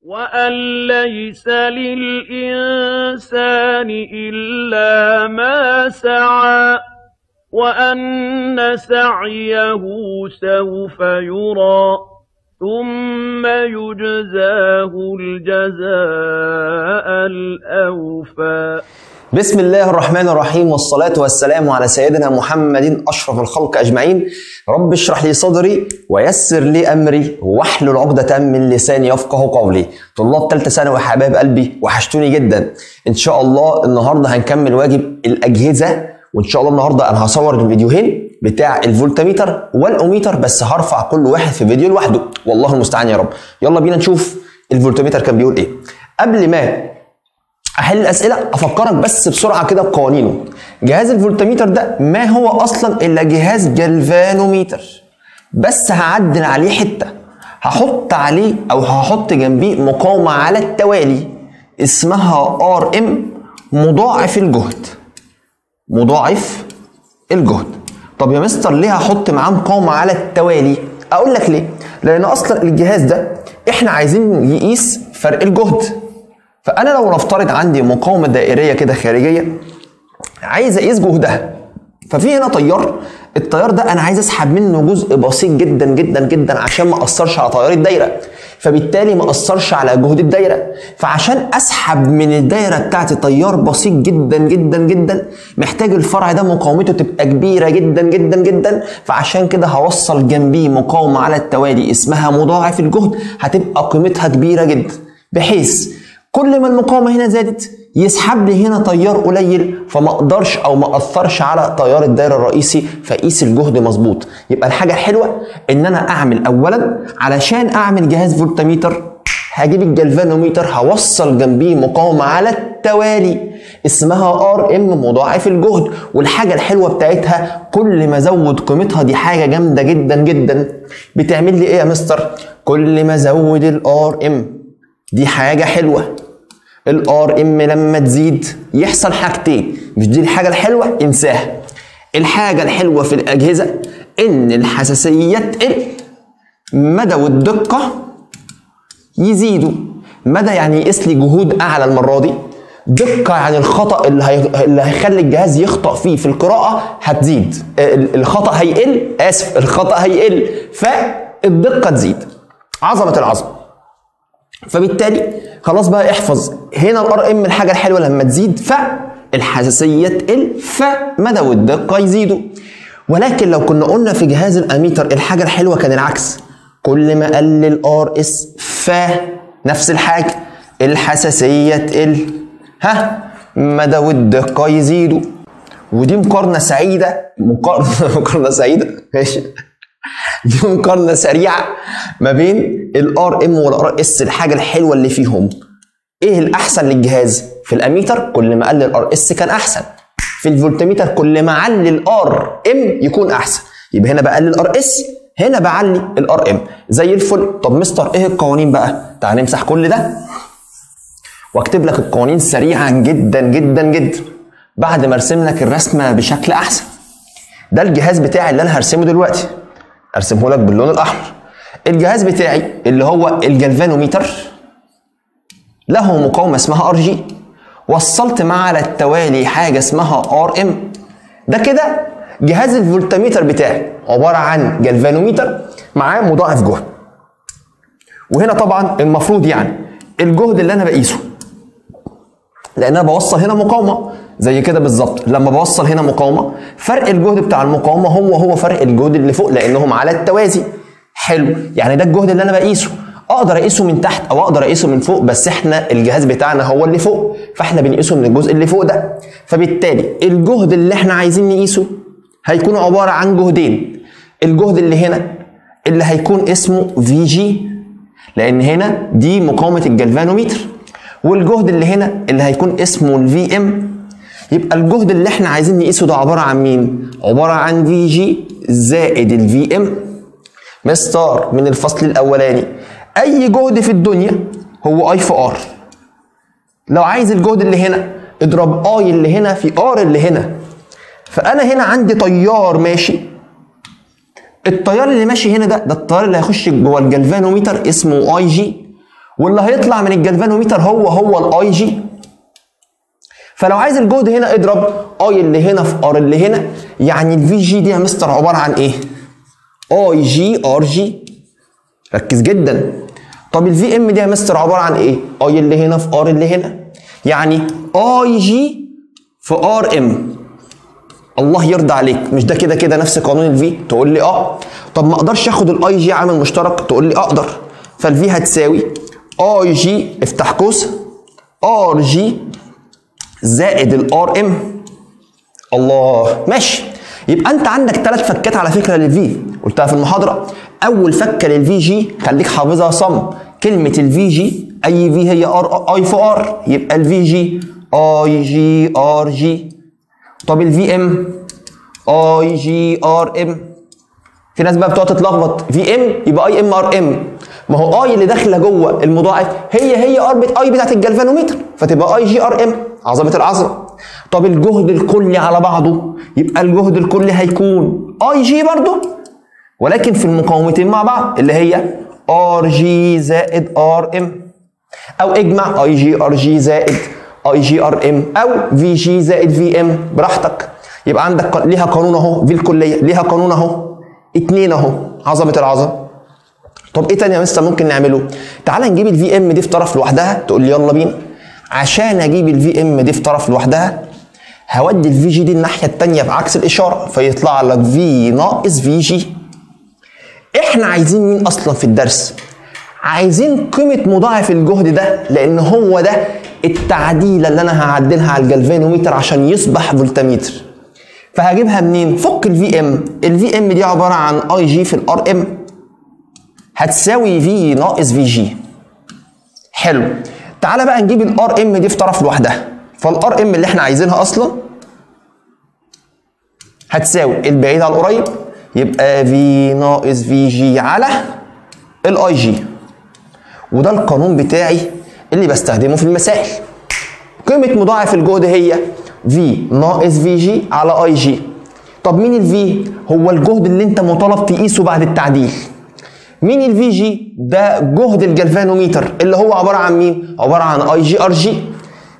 وأن ليس للإنسان إلا ما سعى وأن سعيه سوف يرى ثم يجزاه الجزاء الأوفى. بسم الله الرحمن الرحيم، والصلاة والسلام على سيدنا محمد أشرف الخلق أجمعين. رب اشرح لي صدري ويسر لي أمري واحلل عقدة من لساني يفقه قولي. طلاب ثالثة ثانوي وحبايب قلبي، وحشتوني جدا. إن شاء الله النهاردة هنكمل واجب الأجهزة، وإن شاء الله النهاردة أنا هصور الفيديوهين بتاع الفولتميتر والأوميتر، بس هرفع كل واحد في فيديو لوحده، والله المستعان يا رب. يلا بينا نشوف الفولتميتر كان بيقول إيه. قبل ما احل الاسئله افكرك بس بسرعه كده بقوانينه. جهاز الفولتميتر ده ما هو اصلا الا جهاز جلفانوميتر، بس هعدل عليه حته، هحط عليه او هحط جنبيه مقاومه على التوالي اسمها RM مضاعف الجهد. مضاعف الجهد. طب يا مستر ليه هحط معاه مقاومه على التوالي؟ اقول لك ليه. لان اصلا الجهاز ده احنا عايزين نقيس فرق الجهد. فأنا لو نفترض عندي مقاومة دائرية كده خارجية عايز أقيس جهدها، ففي هنا تيار، التيار ده أنا عايز أسحب منه جزء بسيط جدا جدا جدا عشان ما أثرش على تيار الدايرة، فبالتالي ما أثرش على جهد الدايرة. فعشان أسحب من الدايرة بتاعتي تيار بسيط جدا جدا جدا محتاج الفرع ده مقاومته تبقى كبيرة جدا جدا جدا، فعشان كده هوصل جنبيه مقاومة على التوالي اسمها مضاعف الجهد، هتبقى قيمتها كبيرة جدا، بحيث كل ما المقاومة هنا زادت يسحب لي هنا تيار قليل، فما اقدرش او ما اثرش على تيار الدايره الرئيسي، فاقيس الجهد مظبوط. يبقى الحاجه الحلوه ان انا اعمل اولا علشان اعمل جهاز فولتميتر هجيب الجلفانوميتر هوصل جنبيه مقاومه على التوالي اسمها RM مضاعف الجهد، والحاجه الحلوه بتاعتها كل ما ازود قيمتها، دي حاجه جامده جدا جدا. بتعمل لي ايه يا مستر؟ كل ما ازود RM دي حاجة حلوة. RM لما تزيد يحصل حاجتين، مش دي الحاجة الحلوة؟ انساها. الحاجة الحلوة في الأجهزة إن الحساسية تقل، مدى والدقة يزيدوا. مدى يعني يقيس لي جهود أعلى المرة دي، دقة يعني الخطأ اللي هيخلي الجهاز يخطأ فيه في القراءة هتزيد، الخطأ هيقل، الخطأ هيقل، فالدقة تزيد. عظمة العظمة. فبالتالي خلاص بقى احفظ هنا RM الحاجه الحلوه لما تزيد فالحساسيه تقل، فمدى والدقه يزيدوا. ولكن لو كنا قلنا في جهاز الاميتر الحاجه الحلوه كان العكس، كل ما قل الRS نفس الحاجه الحساسيه تقل، مدى والدقه يزيدوا. ودي مقارنه سعيده، مقارنه سعيده ماشي. دي مقارنة سريعة ما بين RM والRS، الحاجة الحلوة اللي فيهم. ايه الأحسن للجهاز؟ في الأميتر كل ما قل الRS كان أحسن، في الفولتميتر كل ما علي RM يكون أحسن. يبقى هنا بقلل الRS، هنا بعلي RM، زي الفل. طب مستر ايه القوانين بقى؟ تعال نمسح كل ده واكتب لك القوانين سريعا جدا جدا جدا بعد ما ارسم لك الرسمة بشكل أحسن. ده الجهاز بتاعي اللي أنا هرسمه دلوقتي، ارسمه لك باللون الاحمر. الجهاز بتاعي اللي هو الجلفانوميتر له مقاومه اسمها RG، وصلت معاه على التوالي حاجه اسمها RM. ده كده جهاز الفولتميتر بتاعي عباره عن جلفانوميتر معاه مضاعف جهد. وهنا طبعا المفروض يعني الجهد اللي انا بقيسه، لان انا بوصل هنا مقاومه زي كده بالظبط. لما بوصل هنا مقاومه فرق الجهد بتاع المقاومه هو فرق الجهد اللي فوق، لانهم على التوازي. حلو، يعني ده الجهد اللي انا بقيسه، اقدر اقيسه من تحت او اقدر اقيسه من فوق، بس احنا الجهاز بتاعنا هو اللي فوق، فاحنا بنقيسه من الجزء اللي فوق ده. فبالتالي الجهد اللي احنا عايزين نقيسه هيكون عباره عن جهدين. الجهد اللي هنا اللي هيكون اسمه VG، لان هنا دي مقاومه الجلفانوميتر، والجهد اللي هنا اللي هيكون اسمه الVM. يبقى الجهد اللي احنا عايزين نقيسه ده عباره عن مين؟ عباره عن VG زائد الVM. مستر من الفصل الاولاني اي جهد في الدنيا هو I في R. لو عايز الجهد اللي هنا اضرب I اللي هنا في R اللي هنا. فانا هنا عندي تيار ماشي، التيار اللي ماشي هنا ده التيار اللي هيخش جوه الجلفانوميتر اسمه IG، واللي هيطلع من الجلفانوميتر هو الاي جي. فلو عايز الجهد هنا اضرب اي اللي هنا في ار اللي هنا، يعني الفي جي دي يا مستر عباره عن ايه؟ اي جي ار جي. ركز جدا. طب الفي ام دي يا مستر عباره عن ايه؟ اي اللي هنا في ار اللي هنا، يعني اي جي في ار ام. الله يرضى عليك، مش ده كده كده نفس قانون الفي؟ تقول لي اه. طب ما اقدرش اخد الاي جي عامل مشترك؟ تقول لي اقدر. فالفي هتساوي اي جي افتح قوس ار جي زائد الار ام. الله ماشي. يبقى انت عندك 3 فكات على فكره للفي، قلتها في المحاضره. اول فكه للفي جي خليك حافظها صم، كلمه الفي جي اي في هي ار اي في ار، يبقى الفي جي اي جي ار جي. طب الفي ام اي جي ار ام. في ناس بقى بتقعد تتلخبط، في ام يبقى اي ام ار ام، ما هو اي اللي داخله جوه المضاعف هي ار اي بتاعت الجلفانوميتر، فتبقى اي جي ار ام. عظمه العظمه. طب الجهد الكلي على بعضه، يبقى الجهد الكلي هيكون اي جي برضه، ولكن في المقاومتين مع بعض اللي هي ار جي زائد ار ام، او اجمع اي جي ار جي زائد اي جي ار ام، او في جي زائد في ام، براحتك. يبقى عندك ليها قانون اهو، في الكليه ليها قانون اهو، 2 اهو. عظمه العظمه. طب ايه تاني يا مستر ممكن نعمله؟ تعال نجيب الفي ام دي في طرف لوحدها. تقول لي يلا بينا. عشان اجيب الفي ام دي في طرف لوحدها هودي الفي جي دي الناحيه الثانيه بعكس الاشاره، فيطلع لك في ناقص في جي. احنا عايزين مين اصلا في الدرس؟ عايزين قيمه مضاعف الجهد ده، لان هو ده التعديله اللي انا هعدلها على الجلفانوميتر عشان يصبح فولتميتر. فهجيبها منين؟ فك الفي ام. الفي ام دي عباره عن اي جي في الار ام هتساوي في ناقص في جي. حلو. تعالى بقى نجيب الار ام دي في طرف لوحدها. فالار ام اللي احنا عايزينها اصلا هتساوي البعيد على القريب، يبقى في ناقص في جي على الاي جي. وده القانون بتاعي اللي بستخدمه في المسائل. قيمه مضاعف الجهد هي في ناقص في جي على اي جي. طب مين الفي؟ هو الجهد اللي انت مطالب تقيسه بعد التعديل. مين الفي جي؟ ده جهد الجلفانوميتر اللي هو عباره عن مين؟ عباره عن اي جي ار جي.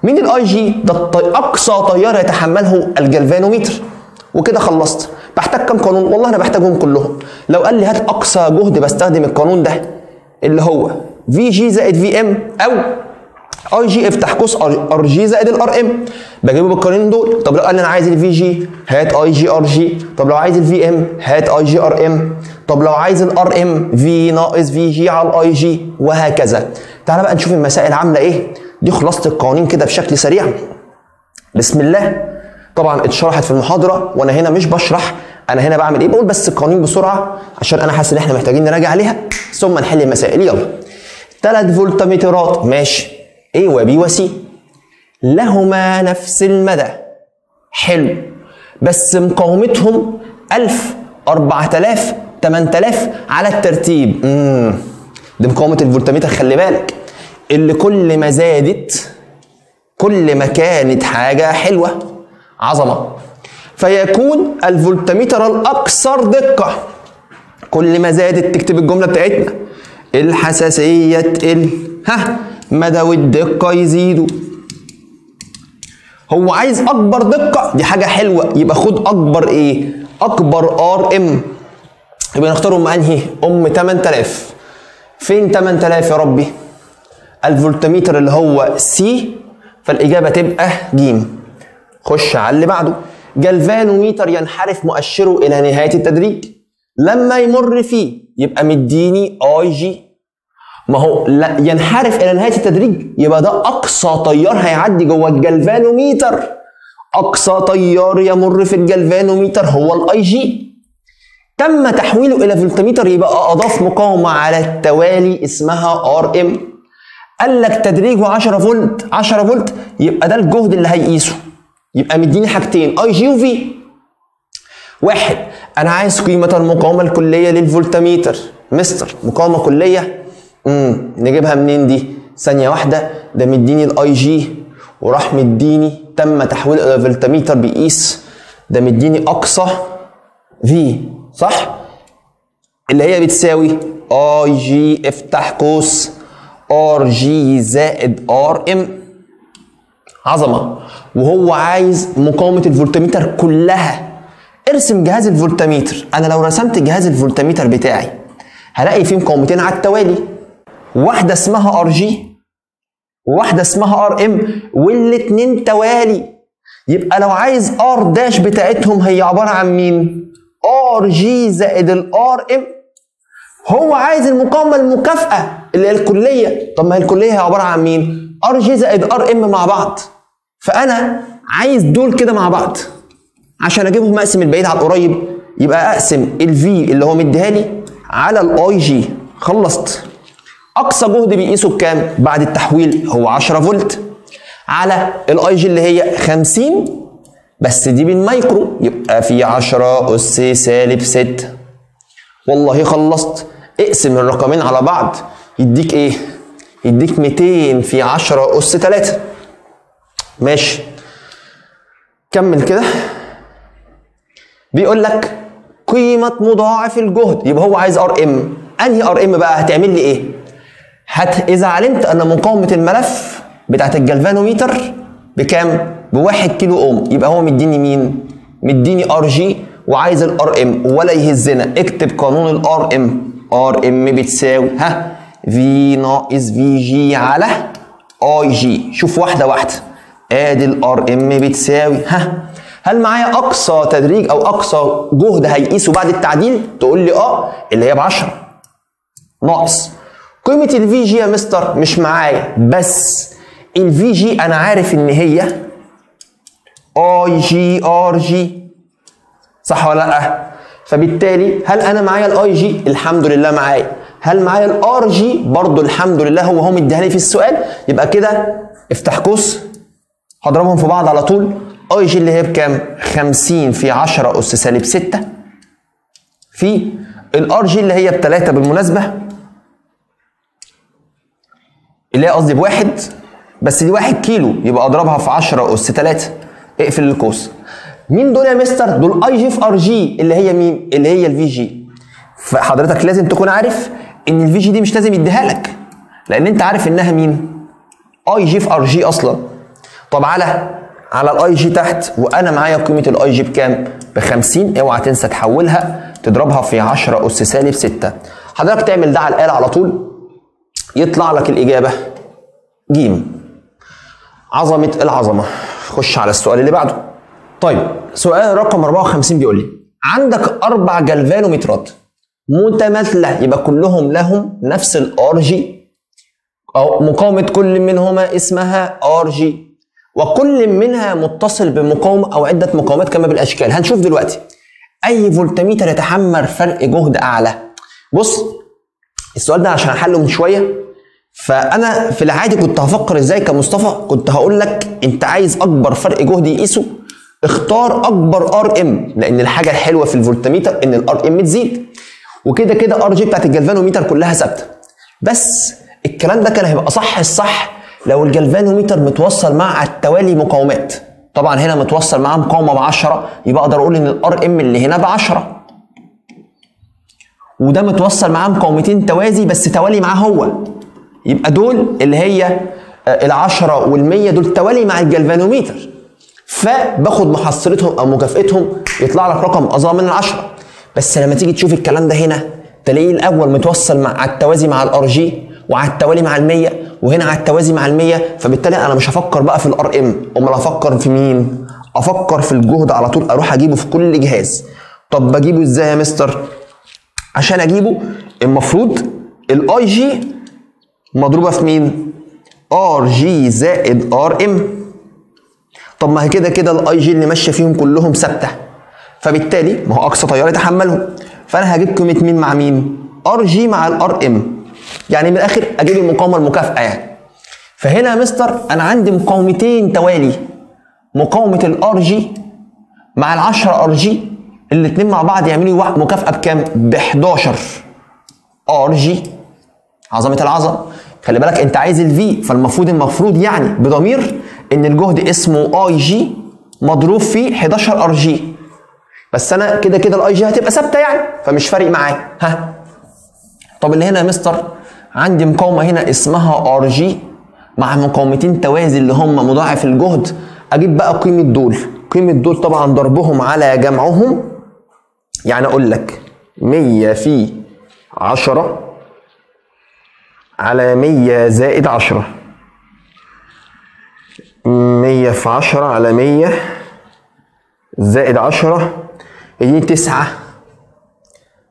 مين الاي جي؟ ده اقصى تيار يتحمله الجلفانوميتر. وكده خلصت. بحتاج كام قانون؟ والله انا بحتاجهم كلهم. لو قال لي هات اقصى جهد بستخدم القانون ده اللي هو في جي زائد في ام، او اي جي افتح قوس ار جي زائد الار ام، بجيبه بالقانونين دول. طب لو قال لي انا عايز الفي جي هات اي جي ار جي، طب لو عايز الفي ام هات اي جي ار ام، طب لو عايز الار ام في ناقص في جي على الاي جي، وهكذا. تعالى بقى نشوف المسائل عامله ايه. دي خلاصه القوانين كده بشكل سريع. بسم الله. طبعا اتشرحت في المحاضره وانا هنا مش بشرح، انا هنا بعمل ايه؟ بقول بس القوانين بسرعه عشان انا حاسس ان احنا محتاجين نراجع عليها ثم نحل المسائل. يلا. 3 فولتميترات ماشي، A و B و C لهما نفس المدى. حلو. بس مقاومتهم 1000 4000 8000 على الترتيب. دي مقاومه الفولتميتر، خلي بالك، اللي كل ما زادت كل ما كانت حاجه حلوه. عظمه. فيكون الفولتميتر الاكثر دقه. كل ما زادت تكتب الجمله بتاعتنا الحساسيه تقل، مدى والدقه يزيدوا. هو عايز اكبر دقه، دي حاجه حلوه، يبقى خد اكبر ايه؟ اكبر ار ام. يبقى نختارهم انهي؟ 8000. فين 8000 يا ربي؟ الفولتميتر اللي هو سي، فالاجابه تبقى ج. خش على اللي بعده. جلفانوميتر ينحرف مؤشره الى نهايه التدريج. لما يمر فيه يبقى مديني اي جي. ما هو لا ينحرف الى نهايه التدريج، يبقى ده اقصى تيار هيعدي جوه الجلفانوميتر. اقصى تيار يمر في الجلفانوميتر هو الاي جي. تم تحويله الى فولتميتر، يبقى اضاف مقاومه على التوالي اسمها ار ام. قال لك تدريجه 10 فولت 10 فولت، يبقى ده الجهد اللي هيقيسه. يبقى مديني حاجتين اي جي وفي. واحد، انا عايز قيمه المقاومه الكليه للفولتميتر. مستر مقاومه كليه نجيبها منين دي؟ ثانيه واحده. ده مديني الاي جي وراح مديني تم تحويل الى فولتميتر بيقيس. ده مديني اقصى في، صح؟ اللي هي بتساوي اي جي افتح قوس ار جي زائد ار ام. عظمه. وهو عايز مقاومه الفولتميتر كلها. ارسم جهاز الفولتميتر. انا لو رسمت جهاز الفولتميتر بتاعي هلاقي فيه مقاومتين على التوالي، واحده اسمها ار جي وواحده اسمها ار ام، والاتنين توالي. يبقى لو عايز ار داش بتاعتهم هي عباره عن مين؟ ار جي زائد الار ام. هو عايز المقاومه المكافئه اللي هي الكليه. طب ما هي الكليه هي عباره عن مين؟ ار جي زائد ار ام مع بعض. فانا عايز دول كده مع بعض. عشان اجيبهم اقسم البعيد على القريب، يبقى اقسم الفي اللي هو مديها لي على الاي جي. خلصت. اقصى جهد بيقيسه بكام بعد التحويل؟ هو 10 فولت على الاي جي اللي هي 50، بس دي بالمايكرو، يبقى في 10 اس سالب 6. والله خلصت. اقسم الرقمين على بعض يديك ايه؟ يديك 200 في 10 اس 3. ماشي. كمل كده. بيقول لك قيمة مضاعف الجهد. يبقى هو عايز ار ام. انهي ار ام بقى؟ هتعمل لي ايه؟ اذا علمت ان مقاومة الملف بتاعت الجلفانوميتر بكام؟ ب1 كيلو اوم، يبقى هو مديني مين؟ مديني ار جي وعايز الار ام. ولا يهزنا، اكتب قانون الار ام. ار ام بتساوي في ناقص في جي على اي جي. شوف واحدة واحدة. ادي الار ام بتساوي هل معايا اقصى تدريج او اقصى جهد هيقيسه بعد التعديل؟ تقول لي اللي هي ب10 ناقص قيمه الفي جي. يا مستر مش معايا، بس الفي جي انا عارف ان هي اي جي ار جي، صح ولا لا؟ فبالتالي هل انا معايا الاي جي؟ الحمد لله معايا. هل معايا الار جي؟ برضه الحمد لله. هو مديها لي في السؤال. يبقى كده افتح قوس، هضربهم في بعض على طول. اي جي اللي هي بكام؟ 50 في 10 اس سالب 6 في الار جي اللي هي ب3 بالمناسبه، اللي هي قصدي ب1، بس دي 1 كيلو، يبقى اضربها في 10 اس 3. اقفل القوس. مين دول يا مستر؟ دول اي جي في ار جي اللي هي مين؟ اللي هي الفي جي. فحضرتك لازم تكون عارف ان الفي جي دي مش لازم يديها لك، لان انت عارف انها مين؟ اي جي في ار جي اصلا. طب على الاي جي تحت، وانا معايا قيمه الاي جي بكام؟ ب50. اوعى تنسى تحولها تضربها في 10 اس سالب 6. حضرتك تعمل ده على الاله على طول يطلع لك الاجابه ج. عظمه العظمه. خش على السؤال اللي بعده. طيب سؤال رقم 54 بيقول لي عندك 4 جلفانومترات متماثله، يبقى كلهم لهم نفس الار جي، او مقاومه كل منهما اسمها ار جي، وكل منها متصل بمقاومه او عده مقاومات كما بالاشكال. هنشوف دلوقتي اي فولتميتر يتحمل فرق جهد اعلى. بص السؤال ده عشان احله من شويه، فانا في العادي كنت هفكر ازاي كمصطفى، كنت هقول لك انت عايز اكبر فرق جهد يقيسه، اختار اكبر ار ام، لان الحاجه الحلوه في الفولتميتر ان الار ام تزيد، وكده كده ار جي بتاعت الجلفانوميتر كلها ثابته. بس الكلام ده كان هيبقى صح الصح لو الجلفانوميتر متوصل مع على التوالي مقاومات. طبعا هنا متوصل معاه مقاومه ب10، يبقى اقدر اقول ان الار ام اللي هنا ب10، وده متوصل معاه مقاومتين توازي بس توالي معاه هو، يبقى دول اللي هي ال10 وال100 دول توالي مع الجلفانوميتر، فباخد محصلتهم او مكافئتهم يطلع لك رقم اصغر من ال10. بس لما تيجي تشوف الكلام ده هنا تلاقيه الاول متوصل مع التوازي مع الار جي، وعلى التوالي مع ال100، وهنا على التوازي مع ال100، فبالتالي انا مش هفكر بقى في الار ام، امال هفكر في مين؟ افكر في الجهد على طول، اروح اجيبه في كل جهاز. طب بجيبه ازاي يا مستر؟ عشان اجيبه المفروض الاي جي مضروبه في مين؟ ار جي زائد ار ام. طب ما هي كده كده الاي جي اللي ماشيه فيهم كلهم ثابته، فبالتالي ما هو اقصى تيار يتحملهم، فانا هجيب قيمه مين مع مين؟ ار جي مع الار ام، يعني من الاخر اجيب المقاومه المكافئه يعني. فهنا يا مستر انا عندي مقاومتين توالي، مقاومه الار جي مع ال10 ار جي، الاثنين مع بعض يعملوا مكافاه بكام؟ ب11 ار جي. عظمه العظمه. خلي بالك انت عايز الفي، فالمفروض يعني بضمير ان الجهد اسمه اي جي مضروب في 11 ار جي، بس انا كده كده الاي جي هتبقى ثابته يعني، فمش فارق معايا. طب اللي هنا يا مستر عندي مقاومه هنا اسمها ار جي مع مقاومتين توازي اللي هم مضاعف الجهد. اجيب بقى قيمه دول، قيمه دول طبعا ضربهم على جمعهم، يعني اقول لك 100 في 10 على 100 زائد 10، 100 في 10 على 100 زائد 10 يديني 9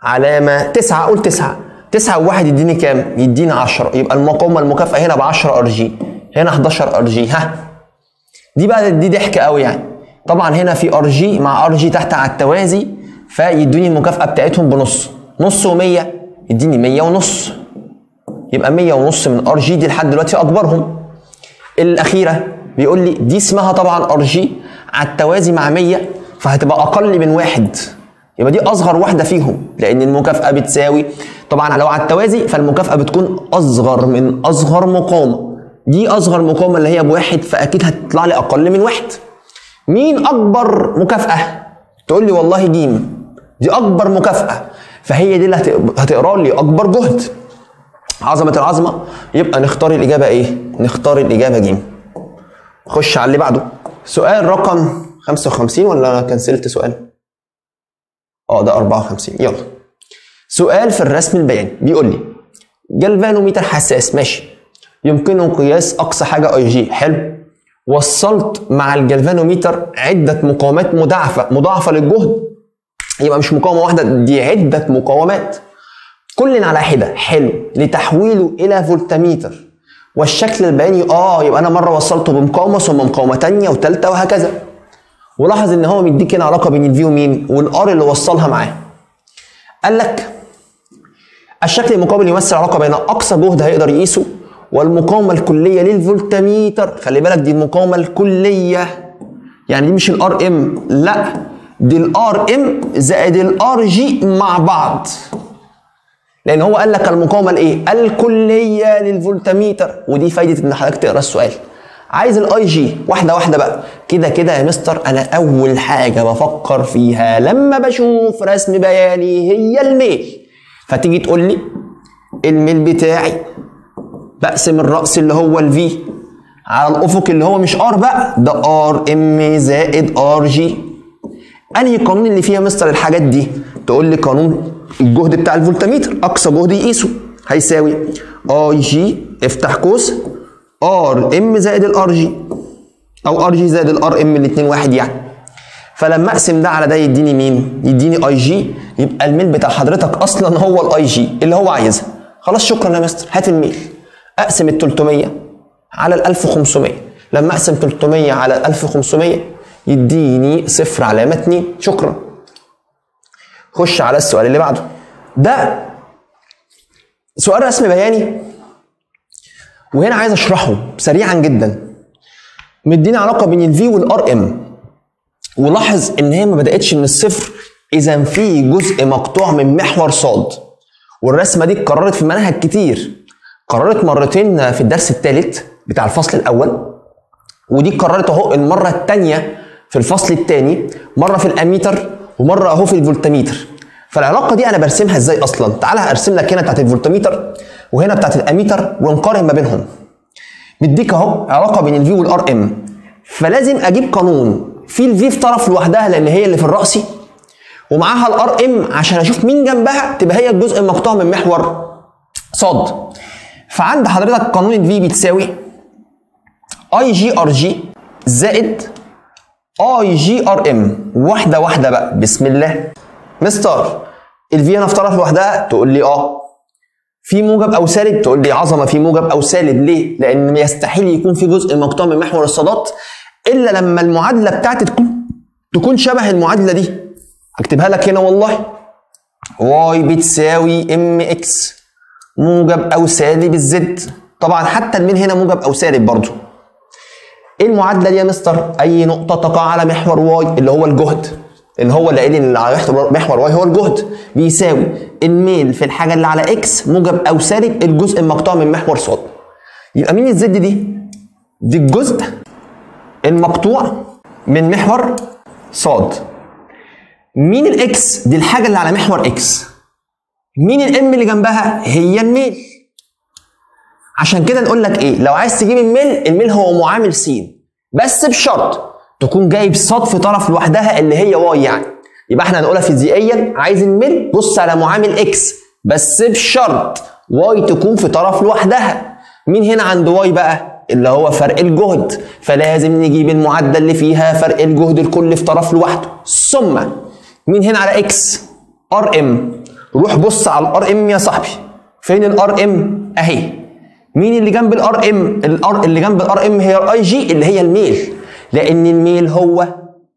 علامة 9. أقول 9 وواحد يديني كام؟ يديني 10. يبقى المقاومة المكافئة هنا ب 10 ار جي، هنا 11 ار جي. دي بقى دي ضحكة قوي يعني. طبعا هنا في ار جي مع ار جي تحت على التوازي، فيدوني المكافأة بتاعتهم بنص. نص و100 يديني 100 ونص، يبقى 100 ونص من ار جي دي لحد دلوقتي اكبرهم. الاخيره بيقول لي دي اسمها طبعا ار جي على التوازي مع 100، فهتبقى اقل من 1، يبقى دي اصغر واحده فيهم، لان المكافاه بتساوي طبعا لو على التوازي فالمكافاه بتكون اصغر من اصغر مقاومه. دي اصغر مقاومه اللي هي ب1، فاكيد هتطلع لي اقل من 1. مين اكبر مكافاه؟ تقول لي والله جيم، دي اكبر مكافاه، فهي دي اللي هتقرا لي اكبر جهد. عظمة العظمة. يبقى نختار الإجابة إيه؟ نختار الإجابة ج. خش على اللي بعده. سؤال رقم 55 ولا أنا كنسلت سؤال؟ ده 54. يلا. سؤال في الرسم البياني بيقول لي جلفانوميتر حساس، ماشي، يمكنه قياس أقصى حاجة أي جي، حلو. وصلت مع الجلفانوميتر عدة مقاومات مضاعفة للجهد، يبقى مش مقاومة واحدة، دي عدة مقاومات كل على حده، حلو، لتحويله الى فولتميتر. والشكل البياني يبقى انا مره وصلته بمقاومه ثم مقاومه ثانيه وثالثه وهكذا. ولاحظ ان هو مديك هنا علاقه بين الفي ومين والار اللي وصلها معاه. قال لك الشكل المقابل يمثل علاقه بين اقصى جهد هيقدر يقيسه والمقاومه الكليه للفولتميتر. خلي بالك دي المقاومه الكليه، يعني دي مش الار ام، لا دي الار ام زائد الار جي مع بعض، لان هو قال لك المقاومه الايه؟ الكليه للفولتميتر. ودي فايده ان حضرتك تقرا السؤال. عايز الاي جي واحده واحده بقى. كده يا مستر، انا اول حاجه بفكر فيها لما بشوف رسم بياني هي الميل. فتيجي تقول لي الميل بتاعي بقسم الراس اللي هو الفي على الافق اللي هو مش ار بقى، ده ار ام زائد ار جي. انهي قانون اللي فيها مستر الحاجات دي؟ تقول لي قانون الجهد بتاع الفولتميتر، اقصى جهد يقيسه هيساوي اي جي افتح قوس ار ام زائد الار جي، او ار جي زائد الار ام، الاثنين واحد يعني. فلما اقسم ده على ده يديني مين؟ يديني اي جي. يبقى الميل بتاع حضرتك اصلا هو الاي جي اللي هو عايزها. خلاص شكرا يا مستر، هات الميل. اقسم ال 300 على ال 1500، لما اقسم 300 على ال 1500 يديني 0 علامه 2. شكرا. خش على السؤال اللي بعده. ده سؤال رسم بياني، وهنا عايز اشرحه سريعا جدا. مديني علاقه بين الفي والار ام، ولاحظ ان هي ما بداتش من الصفر، اذا في جزء مقطوع من محور صاد. والرسمه دي اتكررت في منهج كتير، قررت مرتين في الدرس الثالث بتاع الفصل الاول، ودي اتكررت اهو المره الثانيه في الفصل الثاني، مره في الاميتر ومره اهو في الفولتميتر. فالعلاقه دي انا برسمها ازاي اصلا؟ تعالى هرسم لك هنا بتاعت الفولتميتر وهنا بتاعت الاميتر ونقارن ما بينهم. مديك اهو علاقه بين الفي والار ام، فلازم اجيب قانون في الفي في طرف لوحدها لان هي اللي في الرأسي، ومعاها الار ام عشان اشوف مين جنبها تبقى هي الجزء المقطوع من محور صاد. فعند حضرتك قانون الفي بتساوي اي جي ار جي زائد اي جي ار ام. واحده واحده بقى، بسم الله. مستر الفي انا في طرف لوحدها؟ تقول لي في موجب او سالب؟ تقول لي عظمه في موجب او سالب. ليه؟ لان يستحيل يكون في جزء مقطوع من محور الصادات الا لما المعادله بتاعتي تكون شبه المعادله دي. هكتبها لك هنا والله. واي بتساوي ام اكس موجب او سالب الزد. طبعا حتى المين هنا موجب او سالب برضو. ايه المعادله دي يا مستر؟ اي نقطه تقع على محور واي اللي هو الجهد، اللي هو اللي قايل ان على محور واي هو الجهد، بيساوي الميل في الحاجه اللي على اكس موجب او سالب الجزء المقطوع من محور صاد. يبقى مين الزد دي؟ دي الجزء المقطوع من محور صاد. مين الاكس؟ دي الحاجه اللي على محور اكس. مين الام اللي جنبها؟ هي الميل. عشان كده نقول لك ايه، لو عايز تجيب الميل هو معامل س، بس بشرط تكون جايب صاد في طرف لوحدها اللي هي واي يعني. يبقى احنا هنقولها فيزيائيا، عايز الميل بص على معامل اكس بس بشرط واي تكون في طرف لوحدها. مين هنا عند واي بقى؟ اللي هو فرق الجهد، فلازم نجيب المعادله اللي فيها فرق الجهد الكل في طرف لوحده. ثم مين هنا على اكس؟ ار ام. روح بص على الار ام يا صاحبي. فين الار ام؟ اهي. مين اللي جنب الار ام؟ اللي جنب الار ام هي الاي جي اللي هي الميل، لان الميل هو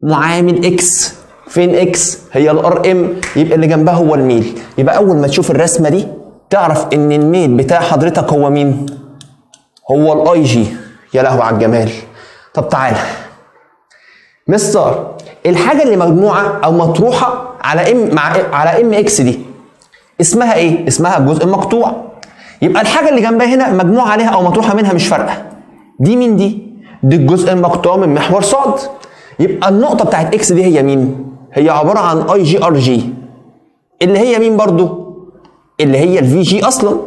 معامل اكس. فين اكس؟ هي الار ام، يبقى اللي جنبها هو الميل. يبقى اول ما تشوف الرسمه دي تعرف ان الميل بتاع حضرتك هو مين؟ هو الاي جي. يا لهوي على الجمال. طب تعالى مستر، الحاجه اللي مجموعه او مطروحه على ام اكس دي اسمها ايه؟ اسمها الجزء المقطوع. يبقى الحاجه اللي جنبها هنا مجموع عليها او مطروحه منها مش فارقه. دي مين دي؟ دي الجزء المقطوع من محور صاد. يبقى النقطه بتاعت اكس دي هي مين؟ هي عباره عن اي جي ار جي، اللي هي مين برضو؟ اللي هي الفي جي اصلا.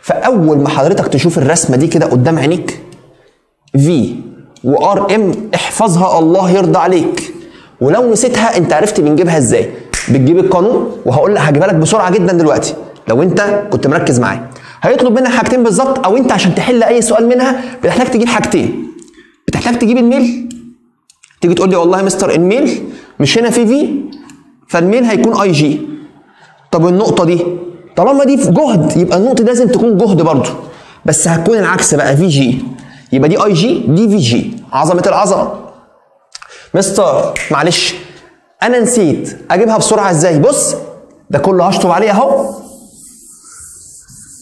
فاول ما حضرتك تشوف الرسمه دي كده قدام عينيك، في وار ام احفظها الله يرضى عليك. ولو نسيتها انت عرفت بنجيبها ازاي؟ بتجيب القانون، وهقول لك هجيبها لك بسرعه جدا دلوقتي لو انت كنت مركز معايا. هيطلب منك حاجتين بالظبط، او انت عشان تحل اي سؤال منها بتحتاج تجيب حاجتين. بتحتاج تجيب الميل، تيجي تقول لي والله يا مستر الميل مش هنا في فالميل هيكون اي جي. طب النقطه دي طالما دي في جهد يبقى النقطه دي لازم تكون جهد برضه، بس هتكون العكس بقى، في جي. يبقى دي اي جي دي في جي. عظمه العظمه. مستر معلش انا نسيت اجيبها بسرعه ازاي؟ بص ده كله هشطب عليه اهو،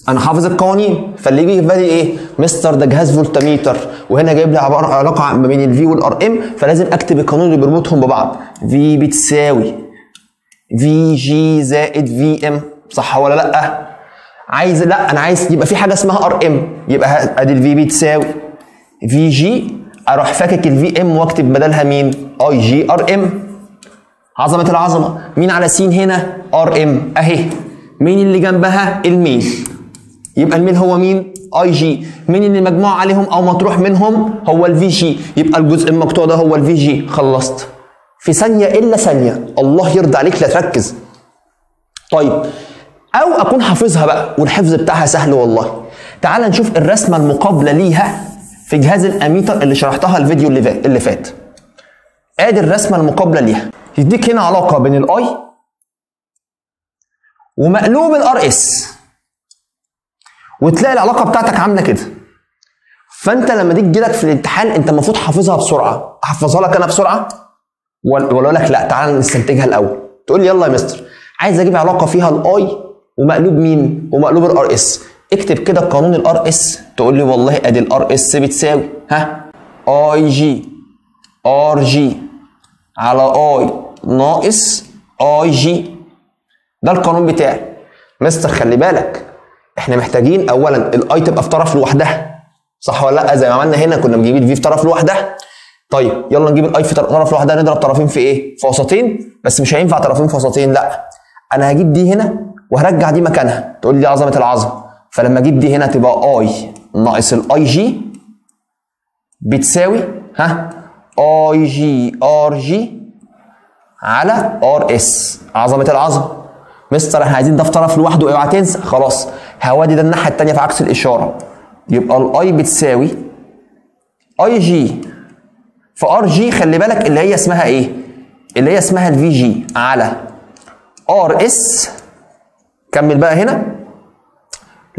انا حافظ القوانين. فاللي يجي في بالي ايه؟ مستر ده جهاز فولتميتر، وهنا جايب لي علاقه ما بين الفي والار ام، فلازم اكتب القانون اللي بيربطهم ببعض. في بتساوي في جي زائد في ام، صح ولا لا؟ انا عايز يبقى في حاجه اسمها ار ام، يبقى ادي الفي بتساوي في جي، اروح فاكك الفي ام واكتب بدلها مين؟ اي جي ار ام. عظمه العظمه. مين على س هنا؟ ار ام اهي. مين اللي جنبها؟ الميل. يبقى الميل هو مين؟ اي جي. مين اللي مجموع عليهم او مطروح منهم؟ هو الفي جي. يبقى الجزء المقطوع ده هو الفي جي. خلصت في ثانيه الا ثانيه. الله يرضى عليك لا تركز. طيب او اكون حافظها بقى، والحفظ بتاعها سهل والله. تعال نشوف الرسمه المقابله ليها في جهاز الاميتر اللي شرحتها الفيديو اللي فات. ادي الرسمه المقابله ليها. يديك هنا علاقه بين الاي ومقلوب الار اس، وتلاقي العلاقه بتاعتك عامله كده. فانت لما دي تجيلك في الامتحان انت المفروض حافظها بسرعه. احفظها لك انا بسرعه ولا اقول لك لا تعال نستنتجها الاول؟ تقول لي يلا يا مستر عايز اجيب علاقه فيها الاي ومقلوب مين؟ ومقلوب الار اس. اكتب كده قانون الار اس. تقول لي والله ادي الار اس بتساوي اي جي ار جي على اي ناقص اي جي. ده القانون بتاعي. مستر خلي بالك احنا محتاجين اولا الاي تبقى في طرف لوحدها، صح ولا لا؟ زي ما عملنا هنا كنا بنجيب الفي في طرف لوحدها. طيب يلا نجيب الاي في طرف لوحدها. نضرب طرفين في ايه؟ في وسطين. بس مش هينفع طرفين في وسطين، لا انا هجيب دي هنا وهرجع دي مكانها. تقول لي عظمه العظمه. فلما اجيب دي هنا تبقى اي ناقص الاي جي بتساوي اي جي ار جي على ار اس. عظمه العظمه. مستر احنا عايزين ده في طرف لوحده، اوعى تنسى. خلاص هودي ده الناحيه الثانيه في عكس الاشاره. يبقى الاي بتساوي اي جي في ار جي، خلي بالك اللي هي اسمها ايه؟ اللي هي اسمها الفي جي على ار اس. كمل بقى هنا.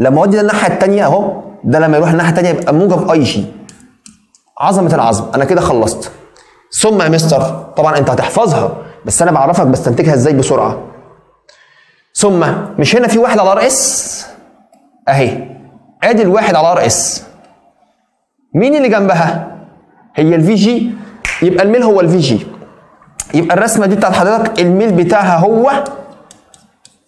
لما اودي ده الناحيه الثانيه اهو، ده لما يروح الناحيه الثانيه يبقى موجب اي جي. عظمه العظمه. انا كده خلصت. ثم يا مستر طبعا انت هتحفظها بس انا بعرفك بستنتجها ازاي بسرعه. ثم مش هنا في واحد على ار اس اهي، ادي الواحد على ار اس. مين اللي جنبها؟ هي الفي جي. يبقى الميل هو الفي جي. يبقى الرسمه دي بتاعت حضرتك الميل بتاعها هو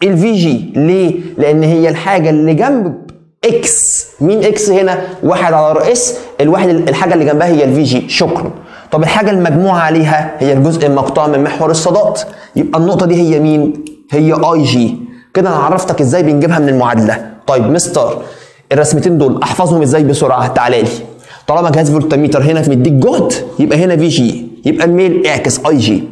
الفي جي. ليه؟ لان هي الحاجه اللي جنب اكس. مين اكس هنا؟ واحد على ار اس. الحاجه اللي جنبها هي الفي جي. شكرا. طب الحاجه المجموعه عليها هي الجزء المقطوع من محور الصادات. يبقى النقطه دي هي مين؟ هي اي جي. كده انا عرفتك ازاي بنجيبها من المعادله. طيب مستر الرسمتين دول احفظهم ازاي بسرعه؟ تعالى لي. طالما جهاز فولتميتر هنا مديك جهد يبقى هنا في جي، يبقى الميل اعكس اي جي.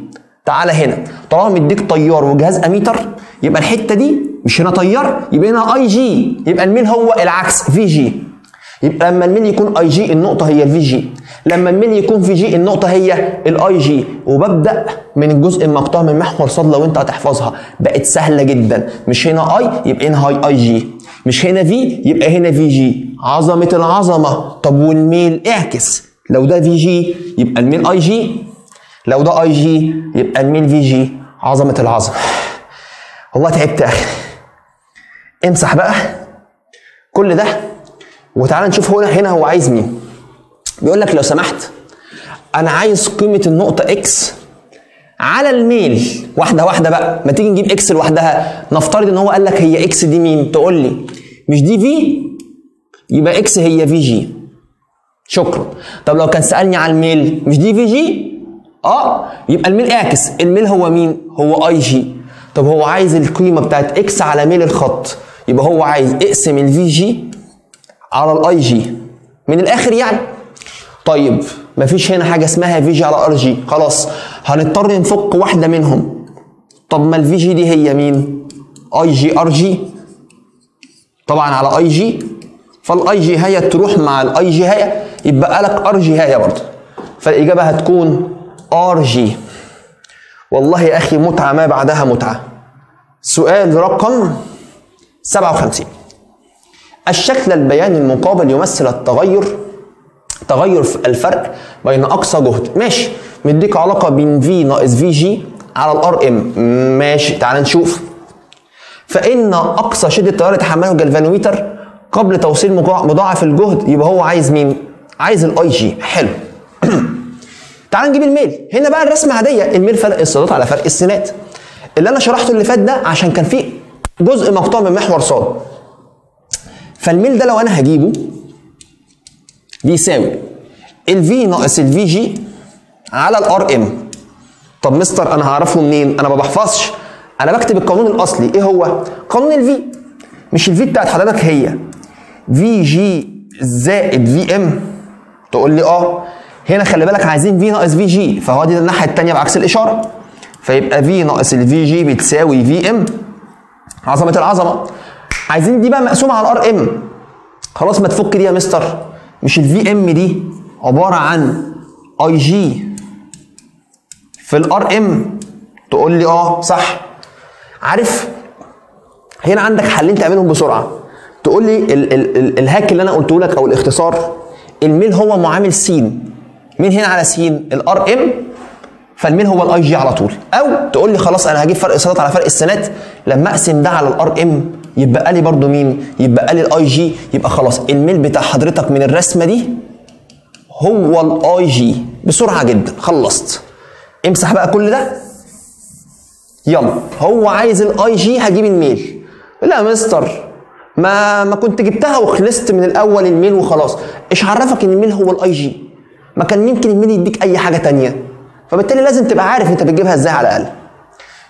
تعالى هنا طالما مديك تيار وجهاز اميتر يبقى الحته دي مش هنا تيار يبقى هنا اي جي، يبقى الميل هو العكس في جي. يبقى لما الميل يكون اي جي النقطه هي الفي جي، لما الميل يكون في جي النقطه هي الاي جي. وببدا من الجزء المقطوع من محور صاد لو انت هتحفظها بقت سهله جدا. مش هنا اي يبقى هنا هاي اي جي، مش هنا في يبقى هنا في جي. عظمه العظمه. طب والميل اعكس، لو ده في جي يبقى الميل اي جي، لو ده اي جي يبقى الميل في جي. عظمه العظمه. والله تعبت يا اخي. امسح بقى كل ده وتعالى نشوف هنا هو عايز مين. بيقول لك لو سمحت انا عايز قيمه النقطه اكس على الميل. واحده واحده بقى، ما تيجي نجيب اكس لوحدها. نفترض ان هو قال لك هي اكس دي مين؟ تقول لي مش دي في، يبقى اكس هي في جي. شكرا. طب لو كان سالني على الميل مش دي في جي؟ يبقى الميل اعكس. الميل هو مين؟ هو اي جي. طب هو عايز القيمه بتاعت اكس على ميل الخط، يبقى هو عايز اقسم الفي جي على الاي جي من الاخر يعني. طيب مفيش هنا حاجه اسمها في جي على ار جي، خلاص هنضطر نفك واحده منهم. طب ما الفي جي دي هي مين؟ اي جي ار جي، طبعا على اي جي، فالاي جي هي تروح مع الاي جي هي يبقى لك ار جي هي برضه، فالاجابه هتكون ار جي. والله يا اخي متعه ما بعدها متعه. سؤال رقم 57. الشكل البياني المقابل يمثل تغير في الفرق بين اقصى جهد. ماشي، مديك علاقه بين في ناقص في جي على الار ام. ماشي، تعال نشوف. فان اقصى شده تيار يتحمله الجلفانوميتر قبل توصيل مضاعف الجهد، يبقى هو عايز مين؟ عايز الاي جي. حلو. تعال نجيب الميل. هنا بقى الرسمه عاديه، الميل فرق الصادات على فرق السينات. اللي انا شرحته اللي فات ده عشان كان فيه جزء مقطوع من محور صاد. فالميل ده لو انا هجيبه بيساوي الفي ناقص الفي جي على الار ام. طب مستر انا هعرفه منين؟ انا ما بحفظش، انا بكتب القانون الاصلي. ايه هو؟ قانون الفي. مش الفي بتاعت حضرتك هي في جي زائد في ام؟ تقول لي هنا خلي بالك عايزين في ناقص في جي، فهو دي الناحيه الثانيه بعكس الاشاره، فيبقى في ناقص الفي جي بتساوي في ام. عظمه العظمه. عايزين دي بقى مقسومه على الار ام. خلاص ما تفك دي يا مستر. مش الفي ام دي عباره عن اي جي في الار ام؟ تقول لي صح. عارف هنا عندك حلين تعملهم بسرعه. تقول لي الهاك اللي انا قلته لك او الاختصار، الميل هو معامل س. مين هنا على س؟ الار ام، فالميل هو الاي جي على طول. او تقول لي خلاص انا هجيب فرق الصادات على فرق السينات، لما اقسم ده على الار ام يبقى لي برضو مين؟ يبقى لي الاي جي. يبقى خلاص الميل بتاع حضرتك من الرسمه دي هو الاي جي. بسرعه جدا خلصت. امسح بقى كل ده. يلا هو عايز الاي جي، هجيب الميل. لا يا مستر ما كنت جبتها وخلصت من الاول الميل وخلاص. ايش عرفك ان الميل هو الاي جي؟ ما كان يمكن الميل يديك اي حاجه ثانيه، فبالتالي لازم تبقى عارف انت بتجيبها ازاي على الاقل.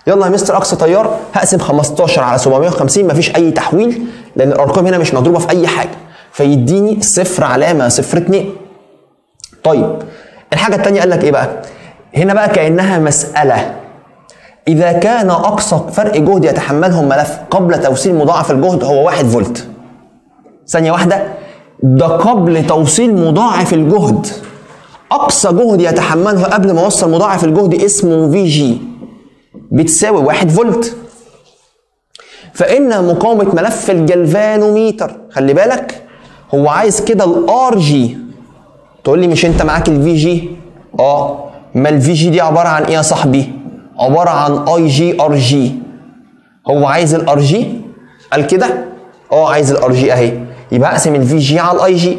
يلا يا مستر اقصى تيار هقسم 15 على 750، مفيش اي تحويل لان الارقام هنا مش مضروبه في اي حاجه، فيديني 0.02. طيب الحاجه الثانيه قال لك ايه بقى؟ هنا بقى كانها مساله. اذا كان اقصى فرق جهد يتحمله الملف قبل توصيل مضاعف الجهد هو 1 فولت. ثانيه واحده، ده قبل توصيل مضاعف الجهد. اقصى جهد يتحمله قبل ما اوصل مضاعف الجهد اسمه في جي بتساوي 1 فولت. فإن مقاومة ملف الجلفانوميتر، خلي بالك هو عايز كده الار جي. تقول لي مش انت معاك الفي جي؟ ما الفي جي دي عبارة عن ايه يا صاحبي؟ عبارة عن اي جي ار جي. هو عايز الار جي؟ قال كده؟ عايز الار جي اهي. يبقى اقسم الفي جي على الاي جي،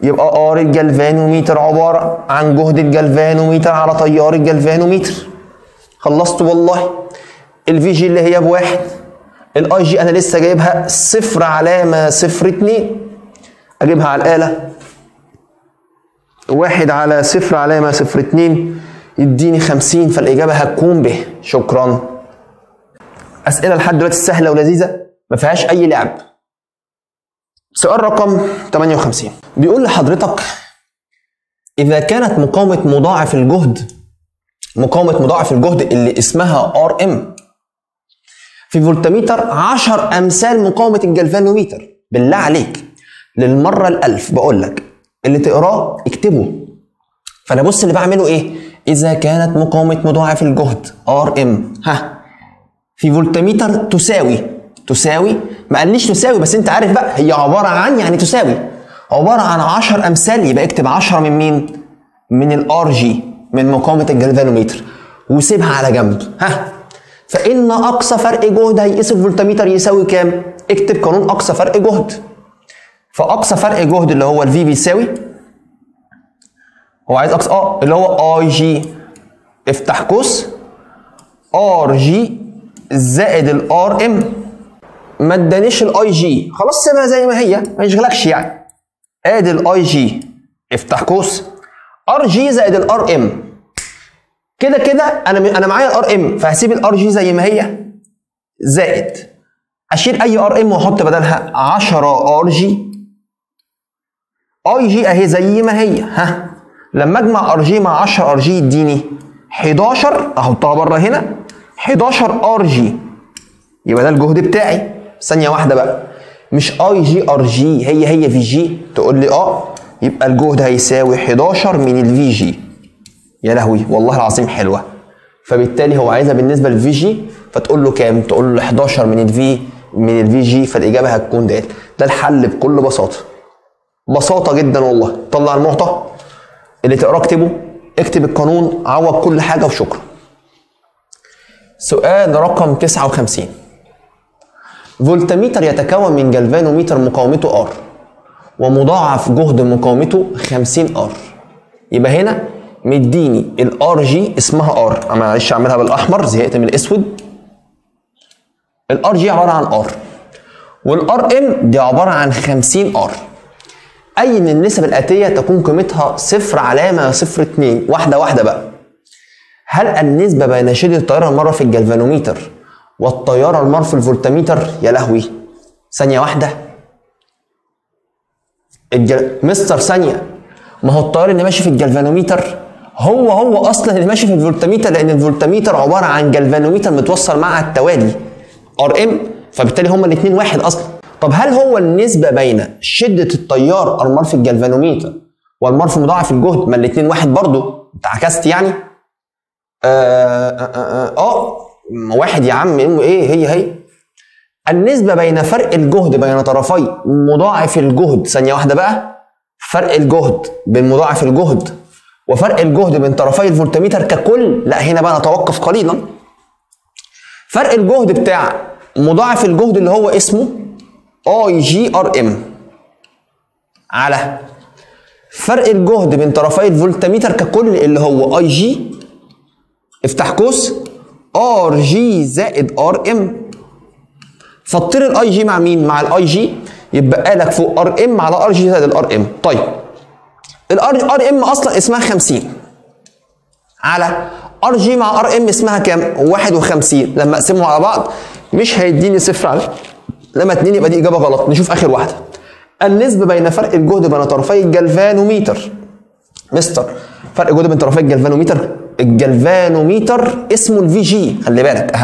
يبقى ار الجلفانوميتر عبارة عن جهد الجلفانوميتر على تيار الجلفانوميتر. خلصت والله. الفي جي اللي هي بواحد، الاي جي انا لسه جايبها 0.02. اجيبها على الاله 1/0.02 يديني 50، فالاجابه هتكون ب. شكرا. اسئله لحد دلوقتي سهله ولذيذه ما فيهاش اي لعب. سؤال رقم 58 بيقول لحضرتك إذا كانت مقاومة مضاعف الجهد اللي اسمها RM في فولتميتر 10 أمثال مقاومة الجلفانوميتر، بالله عليك للمرة الألف بقول لك اللي تقراه اكتبه. فأنا بص اللي بعمله إيه؟ إذا كانت مقاومة مضاعف الجهد RM في فولتميتر تساوي ما قاليش تساوي، بس أنت عارف بقى هي عبارة عن يعني تساوي عبارة عن 10 أمثال، يبقى اكتب 10 من مين؟ من الار جي، من مقاومة الجلفانوميتر، وسيبها على جنب. فإن أقصى فرق جهد هيقيس الفولتميتر يساوي كام؟ اكتب قانون أقصى فرق جهد. فأقصى فرق جهد اللي هو الفي بيساوي، هو عايز أقصى اللي هو اي جي افتح قوس ار جي زائد الار ام. ما ادانيش الاي جي، خلاص سيبها زي ما هي ما يشغلكش يعني. ادي الاي جي افتح قوس ار جي زائد الار ام. كده انا معايا الار ام، فهسيب الار جي زي ما هي زائد اشيل اي ار ام واحط بدلها 10 ار جي. اي جي اهي زي ما هي. لما اجمع ار جي مع 10 ار جي يديني 11، احطها بره هنا 11 ار جي، يبقى ده الجهد بتاعي. ثانيه واحده بقى، مش اي جي ار جي هي في جي؟ تقول لي يبقى الجهد هيساوي 11 من الفي جي. يا لهوي والله العظيم حلوه. فبالتالي هو عايزها بالنسبه للفي جي، فتقول له كام؟ تقول له 11 من الفي جي، فالاجابه هتكون د. ده الحل بكل بساطه جدا والله. طلع المعطى اللي تقراه اكتبه، اكتب القانون، عوض كل حاجه وشكرا. سؤال رقم 59 فولتميتر يتكون من جلفانوميتر مقاومته R ومضاعف جهد مقاومته 50 R. يبقى هنا مديني الار جي اسمها R، معلش اعملها بالاحمر زهقت من الاسود. الار جي عباره عن R والار ام دي عباره عن 50 R. اي من النسب الاتيه تكون قيمتها صفر علامه 0.2. واحده بقى. هل النسبه بين شده التيار المره في الجلفانوميتر والتيار المر في الفولتميتر؟ يا لهوي ثانيه واحده مستر ثانيه، ما هو التيار اللي ماشي في الجلفانوميتر هو اصلا اللي ماشي في الفولتميتر، لان الفولتميتر عباره عن جلفانوميتر متوصل مع التوالي ار ام، فبالتالي هما الاثنين واحد اصلا. طب هل هو النسبه بين شده التيار المر في الجلفانوميتر والمر في مضاعف الجهد؟ ما الاثنين واحد برضه، انت عكست يعني. واحد يا عم. ايه هي النسبه بين فرق الجهد بين طرفي مضاعف الجهد. ثانيه واحده بقى، فرق الجهد بين مضاعف الجهد وفرق الجهد بين طرفي الفولتميتر ككل. لا هنا بقى نتوقف قليلا. فرق الجهد بتاع مضاعف الجهد اللي هو اسمه اي جي ار ام على فرق الجهد بين طرفي الفولتميتر ككل اللي هو اي جي افتح قوس ار جي زائد ار ام. فطير الاي جي مع مين؟ مع الاي جي، يبقى لك فوق ار ام على ار جي زائد الار ام. طيب الار ام اصلا اسمها 50 على ار جي مع ار ام اسمها كام؟ 51. لما اقسمهم على بعض مش هيديني صفر على لما 2، يبقى دي اجابه غلط. نشوف اخر واحده. النسبه بين فرق الجهد بين طرفي الجلفانوميتر. مستر فرق الجهد بين طرفي الجلفانوميتر اسمه الفي جي، خلي بالك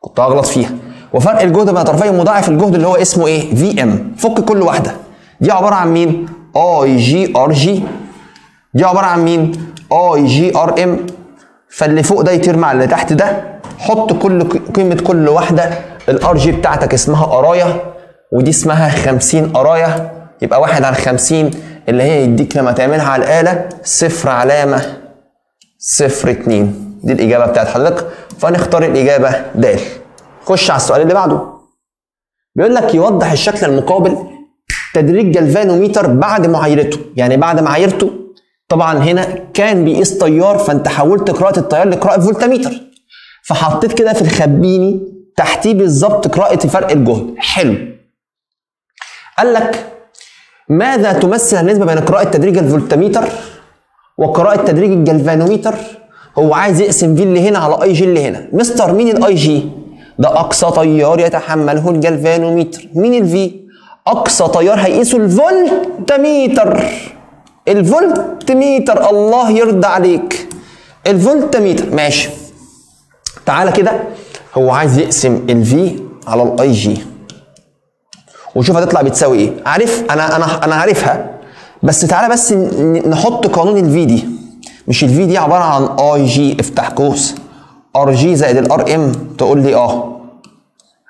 كنت هغلط فيها. وفرق الجهد بين طرفي مضاعف الجهد اللي هو اسمه ايه؟ في ام. فك كل واحده. دي عباره عن مين؟ اي جي ار جي. دي عباره عن مين؟ اي جي ار ام. فاللي فوق ده يطير مع اللي تحت ده. حط كل قيمه كل واحده. الار جي بتاعتك اسمها قرايه ودي اسمها 50 قرايه، يبقى 1 على 50 اللي هي يديك لما تعملها على الاله صفر علامه 0.2. دي الاجابه بتاعت حضرتك، فنختار الاجابه د. خش على السؤال اللي بعده. بيقول لك يوضح الشكل المقابل تدريج جلفانوميتر بعد معايرته. يعني بعد معايرته طبعا هنا كان بيقيس تيار، فانت حولت قراءه التيار لقراءه فولتميتر، فحطيت كده في الخبيني تحتيه بالظبط قراءه فرق الجهد. حلو. قال لك ماذا تمثل النسبه بين قراءه تدريج الفولتميتر وقراءه تدريج الجلفانوميتر؟ هو عايز يقسم في اللي هنا على اي جي اللي هنا. مستر مين الاي جي؟ ده اقصى تيار يتحمله الجلفانوميتر. مين الفي؟ اقصى تيار هيقيسه الفولتميتر. الفولتميتر، الله يرضى عليك، الفولتميتر. ماشي، تعالى كده، هو عايز يقسم الفي على الاي جي وشوف هتطلع بتساوي ايه. عارف، انا عارفها، بس تعالى بس نحط قانون الفي دي. مش الفي دي عباره عن اي جي افتح قوس ار جي زائد الار ام؟ تقول لي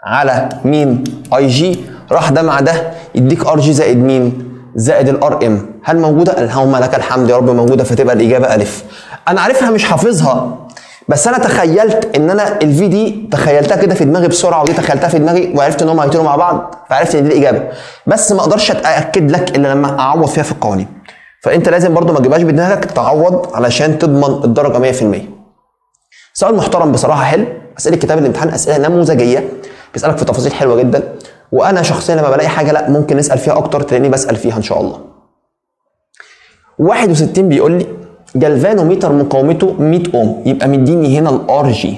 على مين؟ اي جي، راح ده مع ده يديك ار جي زائد مين؟ زائد الار ام. هل موجوده؟ اللهم لك الحمد يا رب موجوده، فتبقى الاجابه الف. انا عارفها مش حافظها، بس انا تخيلت ان انا الفي دي تخيلتها كده في دماغي بسرعه، ودي تخيلتها في دماغي وعرفت ان هم هيطيروا مع بعض، فعرفت ان دي الاجابه. بس ما اقدرش اتاكد لك الا لما اعوض فيها في القوانين. فانت لازم برضو ما تجيبهاش بدماغك، تعوض علشان تضمن الدرجه 100%. سؤال محترم بصراحه، حلو. اسئله كتاب الامتحان اسئله نموذجيه، بيسالك في تفاصيل حلوه جدا، وانا شخصيا لما بلاقي حاجه لا ممكن نسال فيها اكتر تلاقيني بسال فيها ان شاء الله. 61 بيقول لي جلفانوميتر مقاومته 100 اوم، يبقى مديني هنا الار جي.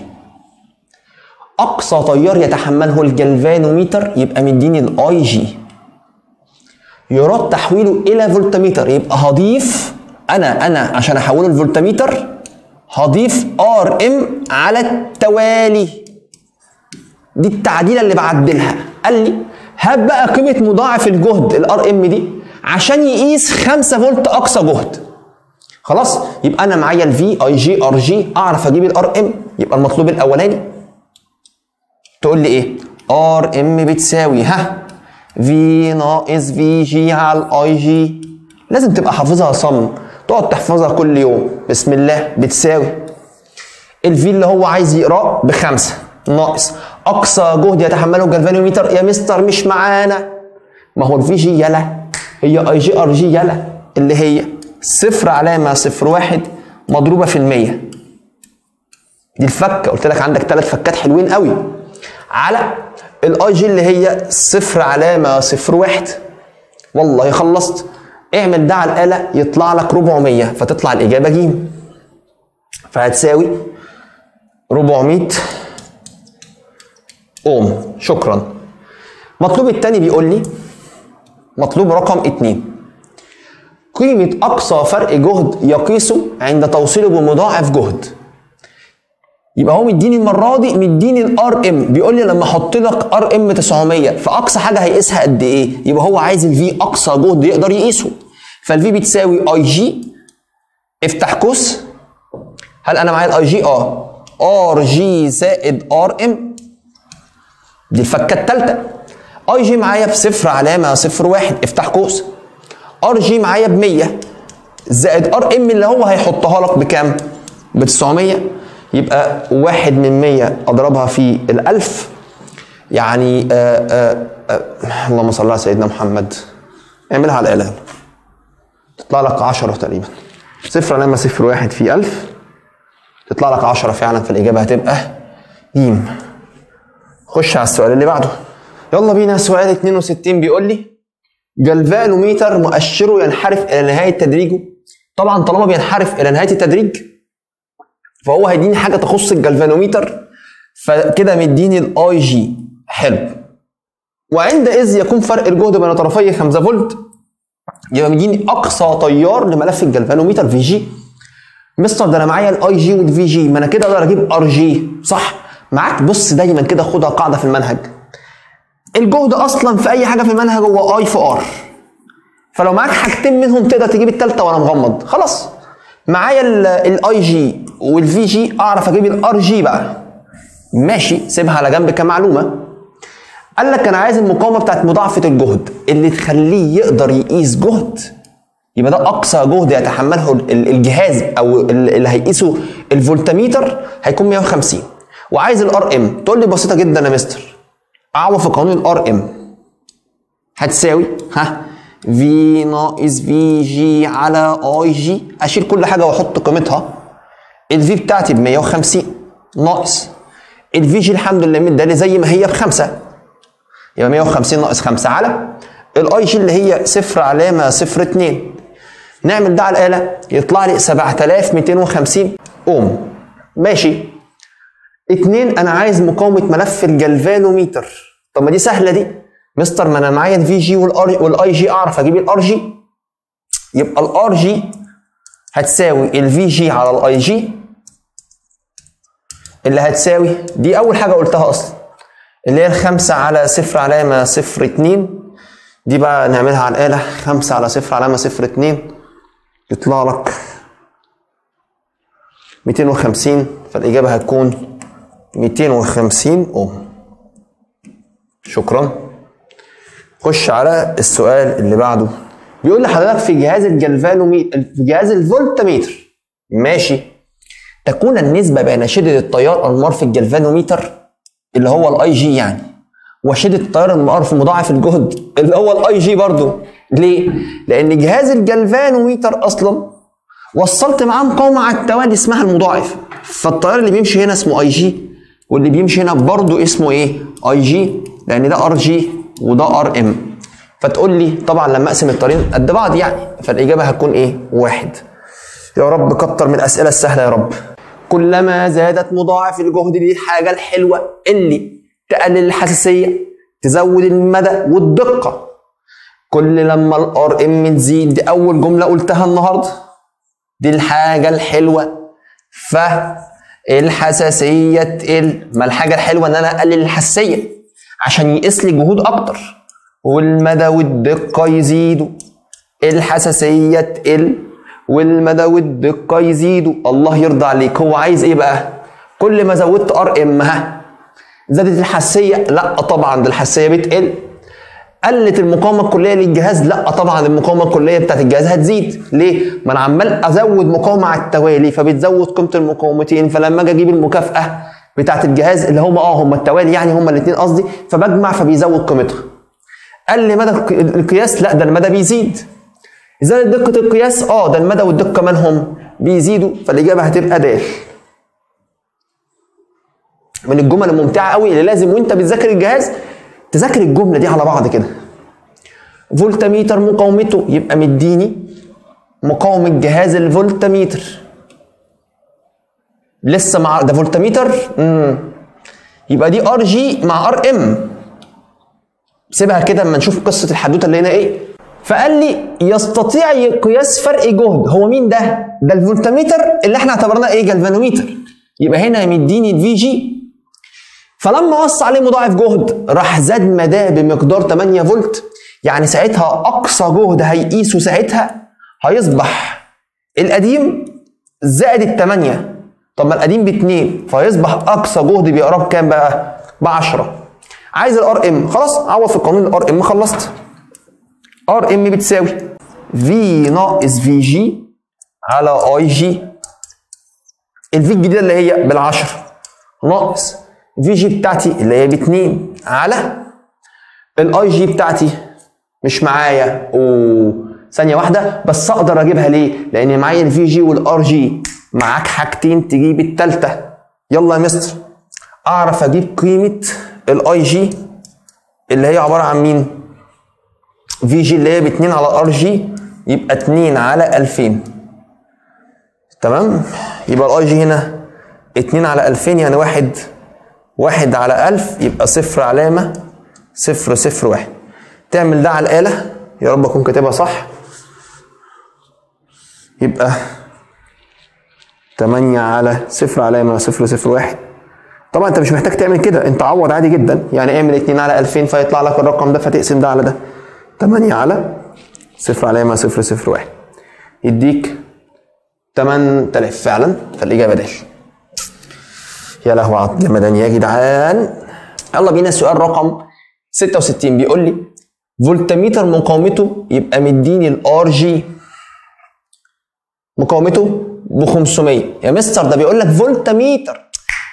اقصى تيار يتحمله الجلفانوميتر يبقى مديني الاي جي. يراد تحويله الى فولتميتر، يبقى هضيف انا عشان احوله لفولتميتر هضيف ار ام على التوالي. دي التعديله اللي بعدلها. قال لي هات بقى قيمه مضاعف الجهد الار ام دي عشان يقيس 5 فولت اقصى جهد. خلاص، يبقى انا معايا الفي اي جي ار جي، اعرف اجيب الار ام. يبقى المطلوب الاولاني تقول لي ايه؟ ار ام بتساوي في ناقص في جي على الاي جي. لازم تبقى حافظها صم، تقعد تحفظها كل يوم. بسم الله، بتساوي الفي اللي هو عايز يقراه ب5 ناقص اقصى جهد يتحمله الجلفانوميتر. يا مستر مش معانا، ما هو الفي جي يلا هي اي جي ار جي يلا، اللي هي 0.01 مضروبه في المية. دي الفكه، قلت لك عندك 3 فكات حلوين قوي، على الاي جي اللي هي 0.01. والله خلصت. اعمل ده على الاله يطلع لك 400، فتطلع الاجابه ج، فهتساوي 400 اوم. شكرا. مطلوب الثاني بيقول لي، مطلوب رقم 2، قيمة أقصى فرق جهد يقيسه عند توصيله بمضاعف جهد. يبقى هو مديني المرة دي مديني الار ام، بيقول لي لما احط لك ار ام 900 فأقصى حاجة هيقيسها قد إيه؟ يبقى هو عايز الفي أقصى جهد يقدر يقيسه. فالفي بتساوي اي جي افتح قوس. هل أنا معايا الاي جي؟ ار جي زائد ار ام. دي الفكة الثالثة. اي جي معايا ب0.01 افتح قوس. ار جي معايا ب100 زائد ار ام اللي هو هيحطها لك بكام؟ ب900. يبقى 1 من 100 اضربها في 1000، يعني اللهم صل على سيدنا محمد. اعملها على الاله تطلع لك 10 تقريبا. 0.01 في 1000 تطلع لك 10 فعلا، فالاجابه هتبقى ج. خش على السؤال اللي بعده. يلا بينا. سؤال 62 بيقول لي جلفانوميتر مؤشره ينحرف الى نهايه تدريجه. طبعا طالما بينحرف الى نهايه التدريج فهو هيديني حاجه تخص الجلفانوميتر، فكده مديني الاي جي. حلو. وعندئذ يكون فرق الجهد بين طرفي 5 فولت، يبقى مديني اقصى تيار لملف الجلفانوميتر في جي. مستر ده انا معايا الاي جي والفي جي، ما انا كده اقدر اجيب ار جي صح؟ معاك. بص دايما كده خدها قاعده في المنهج، الجهد اصلا في اي حاجه في المنهج هو اي في ار، فلو معاك حاجتين منهم تقدر تجيب الثالثه وانا مغمض. خلاص معايا الاي جي والفي جي، اعرف اجيب الار جي بقى. ماشي، سيبها على جنب كمعلومه. قال لك انا عايز المقاومه بتاعت مضاعفه الجهد اللي تخليه يقدر يقيس جهد، يبقى ده اقصى جهد يتحمله الجهاز او اللي هيقيسه الفولتميتر هيكون 150. وعايز الار ام. تقول لي بسيطه جدا يا مستر، اعوض في قانون الار ام هتساوي في ناقص في جي على اي جي. اشيل كل حاجه واحط قيمتها. الفي بتاعتي ب 150 ناقص الفي جي الحمد لله مدالي زي ما هي ب5، يبقى 150 ناقص 5 على الاي جي اللي هي 0.02. نعمل ده على الاله يطلع لي 7250 اوم. ماشي. 2 انا عايز مقاومه ملف الجلفانوميتر. طب ما دي سهله دي مستر، ما انا معايا الفي جي والاي جي، اعرف اجيب الار جي. يبقى الار جي هتساوي الفي جي على الاي جي، اللي هتساوي دي اول حاجه قلتها اصلا اللي هي 5 على 0 علامه 0.2. دي بقى نعملها على الاله، 5 على 0 علامه 0.2 يطلع لك 250. فالاجابه هتكون 250 اوم. شكرا. خش على السؤال اللي بعده. بيقول لحضرتك في جهاز الجلفانوميتر، في جهاز الفولتميتر ماشي، تكون النسبة بين شدة التيار المار في الجلفانوميتر اللي هو الاي جي يعني، وشدة التيار المار في مضاعف الجهد اللي هو الاي جي برضه. ليه؟ لأن جهاز الجلفانوميتر أصلا وصلت معاه مقاومة على التوالي اسمها المضاعف، فالتيار اللي بيمشي هنا اسمه اي جي، واللي بيمشي هنا برضه اسمه ايه؟ اي جي، لأن ده ار جي وده ار ام. فتقول لي طبعا لما اقسم التيارين قد بعض يعني، فالإجابة هتكون ايه؟ 1. يا رب كتر من الأسئلة السهلة يا رب. كلما زادت مضاعف الجهد، دي الحاجة الحلوة اللي تقلل الحساسية، تزود المدى والدقة. كل لما الار ام تزيد، دي أول جملة قلتها النهاردة، دي الحاجة الحلوة، فالحساسية تقل. ما الحاجة الحلوة إن أنا أقلل الحساسية عشان يقيس لي جهود أكتر، والمدى والدقة يزيدوا. الحساسية تقل والمدى والدقة يزيدوا. الله يرضى عليك، هو عايز ايه بقى؟ كل ما زودت ار ام زادت الحساسية؟ لا طبعا، ده الحساسية بتقل. قلت المقاومة الكلية للجهاز؟ لا طبعا، المقاومة الكلية بتاعت الجهاز هتزيد. ليه؟ ما انا عمال ازود مقاومة على التوالي، فبتزود قيمة المقاومتين، فلما اجي اجيب المكافأة بتاعت الجهاز اللي هم التوالي يعني، هم الاثنين قصدي، فبجمع فبيزود قيمتها. قل مدى القياس؟ لا ده المدى بيزيد. زادت دقة القياس؟ ده المدى والدقة كمان هم بيزيدوا، فالإجابة هتبقى د. من الجمل الممتعة قوي اللي لازم وانت بتذاكر الجهاز تذاكر الجملة دي على بعض كده. فولتميتر مقاومته، يبقى مديني مقاومة جهاز الفولتميتر. لسه مع ده فولتميتر، يبقى دي ار جي مع ار ام. سيبها كده اما نشوف قصة الحدوتة اللي هنا ايه. فقال لي يستطيع قياس فرق جهد. هو مين ده؟ ده الفولتميتر اللي احنا اعتبرناه ايه؟ جلفانوميتر. يبقى هنا مديني الفي جي، فلما وصى عليه مضاعف جهد راح زاد مداه بمقدار 8 فولت. يعني ساعتها اقصى جهد هيقيسه ساعتها هيصبح القديم زائد ال8. طب ما القديم ب2، فيصبح اقصى جهد بيقرب كام بقى؟ ب10. عايز الار ام، خلاص عوض في قانون الار ام، خلصت. ار ام بتساوي في ناقص في جي على اي جي. الفي الجديده اللي هي بال10 ناقص في جي بتاعتي اللي هي ب2 على الاي جي بتاعتي مش معايا. ثانيه واحده بس، اقدر اجيبها ليه؟ لان معايا الفي جي والار جي. معاك حاجتين تجيب الثالثه. يلا يا مستر، اعرف اجيب قيمه الاي جي اللي هي عباره عن مين؟ في جي اللي هي ب2 على ار جي، يبقى 2 على 2000. تمام؟ يبقى الاي جي هنا 2 على 2000 يعني 1 على 1000، يبقى 0 علامة 001. تعمل ده على الآلة، يا رب أكون كاتبها صح. يبقى 8 على 0 علامة 001. طبعا أنت مش محتاج تعمل كده، أنت عوض عادي جدا. يعني اعمل 2 على 2000 فيطلع لك الرقم ده، فتقسم ده على ده. 8 على 0 علامة 001 يديك 8000 فعلا، فالإجابة د. يا لهوي على الجمدان يا جدعان. يلا بينا السؤال رقم 66. بيقول لي فولتميتر مقاومته، يبقى مديني الار جي مقاومته ب 500. يا مستر ده بيقول لك فولتميتر،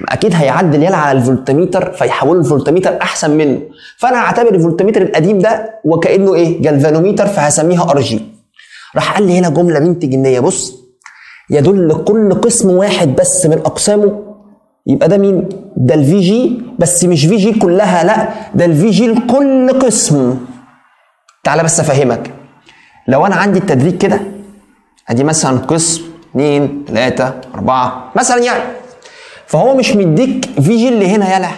اكيد هيعدل يلا على الفولتميتر فيحول الفولتميتر احسن منه. فانا هعتبر الفولتميتر القديم ده وكانه ايه؟ جلفانوميتر، فهسميها ار جي. راح قال لي هنا جمله بنت جنيه، بص، يدل كل قسم واحد بس من اقسامه. يبقى ده مين؟ ده الفي جي، بس مش في جي كلها، لا ده الفي جي لكل قسم. تعالى بس افهمك. لو انا عندي التدريج كده، ادي مثلا قسم 2 3 4 مثلا يعني، فهو مش مديك في جي اللي هنا يلا،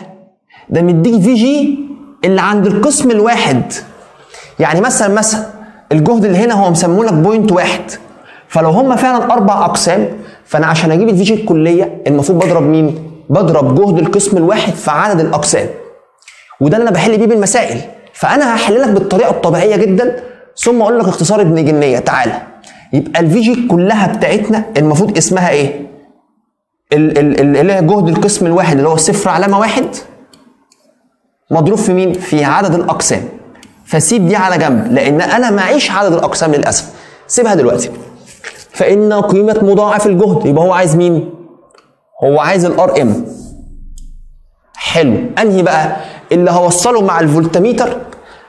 ده مديك في جي اللي عند القسم الواحد. يعني مثلا الجهد اللي هنا هو مسمونه لك بوينت واحد، فلو هم فعلا 4 اقسام فانا عشان اجيب الفي جي الكليه المفروض بضرب مين؟ بضرب جهد القسم الواحد في عدد الاقسام، وده اللي انا بحل بيه بالمسائل. فانا هحل لك بالطريقه الطبيعيه جدا ثم اقول لك اختصار ابن جنيه. تعالى يبقى الفي جي كلها بتاعتنا المفروض اسمها ايه؟ اللي هي جهد القسم الواحد اللي هو 0.1 مضروب في مين؟ في عدد الاقسام. فسيب دي على جنب لان انا معيش عدد الاقسام للاسف، سيبها دلوقتي. فان قيمه مضاعف الجهد يبقى هو عايز مين؟ هو عايز الار ام. حلو، انهي بقى؟ اللي هوصله مع الفولتميتر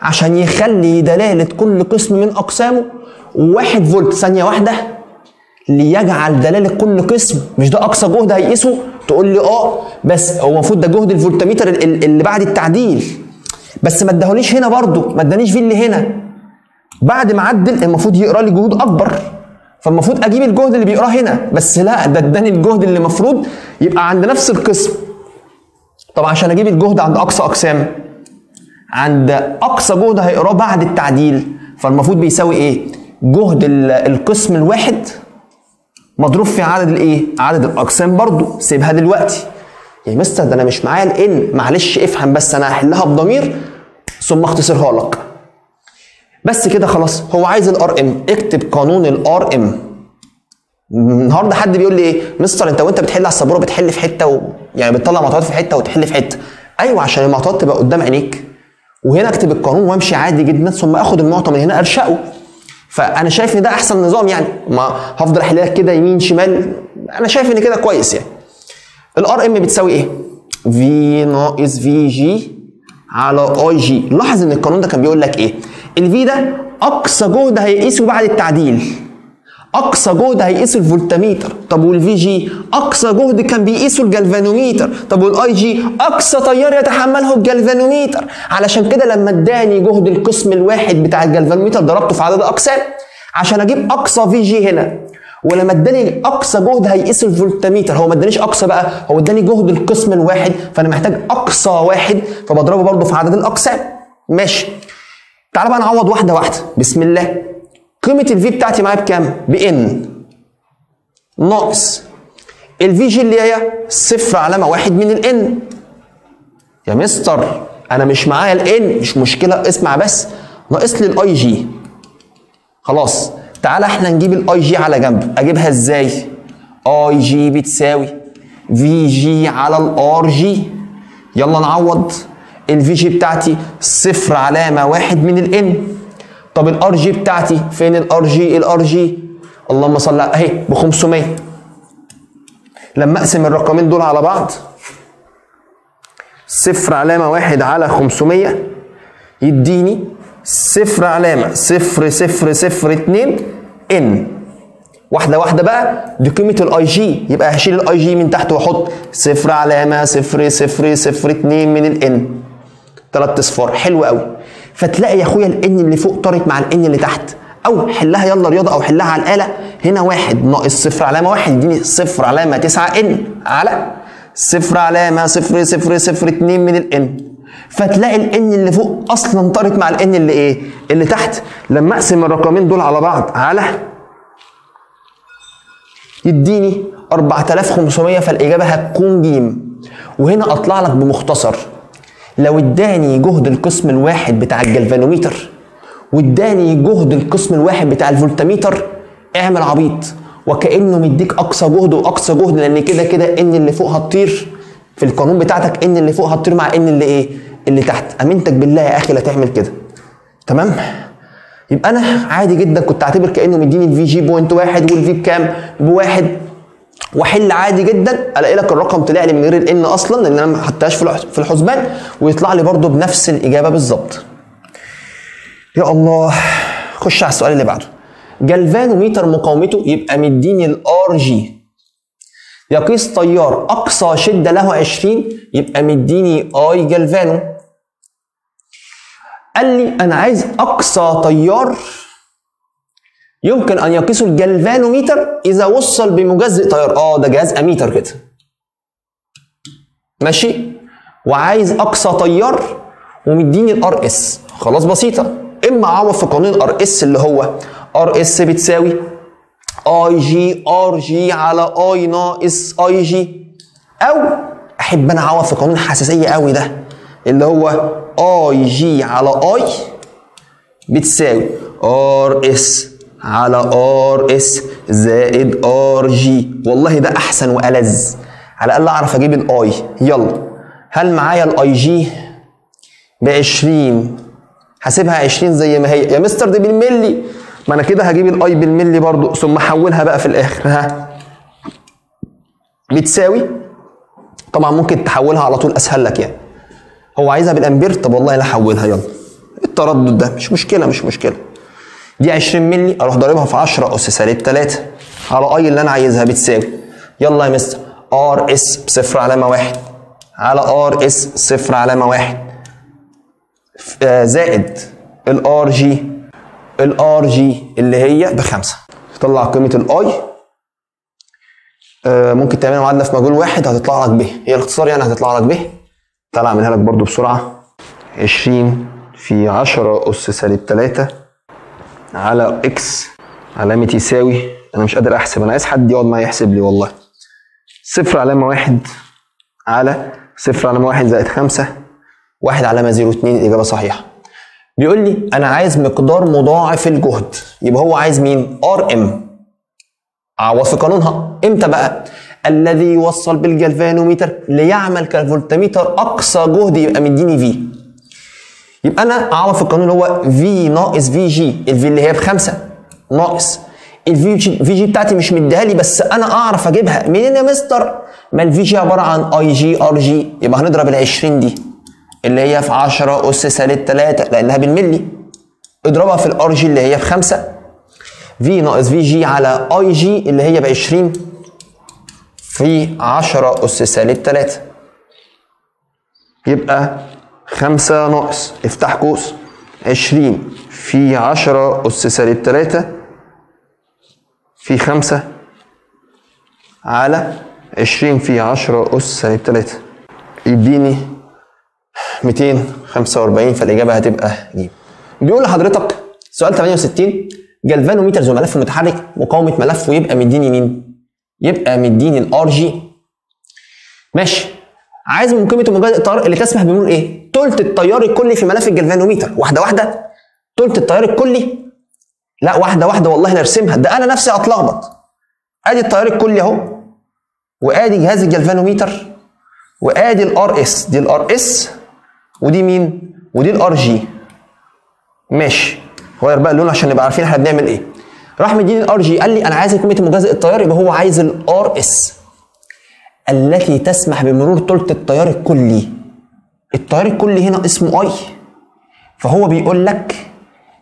عشان يخلي دلاله كل قسم من اقسامه 1 فولت. ثانيه واحده، ليجعل دلاله كل قسم، مش ده اقصى جهد هيقيسه؟ تقول لي بس هو المفروض ده جهد الفولتميتر اللي بعد التعديل، بس ما اداهوليش هنا برضه، ما ادانيش في اللي هنا. بعد ما عدل المفروض يقرا لي جهود اكبر، فالمفروض اجيب الجهد اللي بيقراه هنا، بس لا، ده اداني الجهد اللي المفروض يبقى عند نفس القسم. طب عشان اجيب الجهد عند اقصى اقسام، عند اقصى جهد هيقراه بعد التعديل، فالمفروض بيساوي ايه؟ جهد القسم الواحد مضروب في عدد الايه؟ عدد الاقسام. برضو سيبها دلوقتي. يا مستر ده انا مش معايا الان، معلش افهم بس، انا هحلها بضمير ثم اختصرها لك. بس كده خلاص. هو عايز الار ام، اكتب قانون الار ام. النهارده حد بيقول لي ايه؟ مستر انت وانت بتحل على السبوره بتحل في حته يعني بتطلع معطيات في حته وتحل في حته. ايوه، عشان المعطيات تبقى قدام عينيك، وهنا اكتب القانون وامشي عادي جدا ثم اخد المعطى من هنا ارشقه. فانا شايف ان ده احسن نظام، يعني ما هفضل احل لك كده يمين شمال، انا شايف ان كده كويس. يعني الار ام بتساوي ايه؟ في ناقص في جي على اي جي. لاحظ ان القانون ده كان بيقول لك ايه؟ الفي ده اقصى جهد هيقيسه بعد التعديل، اقصى جهد هيقيسه الفولتميتر. طب والفي جي اقصى جهد كان بيقيسه الجلفانوميتر. طب والاي جي اقصى تيار يتحمله الجلفانوميتر. علشان كده لما اداني جهد القسم الواحد بتاع الجلفانوميتر ضربته في عدد الاقسام عشان اجيب اقصى في جي هنا. ولما اداني اقصى جهد هيقيس الفولتميتر، هو ما ادانيش اقصى بقى، هو اداني جهد القسم الواحد، فانا محتاج اقصى واحد فبضربه برضه في عدد الاقسام. ماشي، تعال بقى نعوض واحده واحده. بسم الله. قيمه الفي بتاعتي معايا بكام؟ بان ناقص الفي جي اللي هي 0.1 من الان. يا مستر انا مش معايا الان، مش مشكله، اسمع بس، ناقص لي الاي جي. خلاص، تعالى احنا نجيب الاي جي على جنب. اجيبها ازاي؟ اي جي بتساوي في جي على الار جي. يلا نعوض. الفي جي بتاعتي 0.1 من الان. طب الار جي بتاعتي فين؟ الار جي، الار جي اللهم صل على اهي ب 500. لما اقسم الرقمين دول على بعض 0.1 على 500 يديني 0.0002 ان. واحده واحده بقى، دي قيمه الاي جي، يبقى هشيل الاي جي من تحت واحط 0.0002 من الان. 3 اصفار. حلو قوي. فتلاقي يا اخويا الان اللي فوق طارت مع الان اللي تحت، او حلها يلا رياضه او حلها على الاله. هنا 1 ناقص 0.1 يديني 0.9 ان على 0.0002 من الان. فتلاقي الان اللي فوق اصلا طارت مع الان اللي ايه؟ اللي تحت. لما اقسم الرقمين دول على بعض على يديني 4500، فالاجابه هتكون ج. وهنا اطلع لك بمختصر، لو اداني جهد القسم الواحد بتاع الجلفانوميتر واداني جهد القسم الواحد بتاع الفولتميتر، اعمل عبيط وكانه مديك اقصى جهد واقصى جهد، لان كده كده ان اللي فوق هتطير في القانون بتاعتك، ان اللي فوق هتطير مع ان اللي ايه؟ اللي تحت. امنتك بالله يا اخي لا تعمل كده. تمام؟ يبقى انا عادي جدا كنت اعتبر كانه مديني الفي جي بوينت 1 والفي بكام؟ ب1، واحل عادي جدا الاقي لك الرقم طلع لي من غير الان اصلا لان انا ما حطيتهاش في الحسبان، ويطلع لي برده بنفس الاجابه بالظبط. يا الله. خش على السؤال اللي بعده. جلفانوميتر مقاومته يبقى مديني الار جي يقيس تيار اقصى شده له 20، يبقى مديني اي جلفانو. قال لي انا عايز اقصى تيار يمكن ان يقيسه الجلفانوميتر اذا وصل بمجزئ تيار. ده جهاز اميتر كده. ماشي، وعايز اقصى تيار ومديني الار اس. خلاص بسيطه، اما اعوض في قانون الار اس اللي هو ار اس بتساوي اي جي ار جي على اي ناقص اي جي، او احب انا اعوض في قانون حساسيه قوي ده اللي هو اي جي على اي بتساوي ار اس على ار اس زائد ار جي. والله ده احسن والذ، على الاقل اعرف اجيب الاي. يلا، هل معايا الاي جي ب 20؟ هسيبها 20 زي ما هي. يا مستر دي بالملي، ما انا كده هجيب الاي بالملي برضو، ثم احولها بقى في الاخر. ها، بتساوي، طبعا ممكن تحولها على طول اسهل لك يعني. هو عايزها بالامبير، طب والله لا احولها. يلا، التردد ده مش مشكله، مش مشكله. دي 20 ملي، اروح ضاربها في 10 اس سالب 3 على اي اللي انا عايزها بتساوي. يلا يا مستر، ار اس بصفر علامه 1 على ار اس صفر علامه 1 زائد الار جي. الار جي اللي هي ب5. تطلع قيمه الاي، ممكن تعملها معادله في مجهول واحد هتطلع لك ب، هي الاختصار يعني هتطلع لك ب. تعالى اعملها لك برضو بسرعه. 20 في 10 اس سالب 3 على اكس علامه يساوي، انا مش قادر احسب، انا عايز حد يقعد معايا يحسب لي والله. صفر علامه 1 على صفر علامه 1 زائد 5 1 علامه 0.2. الاجابه صحيحه. بيقول لي انا عايز مقدار مضاعف الجهد، يبقى هو عايز مين؟ ار ام. اعوض في قانونها امتى بقى؟ الذي يوصل بالجلفانوميتر ليعمل كالفولتميتر اقصى جهد، يبقى مديني في. يبقى انا اعوض في القانون اللي هو في ناقص في جي، الفي اللي هي ب5 ناقص الفي جي بتاعتي مش مديها لي، بس انا اعرف اجيبها منين يا مستر؟ ما الفي جي عباره عن اي جي ار جي، يبقى هنضرب ال 20 دي اللي هي في 10 اس سالب 3 لانها بالملي، اضربها في الار جي اللي هي ب5، في ناقص في جي على اي جي اللي هي ب 20 في 10 اس سالب 3، يبقى 5 ناقص افتح قوس 20 في 10 اس سالب 3 في 5 على 20 في 10 اس سالب 3 يديني 245. فالاجابه هتبقى ج. بيقول لحضرتك سؤال 68 جلفانوميتر ذو ملف متحرك مقاومه ملف، ويبقى مديني مين؟ يبقى مديني الار جي. ماشي، عايز من قيمه موجات التيار اللي تسمح بمرور ايه؟ ثلث التيار الكلي في ملف الجلفانوميتر. واحده واحده، ثلث التيار الكلي؟ لا واحده واحده والله نرسمها، ده انا نفسي اتلخبط. ادي التيار الكلي اهو، وادي جهاز الجلفانوميتر، وادي الار اس، دي الار اس، ودي مين؟ ودي الار جي. ماشي، غير بقى اللون عشان نبقى عارفين احنا بنعمل ايه. راح مديني الار جي، قال لي انا عايز قيمه مجازي التيار، يبقى هو عايز الار اس التي تسمح بمرور ثلث التيار الكلي. التيار الكلي هنا اسمه اي، فهو بيقول لك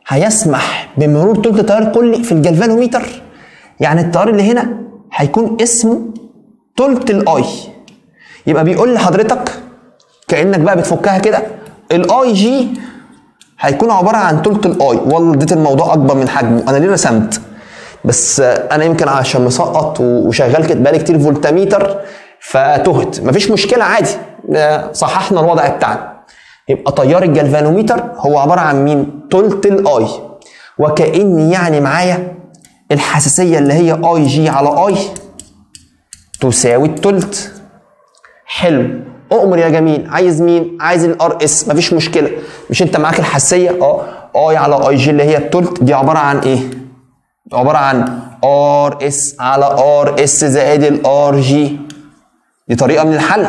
هيسمح بمرور ثلث التيار الكلي في الجلفانوميتر، يعني التيار اللي هنا هيكون اسمه ثلث الاي. يبقى بيقول لحضرتك كانك بقى بتفكها كده، الاي جي هيكون عباره عن ثلث الاي. والله اديت الموضوع اكبر من حجمه، انا ليه رسمت؟ بس انا يمكن عشان مسقط وشغال كده بقالي كتير فولتميتر فتهت، مفيش مشكله عادي، صححنا الوضع بتاعنا. يبقى تيار الجلفانوميتر هو عباره عن مين؟ ثلث الاي. وكاني يعني معايا الحساسيه اللي هي اي جي على اي تساوي الثلث. حلو، اؤمر يا جميل. عايز مين؟ عايز الار اس، مفيش مشكله. مش انت معاك الحساسيه اي على اي جي اللي هي الثلث، دي عباره عن ايه؟ عباره عن ار اس على ار اس زائد الار جي. دي طريقه من الحل.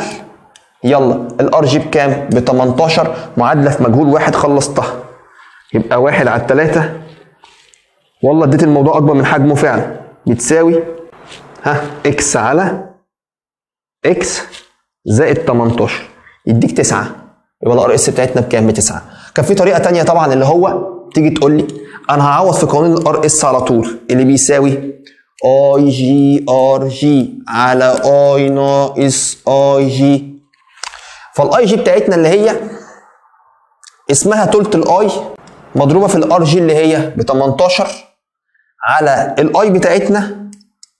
يلا، الار جي بكام؟ ب 18. معادله في مجهول واحد خلصتها، يبقى 1 على 3. والله اديت الموضوع اكبر من حجمه فعلا، بتساوي اكس على اكس زائد 18 يديك 9. يبقى الار اس بتاعتنا بكام؟ ب9. كان في طريقه ثانيه طبعا اللي هو تيجي تقول لي انا هعوض في قانون الار اس على طول اللي بيساوي اي جي ار جي على اي ناقص اي جي. فالاي جي بتاعتنا اللي هي اسمها ثلث الاي مضروبه في الار جي اللي هي ب 18 على الاي بتاعتنا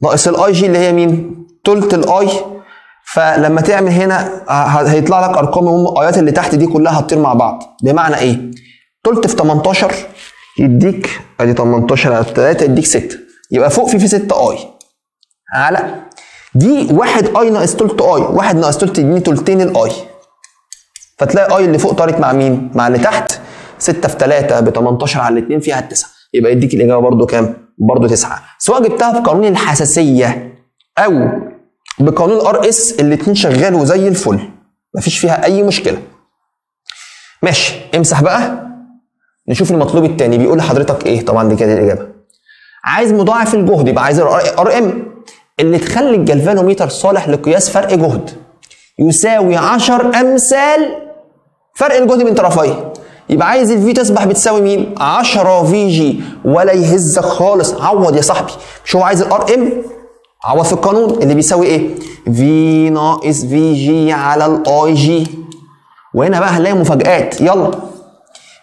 ناقص الاي جي اللي هي مين؟ ثلث الاي فلما تعمل هنا هيطلع لك ارقام الايات اللي تحت دي كلها هتطير مع بعض. بمعنى ايه؟ تلت في 18 يديك ادي 18 على 3 يديك 6، يبقى فوق في 6 اي على دي 1 اي ناقص تلت اي، 1 ناقص تلت يديني تلتين الاي، فتلاقي اي اللي فوق طارت مع مين؟ مع اللي تحت. 6 في 3 ب 18 على 2 فيها 9، يبقى يديك الاجابه برضو كام؟ برضو 9. سواء جبتها بقانون الحساسيه او بقانون ار اس الاثنين شغال وزي الفل، مفيش فيها اي مشكله. ماشي، امسح بقى نشوف المطلوب الثاني بيقول لحضرتك ايه. طبعا دي كده الاجابه. عايز مضاعف الجهد، يبقى عايز الار ام اللي تخلي الجلفانوميتر صالح لقياس فرق جهد يساوي 10 امثال فرق الجهد بين طرفيه. يبقى عايز الفي تصبح بتساوي مين؟ 10 في جي. ولا يهزك خالص، عوض يا صاحبي. مش هو عايز الار ام؟ عوض في القانون اللي بيساوي ايه؟ في ناقص في جي على الاي جي. وهنا بقى هنلاقي مفاجآت. يلا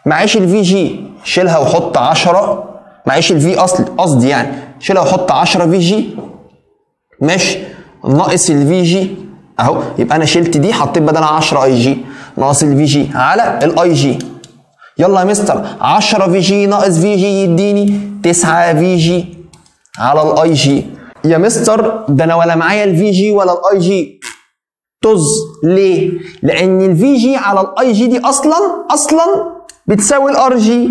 معيش الفي جي شيلها وحط 10، معيش الفي قصدي يعني شيلها وحط 10 في جي. ماشي، ناقص الفي جي اهو، يبقى انا شلت دي حطيت بدلها 10 اي جي ناقص الفي جي على الاي جي. يلا يا مستر 10 في جي ناقص في جي يديني 9 في جي على الاي جي. يا مستر ده انا ولا معايا الفي جي ولا الاي جي. طز. ليه؟ لان الفي جي على الاي جي دي اصلا بتساوي الار جي.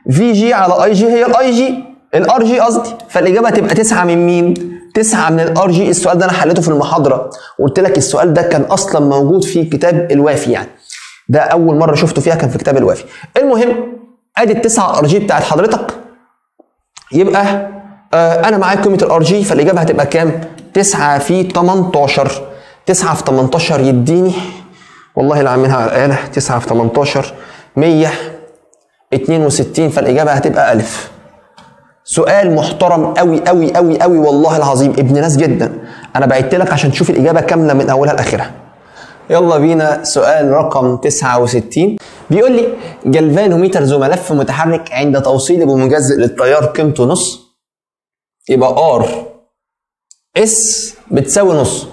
في جي على اي جي هي الاي جي، الار جي قصدي. فالاجابه هتبقى 9 من مين؟ 9 من الار جي. السؤال ده انا حليته في المحاضره وقلت لك السؤال ده كان اصلا موجود في كتاب الوافي، يعني ده اول مره شفته فيها كان في كتاب الوافي. المهم ادي ال9 ار جي بتاعت حضرتك. يبقى انا معايا قيمه الار جي، فالاجابه هتبقى كام؟ 9 في 18. 9 في 18 يديني، والله لا عاملها على الاله، 9 في 18 162، فالاجابه هتبقى الف. سؤال محترم قوي قوي قوي قوي والله العظيم، ابن ناس جدا. انا بعت لك عشان تشوف الاجابه كامله من اولها لاخرها. يلا بينا سؤال رقم 69. بيقول لي جلفانوميتر ذو ملف متحرك عند توصيله بمجزء للتيار قيمته نص، يبقى ار اس بتساوي نص،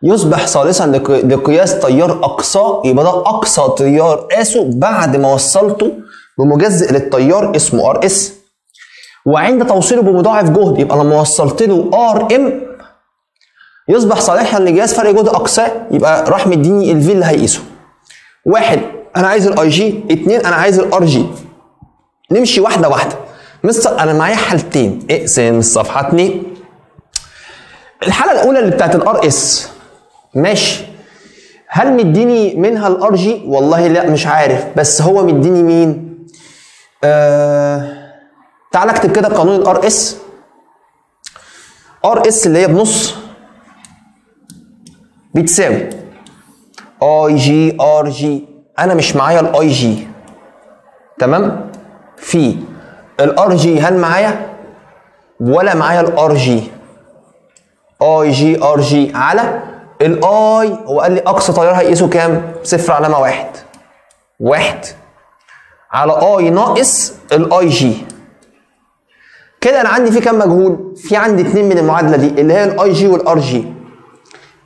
يصبح ثالثا لقياس تيار اقصاه. يبقى ده اقصى تيار قاسه بعد ما وصلته بمجزء للتيار اسمه ار اس، وعند توصيله بمضاعف جهد يبقى لما وصلت له ار ام يصبح صالحا لقياس فرق جهد اقصاه. يبقى راح مديني الفي اللي هيقيسه. 1 انا عايز الاي جي، 2 انا عايز الار جي. نمشي واحده واحده. مستر انا معايا حالتين، اقسم الصفحه 2. الحاله الاولى اللي بتاعت الار اس ماشي، هل مديني منها الار جي؟ والله لا مش عارف، بس هو مديني مين؟ تعال اكتب كده قانون الار اس. ار اس اللي هي بنص بتساوي اي جي ار جي. انا مش معايا الاي جي، تمام؟ في الار جي هل معايا؟ ولا معايا الار جي. اي جي ار جي على الاي، هو قال لي اقصى تيار هيقيسه كام؟ صفر علامه 1 على اي ناقص الاي جي. كده انا عندي في كام مجهول؟ في عندي 2 من المعادله دي اللي هي الاي جي والار جي،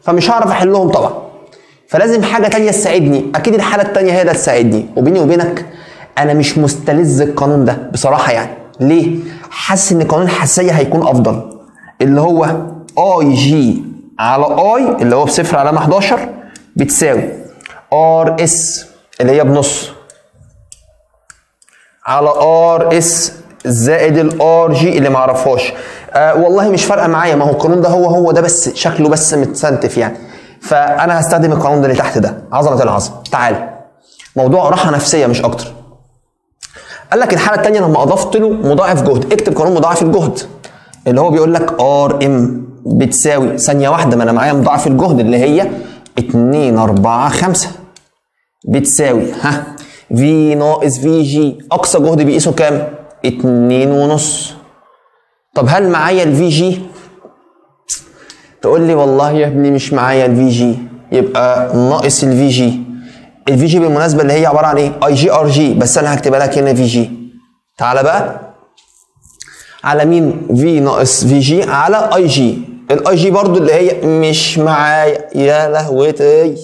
فمش هعرف احلهم طبعا، فلازم حاجه ثانيه تساعدني. اكيد الحاله الثانيه هي اللي تساعدني. وبيني وبينك انا مش مستلذ القانون ده بصراحه. يعني ليه؟ حاسس ان قانون الحساسيه هيكون افضل، اللي هو اي جي على اي اللي هو بصفر علامه 11 بتساوي ار اس اللي هي بنص على ار اس زائد الار جي اللي معرفهاش. والله مش فارقه معايا، ما هو القانون ده هو ده، بس شكله بس متسنتف يعني. فانا هستخدم القانون ده اللي تحت ده، عظمه العظم. تعال، موضوع راحه نفسيه مش اكتر. قال لك الحاله الثانيه لما اضفت له مضاعف جهد، اكتب قانون مضاعف الجهد اللي هو بيقول لك ار ام بتساوي ثانيه واحده، ما انا معايا مضاعف الجهد اللي هي 2 4 5 بتساوي في ناقص في جي. اقصى جهد بيقيسه كام؟ 2.5. طب هل معايا الفي جي؟ تقول لي والله يا ابني مش معايا الفي جي، يبقى ناقص الفي جي. الفي جي بالمناسبه اللي هي عباره عن ايه؟ اي جي ار جي، بس انا هكتبها لك هنا في جي. تعالى بقى على مين؟ في ناقص في جي على اي جي. الاي جي برضو اللي هي مش معايا، يا لهوتي.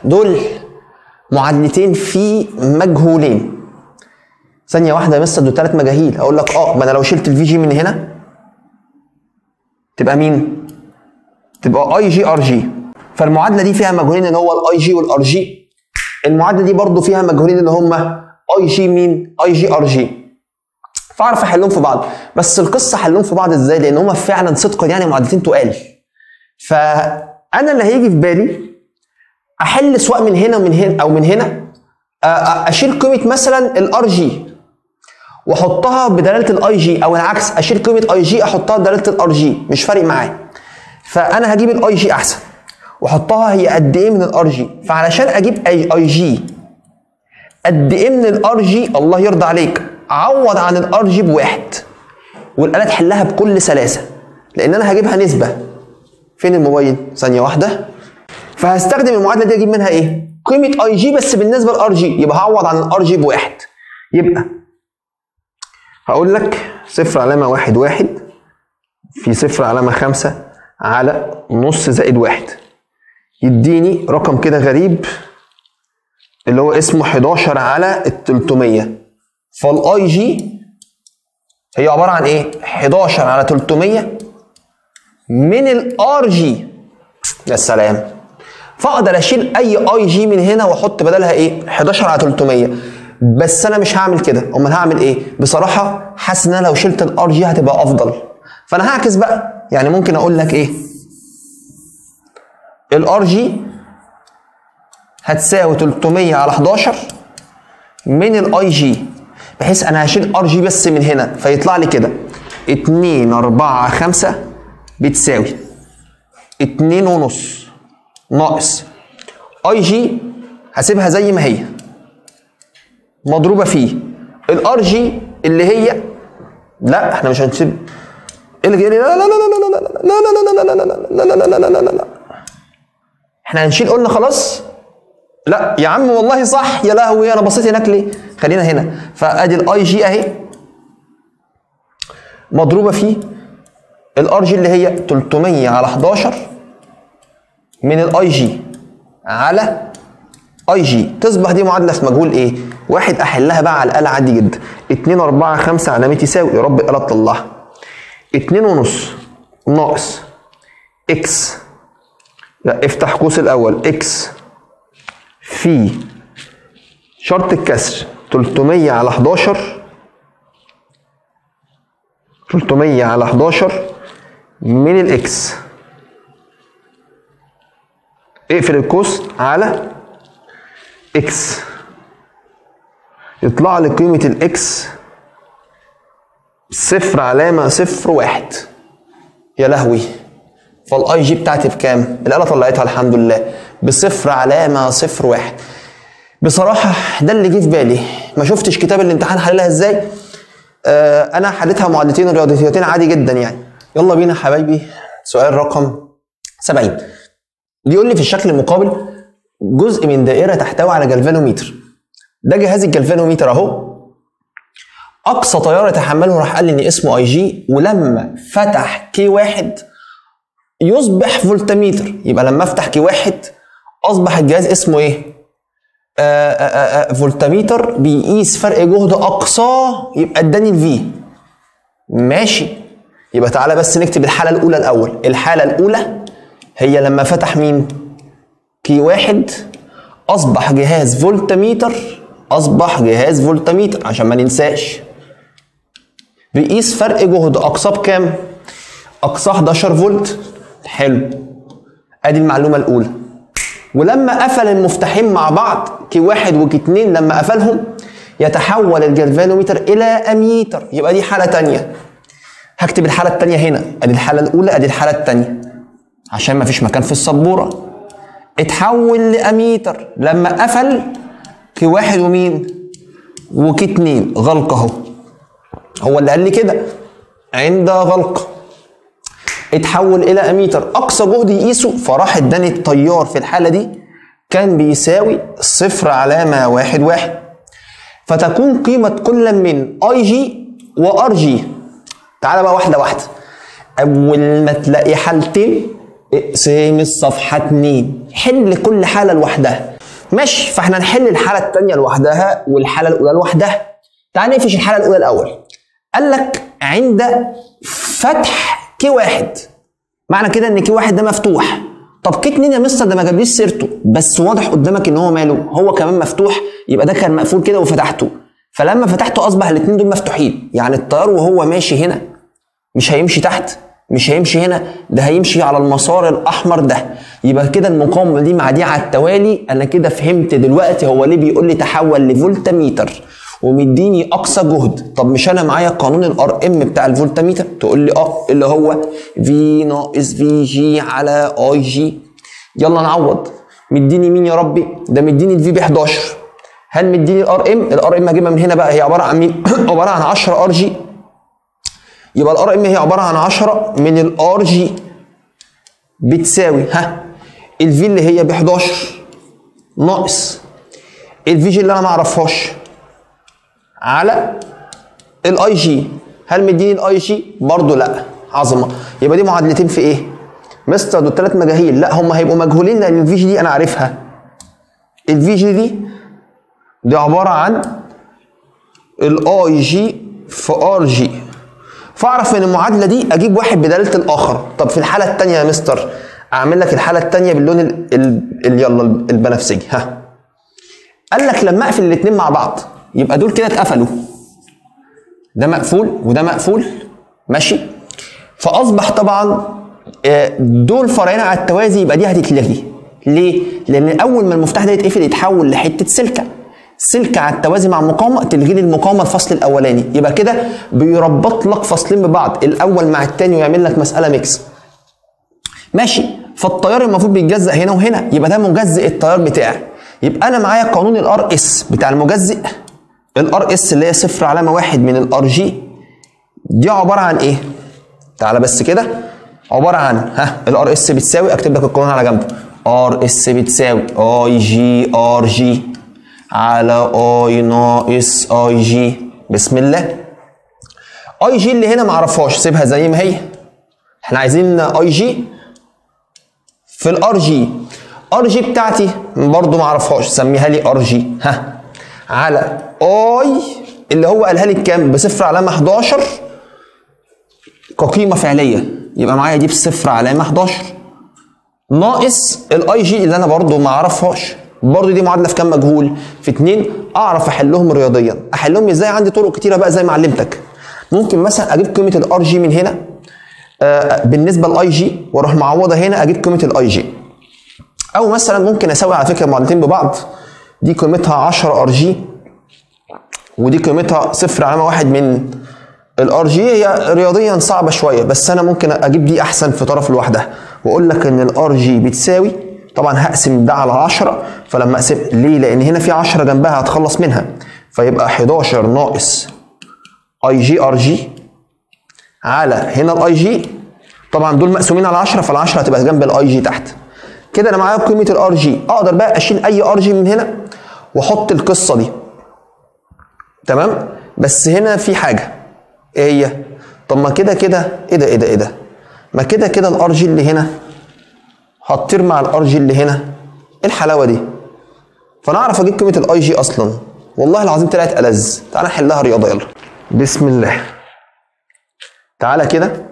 دول معادلتين في مجهولين. ثانية واحدة يا مستر، دول 3 مجاهيل. اقول لك ما انا لو شلت الفي جي من هنا تبقى مين؟ تبقى اي جي ار جي. فالمعادلة دي فيها مجهولين اللي هو الاي جي والار جي. المعادلة دي برضو فيها مجهولين اللي هم اي جي مين؟ اي جي ار جي. فاعرف احلهم في بعض، بس القصة حلهم في بعض ازاي؟ لان هم فعلا صدقا يعني معادلتين تقال. فانا اللي هيجي في بالي احل سواء من هنا ومن هنا او من هنا، اشيل قيمة مثلا الار جي واحطها بدلاله الاي جي، او العكس اشيل قيمه اي جي احطها بدلاله الار جي، مش فارق معايا. فانا هجيب الاي جي احسن واحطها هي قد ايه من الار جي. فعلشان اجيب اي جي قد ايه من الار جي، الله يرضى عليك عوض عن الار جي بواحد، والاله تحلها بكل سلاسه، لان انا هجيبها نسبه. فين الموبايل؟ ثانيه واحده. فهستخدم المعادله دي اجيب منها ايه؟ قيمه اي جي بس بالنسبه للار جي، يبقى هعوض عن الار جي بواحد. يبقى هقول لك 0.1 في 0.5 على نص زائد 1 يديني رقم كده غريب اللي هو اسمه 11 على 300. فالاي جي هي عباره عن ايه؟ 11 على 300 من الار جي. يا سلام. فاقدر اشيل اي اي جي من هنا واحط بدلها ايه؟ 11 على 300. بس انا مش هعمل كده. امال هعمل ايه؟ بصراحه حاسس ان انا لو شلت الار جي هتبقى افضل. فانا هعكس بقى، يعني ممكن اقول لك ايه؟ الار جي هتساوي 300 على 11 من الاي جي، بحيث انا هشيل ار جي بس من هنا، فيطلع لي كده 2.45 بتساوي 2.5 ناقص اي جي هسيبها زي ما هي مضروبه فيه الار جي اللي هي، لا احنا مش هنسيب اللي جاي. لا لا لا لا لا لا لا لا لا لا لا لا لا لا لا لا، احنا هنشيل قلنا خلاص. لا يا عم والله صح، يا لهوي انا بصيت هناك ليه؟ خلينا هنا. فادي الاي جي اهي مضروبه فيه الار جي اللي هي 300 على 11 من الاي جي على اي جي. تصبح دي معادله في مجهول ايه؟ واحد احلها بقى على الاله عادي جدا. 2.45 علامه يساوي، يا رب الاله تطلعها 2.5 ناقص اكس، لا افتح قوس الاول، اكس في شرط الكسر 300 على 11 300 على 11 من الاكس، اقفل القوس على اكس، يطلع لي قيمة الاكس 0.01. يا لهوي. فالاي جي بتاعتي بكام؟ الآلة طلعتها الحمد لله ب0.01. بصراحة ده اللي جه في بالي. ما شفتش كتاب الامتحان حللها ازاي. انا حليتها معادلتين رياضيتين عادي جدا يعني. يلا بينا حبايبي. سؤال رقم 70 بيقول لي في الشكل المقابل جزء من دائرة تحتوي على جلفانوميتر. ده جهاز الجلفانوميتر اهو. اقصى تيار يتحمله راح قال لي ان اسمه اي جي، ولما فتح كي واحد يصبح فولتميتر. يبقى لما افتح كي واحد اصبح الجهاز اسمه ايه؟ فولتميتر بيقيس فرق جهد اقصاه، يبقى اداني الفي. ماشي. يبقى تعالى بس نكتب الحالة الأولى الأول. الحالة الأولى هي لما فتح مين؟ كي واحد أصبح جهاز فولتميتر، أصبح جهاز فولتميتر عشان ما ننساش. بيقيس فرق جهد أقصاه بكام؟ أقصاه 11 فولت. حلو. أدي المعلومة الأولى. ولما قفل المفتاحين مع بعض كي واحد وكي اتنين، لما قفلهم يتحول الجلفانوميتر إلى أميتر. يبقى دي حالة تانية. هكتب الحالة التانية هنا. ادي الحالة الأولى، ادي الحالة التانية عشان مفيش مكان في السبورة. اتحول لأميتر لما قفل كي واحد ومين؟ وكي اتنين. غلق اهو. هو اللي قال لي كده. عند غلق اتحول إلى أميتر. أقصى جهد يقيسه، فراح اداني التيار في الحالة دي كان بيساوي 0.11. فتكون قيمة كل من اي جي وار جي. تعالى بقى واحدة واحدة. اول ما تلاقي حالتين اقسم الصفحه 2، حل كل حاله لوحدها. ماشي، فاحنا نحل الحاله الثانيه لوحدها والحاله الاولى لوحدها. تعال نقفش الحاله الاولى الاول. قال لك عند فتح Q1، معنى كده ان Q1 ده مفتوح. طب Q2 يا مستر ده ما جابليش سيرته، بس واضح قدامك ان هو ماله، هو كمان مفتوح، يبقى ده كان مقفول كده وفتحته، فلما فتحته اصبح الاثنين دول مفتوحين. يعني التيار وهو ماشي هنا مش هيمشي تحت، مش هيمشي هنا، ده هيمشي على المسار الاحمر ده. يبقى كده المقاومه دي مع دي على التوالي. انا كده فهمت دلوقتي هو ليه بيقول لي تحول لفولتميتر ومديني اقصى جهد. طب مش انا معايا قانون الار ام بتاع الفولتميتر؟ تقول لي اللي هو في ناقص في جي على اي جي. يلا نعوض. مديني مين يا ربي؟ ده مديني الفي ب 11. هل مديني الار ام؟ الار ام هجيبها من هنا بقى، هي عباره عن مين؟ عباره عن 10 ار جي. يبقى الار ام هي عباره عن 10 من الار جي بتساوي الفي اللي هي ب 11 ناقص الفي جي اللي انا ما اعرفهاش على الاي جي. هل مديني الاي جي؟ برضه لا. عظمه. يبقى دي معادلتين في ايه؟ مستر دول 3 مجاهيل. لا، هم هيبقوا مجهولين لان الفي جي دي انا عارفها. الفي جي دي عباره عن الاي جي في ار جي، فاعرف من المعادله دي اجيب واحد بدلاله الاخر. طب في الحاله الثانيه يا مستر اعمل لك الحاله الثانيه باللون يلا البنفسجي. قال لك لما اقفل الاثنين مع بعض يبقى دول كده اتقفلوا، ده مقفول وده مقفول، ماشي. فاصبح طبعا دول فرعين على التوازي، يبقى دي هتتلغي. ليه؟ لان اول ما المفتاح ده يتقفل يتحول لحته سلكه على التوازي مع مقاومه، تلغي لي المقاومه الفصل الاولاني. يبقى كده بيربط لك فصلين ببعض، الاول مع الثاني، ويعمل لك مساله ميكس. ماشي. فالتيار المفروض بيتجزأ هنا وهنا، يبقى ده مجزئ التيار بتاعي. يبقى انا معايا قانون الار اس بتاع المجزئ. الار اس اللي هي 0.1 من الار جي دي عباره عن ايه؟ تعالى بس كده. عباره عن الار اس بتساوي، اكتب لك القانون على جنبه، ار اس بتساوي اي جي ار جي على اي ناقص اي جي. بسم الله. اي جي اللي هنا معرفهاش، سيبها زي ما هي. احنا عايزين اي جي في الار جي. ار جي بتاعتي برضو معرفهاش، سميها لي ار جي على اي اللي هو قالها لي بكام؟ ب 0.11 كقيمه فعليه. يبقى معايا دي ب 0.11 ناقص الاي جي اللي انا برضو معرفهاش. برضو دي معادله في كام مجهول؟ في 2. اعرف احلهم رياضيا. احلهم ازاي؟ عندي طرق كتيره بقى زي ما علمتك. ممكن مثلا اجيب قيمه الار جي من هنا بالنسبه للاي جي واروح معوضه هنا اجيب قيمه الاي جي. او مثلا ممكن اساوي على فكره معادلتين ببعض. دي قيمتها 10 ار جي ودي قيمتها 0.1 من الار جي. هي رياضيا صعبه شويه، بس انا ممكن اجيب دي احسن في طرف لوحدها واقول لك ان الار جي بتساوي، طبعا هقسم ده على 10، فلما اقسم ليه؟ لان هنا في 10 جنبها هتخلص منها، فيبقى 11 ناقص اي جي ار جي على هنا الاي جي. طبعا دول مقسومين على 10، فال10 هتبقى جنب الاي جي تحت. كده انا معايا قيمه الار جي. اقدر بقى اشيل اي ار جي من هنا واحط القصه دي، تمام. بس هنا في حاجه، ايه هي؟ طب ما كده ايه ده ما كده الار جي اللي هنا هتطير مع الار جي اللي هنا. ايه الحلاوه دي؟ فانا اعرف اجيب قيمه الاي جي اصلا. والله العظيم طلعت ألذ. تعالى نحلها رياضه يلا. بسم الله. تعالى كده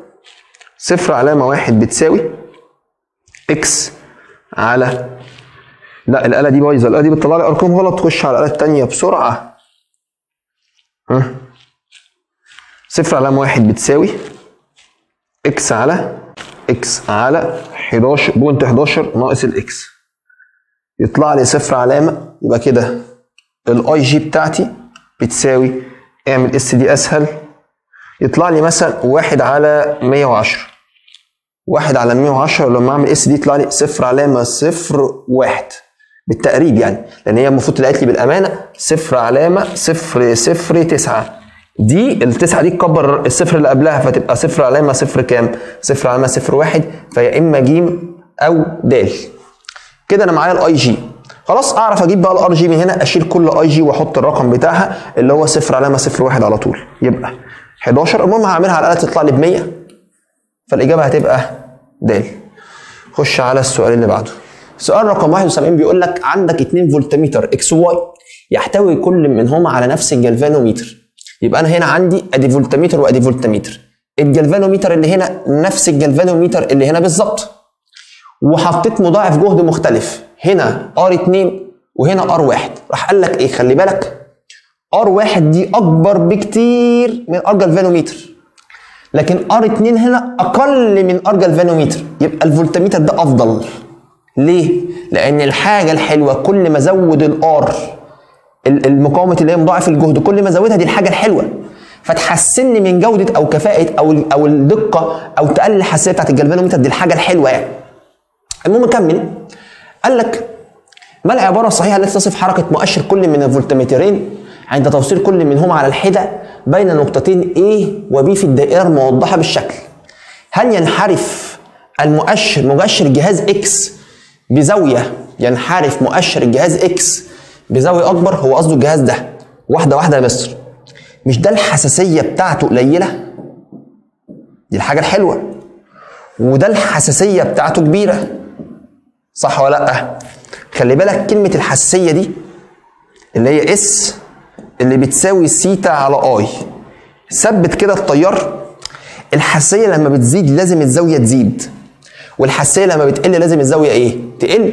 0.1 بتساوي اكس على، لا الآلة دي بايظه، الآلة دي بتطلع لي ارقام غلط. خش على الآلة الثانيه بسرعه. 0.1 بتساوي اكس على 11.11 ناقص الاكس، يطلع لي 0 يبقى كده الاي جي بتاعتي بتساوي، اعمل اس دي اسهل، يطلع لي مثلا 1/110. 1/110 لما اعمل اس دي يطلع لي 0.01 بالتقريب يعني، لان هي المفروض طلعت لي بالامانه 0.009. دي التسعه دي تكبر الصفر اللي قبلها فتبقى 0.0 كام؟ 0.01. فيا اما ج او د. كده انا معايا الاي جي. خلاص اعرف اجيب بقى الار جي من هنا، اشيل كل اي جي واحط الرقم بتاعها اللي هو 0.01 على طول. يبقى 11. المهم هعملها على الاله تطلع لي ب 100 فالاجابه هتبقى د. خش على السؤال اللي بعده. سؤال رقم 71 بيقول لك عندك 2 فولتميتر اكس واي يحتوي كل منهما على نفس الجلفانوميتر. يبقى انا هنا عندي ادي فولتميتر وادي فولتميتر. الجلفانوميتر اللي هنا نفس الجلفانوميتر اللي هنا بالظبط، وحطيت مضاعف جهد مختلف، هنا R2 وهنا R1. راح قال لك ايه؟ خلي بالك R1 دي اكبر بكتير من R جلفانوميتر، لكن R2 هنا اقل من R جلفانوميتر، يبقى الفولتميتر ده افضل. ليه؟ لان الحاجه الحلوه كل ما ازود الار المقاومه اللي هي مضاعف الجهد كل ما ازودها، دي الحاجه الحلوه، فتحسن من جوده او كفاءه او الدقه او تقلل الحساسيه بتاعت الجلفانوميتر، دي الحاجه الحلوه يعني. المهم كمل. قال لك ما العباره الصحيحه التي تصف حركه مؤشر كل من الفولتميترين عند توصيل كل منهما على الحده بين نقطتين A و B في الدائره الموضحه بالشكل؟ هل ينحرف مؤشر الجهاز X بزاويه، ينحرف مؤشر الجهاز X بزاويه اكبر؟ هو قصده الجهاز ده. واحده واحده يا مستر. مش ده الحساسيه بتاعته قليله؟ دي الحاجه الحلوه. وده الحساسيه بتاعته كبيره، صح ولا لا؟ خلي بالك كلمه الحساسيه دي اللي هي اس اللي بتساوي سيتا على اي. ثبت كده التيار. الحساسيه لما بتزيد لازم الزاويه تزيد، والحساسيه لما بتقل لازم الزاويه ايه؟ تقل.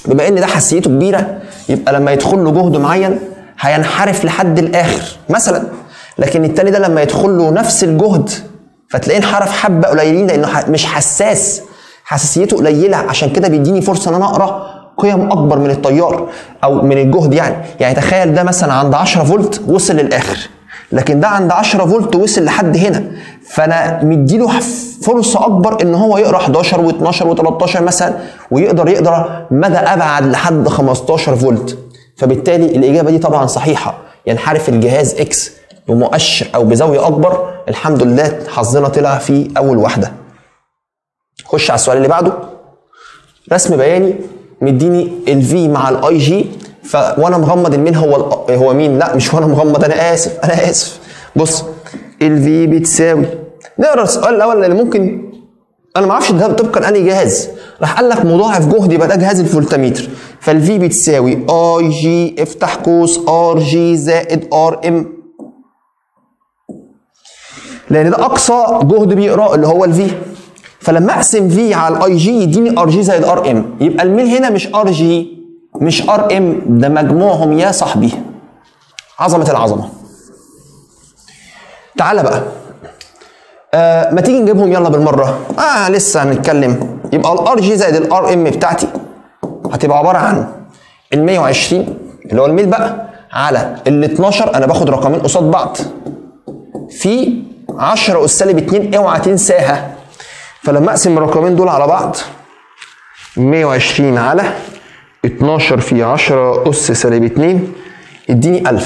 بما ان ده حساسيته كبيره يبقى لما يدخل له جهد معين هينحرف لحد الاخر مثلا، لكن التاني ده لما يدخل له نفس الجهد فتلاقيه انحرف حبه قليلين لانه مش حساس، حساسيته قليله، عشان كده بيديني فرصه ان انا اقرا قيم اكبر من التيار او من الجهد يعني تخيل ده مثلا عند 10 فولت وصل للاخر، لكن ده عند 10 فولت وصل لحد هنا، فانا مديله فرصه اكبر ان هو يقرا 11 و12 و13 مثلا، ويقدر مدى ابعد لحد 15 فولت. فبالتالي الاجابه دي طبعا صحيحه، ينحرف الجهاز اكس بمؤشر او بزاويه اكبر. الحمد لله حظنا طلع في اول واحده. خش على السؤال اللي بعده. رسم بياني مديني الفي مع الاي جي، وانا مغمض المين هو مين؟ لا مش وانا مغمض، انا اسف. بص الفي بتساوي، نقرا السؤال الاول اللي ممكن انا ما اعرفش ده طبقا انهي جهاز. راح قال لك مضاعف جهد يبقى ده جهاز الفولتميتر، فالفي بتساوي اي جي افتح قوس ار جي زائد ار ام، لان ده اقصى جهد بيقراه اللي هو الفي. فلما اقسم في على الاي جي يديني ار جي زائد ار ام، يبقى الميل هنا مش ار جي مش ار ام، ده مجموعهم يا صاحبي. عظمه العظمه. تعالى بقى ما تيجي نجيبهم يلا بالمره. لسه هنتكلم. يبقى الار جي زائد الار ام بتاعتي هتبقى عباره عن ال 120 اللي هو الميل بقى على ال 12، انا باخد رقمين قصاد بعض، في 10 اس سالب 2، اوعى تنساها. فلما اقسم الرقمين دول على بعض 120 على 12 في 10 اس سالب 2 يديني 1000،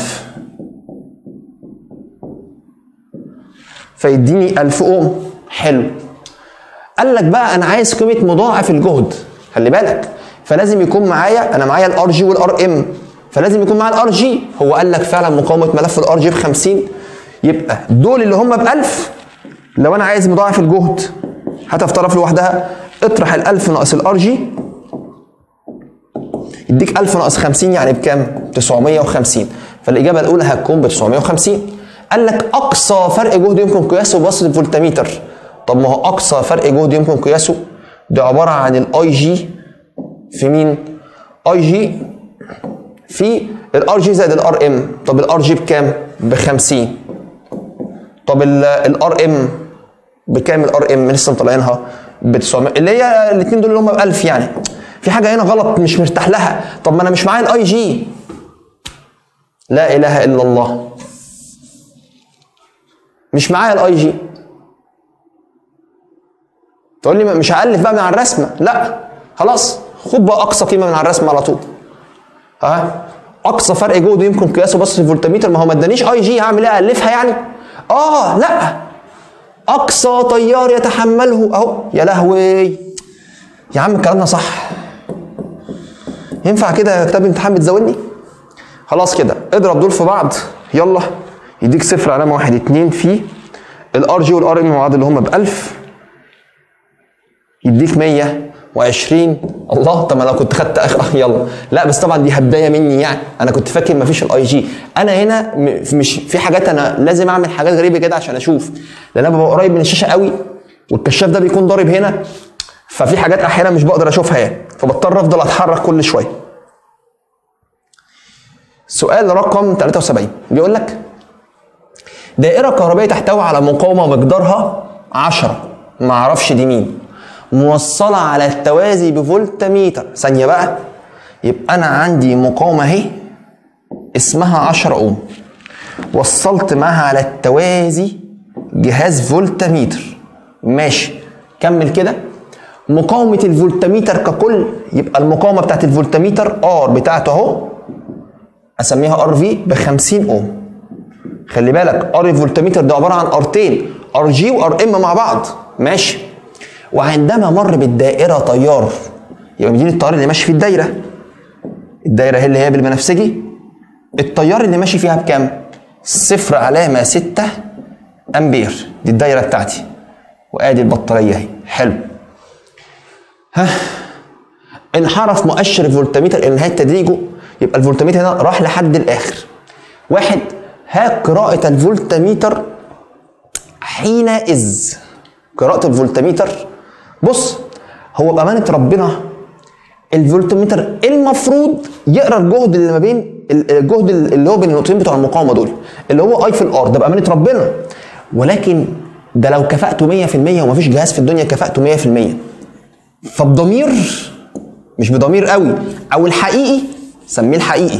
فيديني 1000 اوم. حلو. قال لك بقى انا عايز قيمه مضاعف الجهد، خلي بالك، فلازم يكون معايا، انا معايا الار جي والار ام، فلازم يكون معايا الار جي. هو قال لك فعلا مقاومه ملف الار جي ب 50، يبقى دول اللي هم ب 1000. لو انا عايز مضاعف الجهد هاتها في طرف لوحدها، اطرح ال 1000 ناقص الار جي يديك 1000 ناقص 50 يعني بكام؟ 950. فالاجابه الاولى هتكون ب 950. قال لك اقصى فرق جهد يمكن قياسه بواسطه الفولتميتر. طب ما هو اقصى فرق جهد يمكن قياسه ده عباره عن الاي جي في مين؟ اي جي في الار جي زائد الار ام. طب الار جي بكام؟ ب 50. طب الار ام بكام؟ الار ام لسه مطلعينها ب 900، اللي هي الاثنين دول اللي هم ب 1000. يعني في حاجه هنا غلط مش مرتاح لها. طب ما انا مش معايا الاي جي. لا اله الا الله، مش معايا الاي جي. تقول لي مش هالف بقى من على الرسمه. لا خلاص، خد بقى اقصى قيمه من على الرسمه على طول. اقصى فرق جهد يمكن قياسه بس الفولتميتر. ما هو ما ادانيش اي جي، هعمل ايه؟ الفها يعني؟ لا، اقصى تيار يتحمله اهو. يا لهوي يا عم كلامنا صح. ينفع كده يا كتاب امتحان بتزودني؟ خلاص كده اضرب دول في بعض يلا، يديك صفر علامه 1 2 في الار جي والار ام مع بعض اللي هم ب 1000 يديك 120. الله، طب انا كنت خدت يلا. لا بس طبعا دي هبدايه مني يعني، انا كنت فاكر مفيش الاي جي. انا هنا مش في حاجات، انا لازم اعمل حاجات غريبه كده عشان اشوف، لان انا ببقى قريب من الشاشه قوي والكشاف ده بيكون ضارب هنا، ففي حاجات احيانا مش بقدر اشوفها يعني، فبضطر افضل اتحرك كل شويه. سؤال رقم 73 بيقول لك دائره كهربائيه تحتوي على مقاومه مقدارها 10، ما اعرفش دي مين، موصله على التوازي بفولتميتر. ثانيه بقى، يبقى انا عندي مقاومه اهي اسمها 10 اوم، وصلت معاها على التوازي جهاز فولتميتر. ماشي، كمل كده. مقاومه الفولتميتر ككل، يبقى المقاومه بتاعت الفولتميتر ار بتاعته اهو، اسميها ار في ب 50 اوم. خلي بالك ار الفولتميتر ده عباره عن ارتين، ار جي وار ام مع بعض. ماشي. وعندما مر بالدائره تيار، يبقى مديني التيار اللي ماشي في الدايره، الدايره هي اللي هي بالبنفسجي، التيار اللي ماشي فيها بكام؟ 0.6 امبير، دي الدايره بتاعتي، وادي البطاريه اهي. حلو. ها، انحرف مؤشر الفولتميتر الى نهايه تدريجه، يبقى الفولتميتر هنا راح لحد الاخر. واحد، ها قراءة الفولتميتر حينئذ. قراءة الفولتميتر، بص هو بأمانة ربنا الفولتميتر المفروض يقرا الجهد اللي ما بين الجهد اللي هو بين النقطتين بتوع المقاومة دول، اللي هو اي في الار، ده بأمانة ربنا. ولكن ده لو كفاءته 100%، ومفيش جهاز في الدنيا كفاءته 100%، فبضمير، مش بضمير قوي، او الحقيقي، سميه الحقيقي،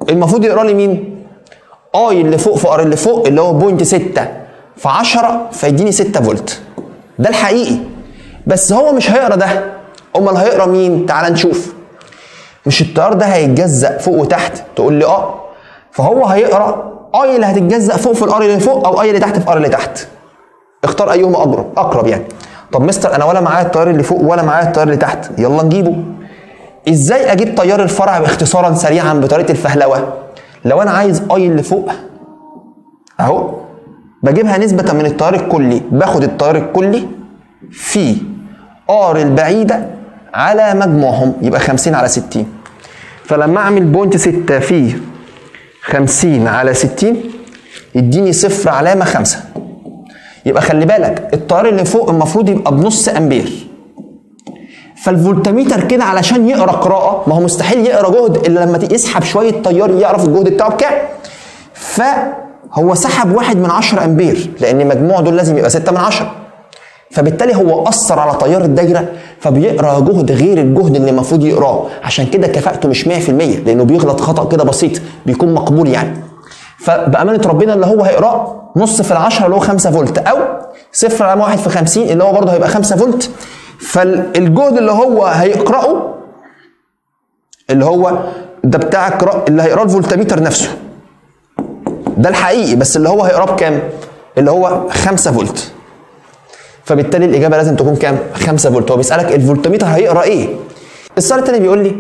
المفروض يقرا لي مين؟ اي اللي فوق في ار اللي فوق، اللي هو 0.6 في 10، فيديني 6 فولت. ده الحقيقي. بس هو مش هيقرا ده، امال هيقرا مين؟ تعال نشوف. مش التيار ده هيتجزأ فوق وتحت؟ تقول لي اه. فهو هيقرا اي اللي هتتجزأ فوق في الار اللي فوق، او اي اللي تحت في ار اللي تحت. اختار ايهما اقرب يعني. طب مستر انا ولا معايا التيار اللي فوق ولا معايا التيار اللي تحت، يلا نجيبه. ازاي اجيب تيار الفرع باختصارا سريعا بطريقه الفهلوه؟ لو انا عايز اي اللي فوق اهو، بجيبها نسبه من التيار الكلي، باخد التيار الكلي في ار البعيده على مجموعهم، يبقى 50 على 60. فلما اعمل 0.6 في 50 على 60 يديني 0.5. يبقى خلي بالك التيار اللي فوق المفروض يبقى بنص امبير. فالفولتميتر كده علشان يقرا قراءه، ما هو مستحيل يقرا جهد الا لما يسحب شويه تيار يعرف الجهد بتاعه بكام. فهو سحب 1/10 امبير، لان مجموع دول لازم يبقى 6/10. فبالتالي هو اثر على تيار الدايره، فبيقرا جهد غير الجهد اللي المفروض يقراه، عشان كده كفاءته مش 100%، لانه بيغلط خطا كده بسيط بيكون مقبول يعني. فبامانه ربنا اللي هو هيقراه نص في 10 اللي هو 5 فولت، او 0.1 في 50 اللي هو برضه هيبقى 5 فولت. فالجهد اللي هو هيقراه اللي هو ده بتاع اللي هيقراه الفولتميتر نفسه، ده الحقيقي، بس اللي هو هيقراه بكام؟ اللي هو 5 فولت. فبالتالي الاجابه لازم تكون كام؟ 5 فولت. هو بيسالك الفولتميتر هيقرا ايه؟ السؤال الثاني بيقول لي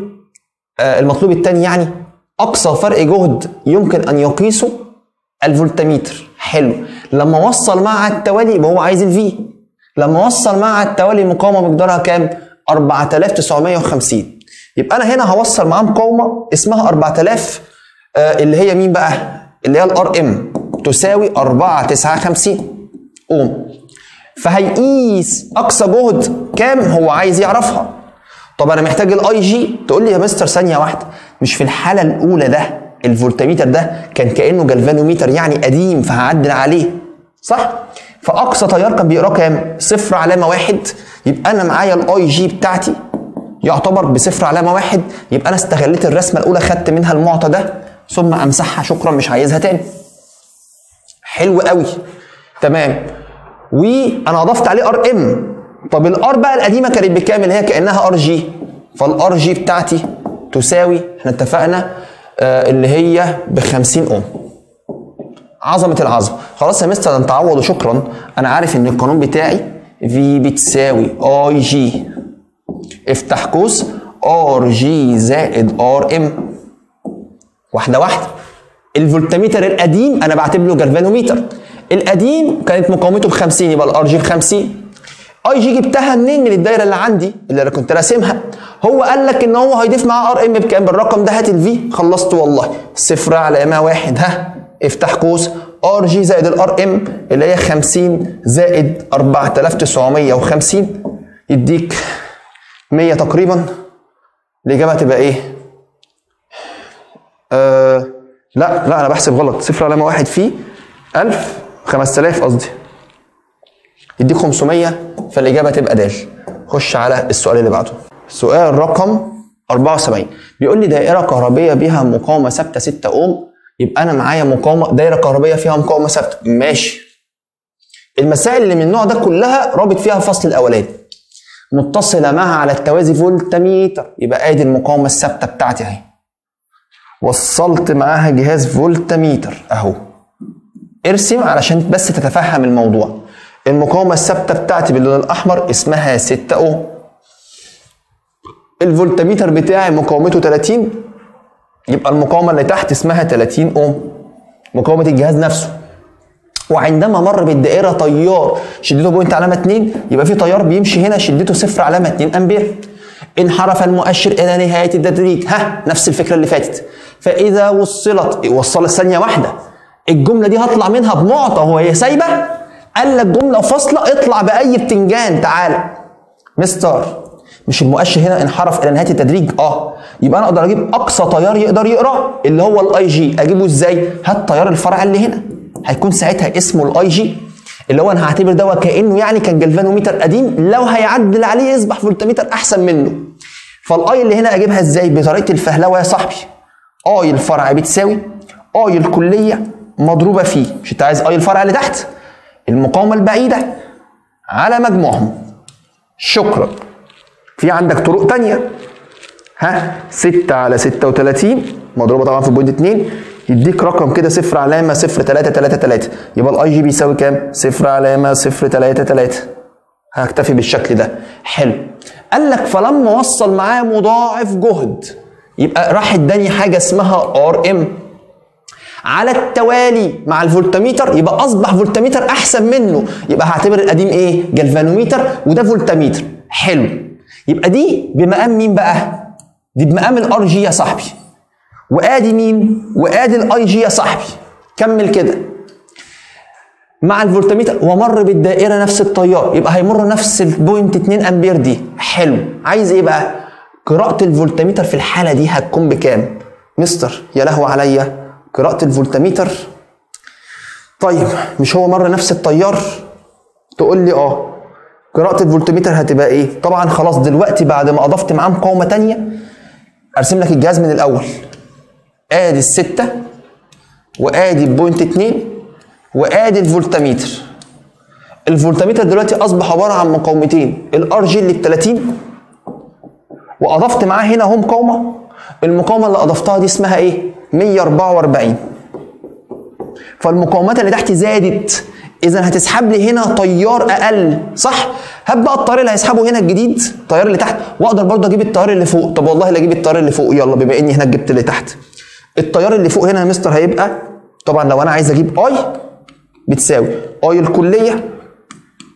المطلوب الثاني يعني اقصى فرق جهد يمكن ان يقيسه الفولتميتر. حلو. لما وصل مع التوالي يبقى هو عايز الفي. لما وصل مع التوالي مقاومه مقدارها كام؟ 4950. يبقى انا هنا هوصل معاه مقاومه اسمها 4000 اللي هي مين بقى؟ اللي هي الار ام، تساوي 4950 اوم. فهيقيس اقصى جهد كام هو عايز يعرفها. طب انا محتاج الاي جي. تقول لي يا مستر ثانيه واحده، مش في الحاله الاولى ده الفولتميتر ده كان كانه جلفانوميتر يعني قديم فهعدل عليه، صح؟ فاقصى تيار كان بيقراه كام؟ 0.1. يبقى انا معايا الاي جي بتاعتي يعتبر ب 0.1. يبقى انا استغليت الرسمه الاولى، خدت منها المعطى ده ثم امسحها، شكرا مش عايزها تاني. حلو قوي، تمام. وانا اضفت عليه ار ام. طب الار بقى القديمه كانت بكام؟ اللي هي كانها ار جي. فالار جي بتاعتي تساوي، احنا اتفقنا اللي هي ب 50 اوم. عظمه العظمه. خلاص يا مستر انت عوض وشكرا. انا عارف ان القانون بتاعي في بتساوي اي جي افتح قوس ار جي زائد ار ام. واحده واحده. الفولتميتر القديم انا بعتبره جلفانوميتر، القديم كانت مقاومته ب 50 يبقى الار جي ب 50. اي جي جبتها منين؟ من الدايره اللي عندي اللي انا كنت راسمها. هو قال لك ان هو هيضيف معاه ار ام بكام؟ بالرقم ده. هات الفي. خلصت والله. صفر علامه واحد. ها افتح قوس ار جي زائد الار ام اللي هي 50 زائد 4950 يديك 100 تقريبا. الاجابه هتبقى ايه؟ لا انا بحسب غلط. صفر علامه واحد فيه 1000 5000 قصدي يديك 500، فالاجابه تبقى د. خش على السؤال اللي بعده. سؤال رقم 74 بيقول لي دائره كهربيه بها مقاومه ثابته 6 اوم. يبقى انا معايا مقاومه دايره كهربيه فيها مقاومه ثابته. ماشي. المسائل اللي من النوع ده كلها رابط فيها الفصل الاولاني. متصله معها على التوازي فولتميتر. يبقى ادي المقاومه الثابته بتاعتي اهي. وصلت معاها جهاز فولتميتر اهو. ارسم علشان بس تتفهم الموضوع. المقاومه الثابته بتاعتي باللون الاحمر اسمها 6 اوم. الفولتميتر بتاعي مقاومته 30. يبقى المقاومه اللي تحت اسمها 30 اوم مقاومه الجهاز نفسه. وعندما مر بالدائره تيار شدته بوينت علامه 2 يبقى في تيار بيمشي هنا شدته صفر علامه 2 امبير. انحرف المؤشر الى نهايه التدريج. نفس الفكره اللي فاتت. فاذا وصلت ثانيه واحده الجمله دي هطلع منها بمعطى وهي سايبه. قال لك جمله فاصله اطلع باي بتنجان. تعالى مستر مش المؤشر هنا انحرف الى نهايه التدريج؟ يبقى انا اقدر اجيب اقصى تيار يقدر يقرا اللي هو الاي جي. اجيبه ازاي؟ هات تيار الفرع اللي هنا هيكون ساعتها اسمه الاي جي اللي هو انا هعتبر ده وكانه يعني كان جلفانوميتر قديم لو هيعدل عليه يصبح فولتميتر احسن منه. فالاي اللي هنا اجيبها ازاي؟ بطريقه الفهلوه يا صاحبي. اي الفرع بتساوي اي الكليه مضروبه فيه، مش انت عايز اي الفرع اللي تحت المقاومه البعيده على مجموعهم. شكرا. في عندك طرق تانية. 6 على 36 مضروبه طبعا في بوينت 2 يديك رقم كده صفر علامه 0.333. يبقى الاي جي بيساوي كام؟ صفر علامه 0.33. هكتفي بالشكل ده. حلو. قال لك فلما وصل معاه مضاعف جهد يبقى راح اداني حاجه اسمها ار ام على التوالي مع الفولتميتر. يبقى اصبح فولتميتر احسن منه. يبقى هعتبر القديم ايه؟ جلفانوميتر وده فولتميتر. حلو. يبقى دي بمقام مين بقى؟ دي بمقام الار جي يا صاحبي. وادي مين؟ وادي الاي جي يا صاحبي. كمل كده. مع الفولتميتر ومر بالدائره نفس التيار يبقى هيمر نفس البوينت 2 امبير دي. حلو. عايز ايه بقى؟ قراءه الفولتميتر في الحاله دي هتكون بكام؟ مستر يا لهو عليا قراءه الفولتميتر. طيب مش هو مر نفس التيار؟ تقول لي قراءه الفولتميتر هتبقى ايه؟ طبعا خلاص دلوقتي بعد ما اضفت معاه مقاومه ثانيه ارسم لك الجهاز من الاول. ادي ال6 وادي بوينت 2 وادي الفولتميتر. الفولتميتر دلوقتي اصبح عباره عن مقاومتين، الار جي اللي ب 30 واضفت معاه هنا اهو مقاومه. المقاومه اللي اضفتها دي اسمها ايه؟ 144. فالمقاومات اللي تحت زادت، اذا هتسحب لي هنا تيار اقل، صح؟ هات بقى التيار اللي هيسحبه هنا الجديد، التيار اللي تحت، واقدر برضه اجيب التيار اللي فوق. طب والله لا اجيب التيار اللي فوق، يلا بما اني هنا جبت اللي تحت. التيار اللي فوق هنا يا مستر هيبقى طبعا لو انا عايز اجيب اي بتساوي اي الكليه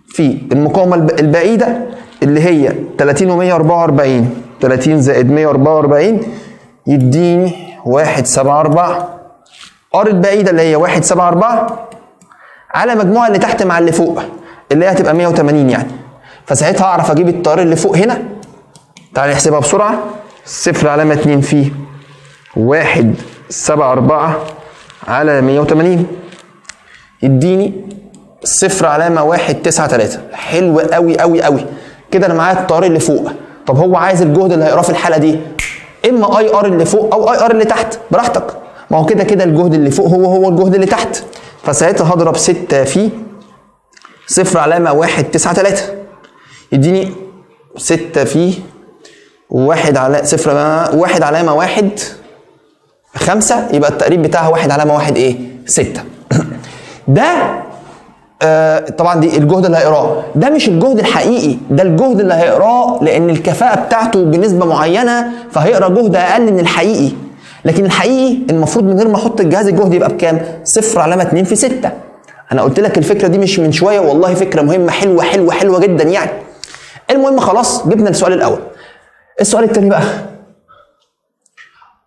في المقاومه البعيده اللي هي 30 و144. 30 زائد 144 يديني 174. ار البعيده اللي هي 174 على مجموعه اللي تحت مع اللي فوق اللي هي هتبقى 180 يعني. فساعتها اعرف اجيب التيار اللي فوق هنا. تعالى نحسبها بسرعه. صفر علامه 2 فيه 174 على 180 يديني صفر علامه 193. حلو قوي قوي قوي كده. انا معايا التيار اللي فوق. طب هو عايز الجهد اللي هيقراه في الحاله دي اما اي ار اللي فوق او اي ار اللي تحت، براحتك. ما هو كده كده الجهد اللي فوق هو الجهد اللي تحت. فساعتها هضرب 6 في صفر علامه 193 يديني 6 في 1 على صفر 1 علامه 1 5. يبقى التقريب بتاعها 1 علامه 1 ايه؟ 6. ده طبعا دي الجهد اللي هيقراه. ده مش الجهد الحقيقي، ده الجهد اللي هيقراه لان الكفاءه بتاعته بنسبه معينه فهيقرا جهد اقل من الحقيقي. لكن الحقيقي المفروض من غير ما احط الجهاز الجهد يبقى بكام؟ صفر علامه 2 في 6. انا قلت لك الفكره دي مش من شويه، والله فكره مهمه حلوه حلوه حلوه جدا يعني. المهم خلاص جبنا السؤال الاول. السؤال الثاني بقى،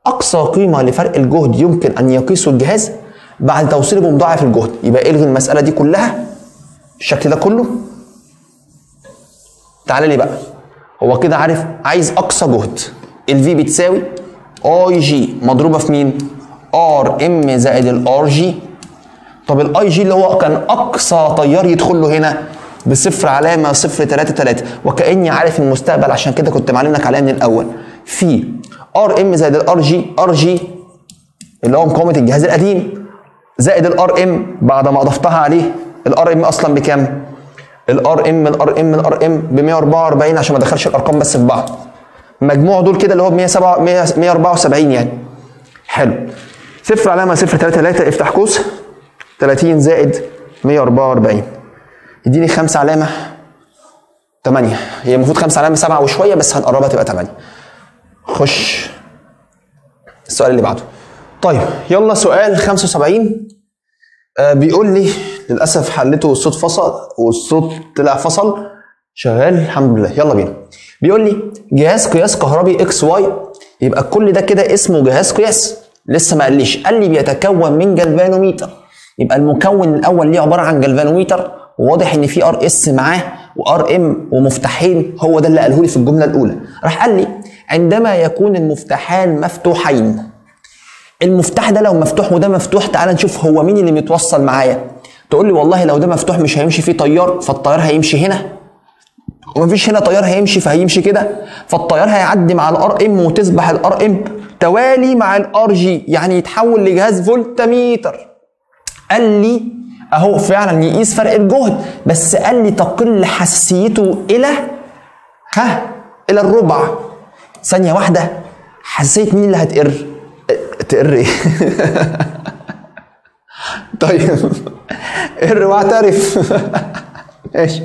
اقصى قيمه لفرق الجهد يمكن ان يقيسه الجهاز بعد توصيله بمضاعف الجهد. يبقى الغي المساله دي كلها، الشكل ده كله. تعالى لي بقى، هو كده عارف عايز اقصى جهد. الفي بتساوي اي جي مضروبه في مين؟ ار ام زائد الار جي. طب الاي جي اللي هو كان اقصى تيار يدخل له هنا بصفر علامه 0.33، وكاني عارف المستقبل عشان كده كنت معلمك عليها من الاول. في ار ام زائد الار جي، ار جي اللي هو مقاومه الجهاز القديم زائد الار ام بعد ما اضفتها عليه. الار ام اصلا بكام؟ الار ام ب 144 عشان ما ادخلش الارقام بس في بعض. مجموع دول كده اللي هو ب 174 يعني. حلو. صفر علامه 0.33 افتح قوس 30 زائد 144 يديني 5 علامه 8. هي المفروض 5 علامه 7 وشويه بس هنقربها تبقى 8. خش السؤال اللي بعده. طيب يلا سؤال 75. بيقول لي للاسف حلته والصوت فصل والصوت طلع فصل. شغال الحمد لله. يلا بينا. بيقول لي جهاز قياس كهربي اكس واي. يبقى كل ده كده اسمه جهاز قياس. لسه ما قاليش، قال لي بيتكون من جلفانوميتر. يبقى المكون الاول ليه عباره عن جلفانوميتر، وواضح ان في ار اس معاه وار ام ومفتاحين. هو ده اللي قاله لي في الجمله الاولى. راح قال لي عندما يكون المفتاحان مفتوحين. المفتاح ده لو مفتوح وده مفتوح، تعال نشوف هو مين اللي متوصل معايا. تقول لي والله لو ده مفتوح مش هيمشي فيه تيار، فالتيار هيمشي هنا، ومفيش هنا تيار هيمشي فهيمشي كده، فالتيار هيعدي مع الار ام وتصبح الار ام توالي مع الار جي، يعني يتحول لجهاز فولتميتر. قال لي اهو فعلا يقيس فرق الجهد، بس قال لي تقل حساسيته الى الى الربع. ثانيه واحده، حساسيه مين اللي هتقر؟ تقر ايه؟ طيب قر واعترف. ماشي.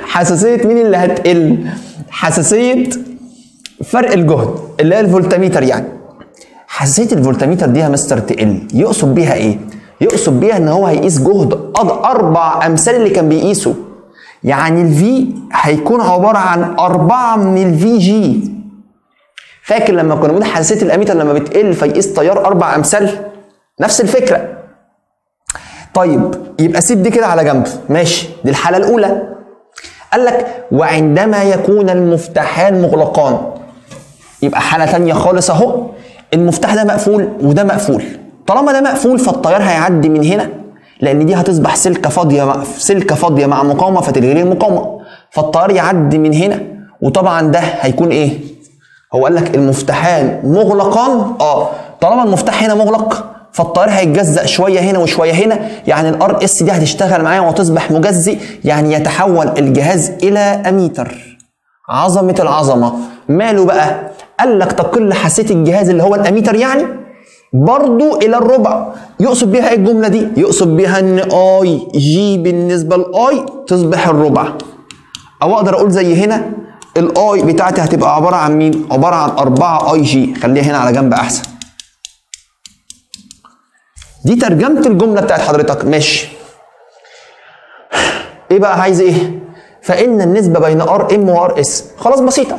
حساسيه مين اللي هتقل؟ حساسيه فرق الجهد اللي هي الفولتميتر يعني. حساسيه الفولتميتر دي يا مستر تقل، يقصد بيها ايه؟ يقصد بيها ان هو هيقيس جهد 4 امثال اللي كان بيقيسه. يعني الفي هيكون عباره عن 4 من الفي جي. فاكر لما كنا بنقول حساسيه الاميتر لما بتقل فيقيس تيار 4 امثال؟ نفس الفكره. طيب يبقى سيب دي كده على جنب. ماشي، دي الحاله الاولى. قال لك وعندما يكون المفتاحان مغلقان. يبقى حاله ثانيه خالص اهو، المفتاح ده مقفول وده مقفول. طالما ده مقفول فالتيار هيعدي من هنا، لان دي هتصبح سلكه فاضيه مع مقاومه فتلغي لي المقاومه، فالتيار يعدي من هنا. وطبعا ده هيكون ايه؟ هو قال لك المفتاحان مغلقان. طالما المفتاح هنا مغلق فالتيار هيتجزأ شويه هنا وشويه هنا، يعني الار اس دي هتشتغل معايا وتصبح مجزئ، يعني يتحول الجهاز الى اميتر. عظمه العظمه. ماله بقى؟ قال لك تقل حساسيه الجهاز اللي هو الاميتر يعني برضو الى الربع. يقصد بيها ايه الجمله دي؟ يقصد بيها ان اي جي بالنسبه لاي تصبح الربع. او اقدر اقول زي هنا الاي بتاعتي هتبقى عباره عن مين؟ عباره عن 4 اي جي. خليها هنا على جنب احسن. دي ترجمه الجمله بتاعت حضرتك. ماشي. ايه بقى عايز ايه؟ فان النسبه بين ار ام وار اس. خلاص بسيطه.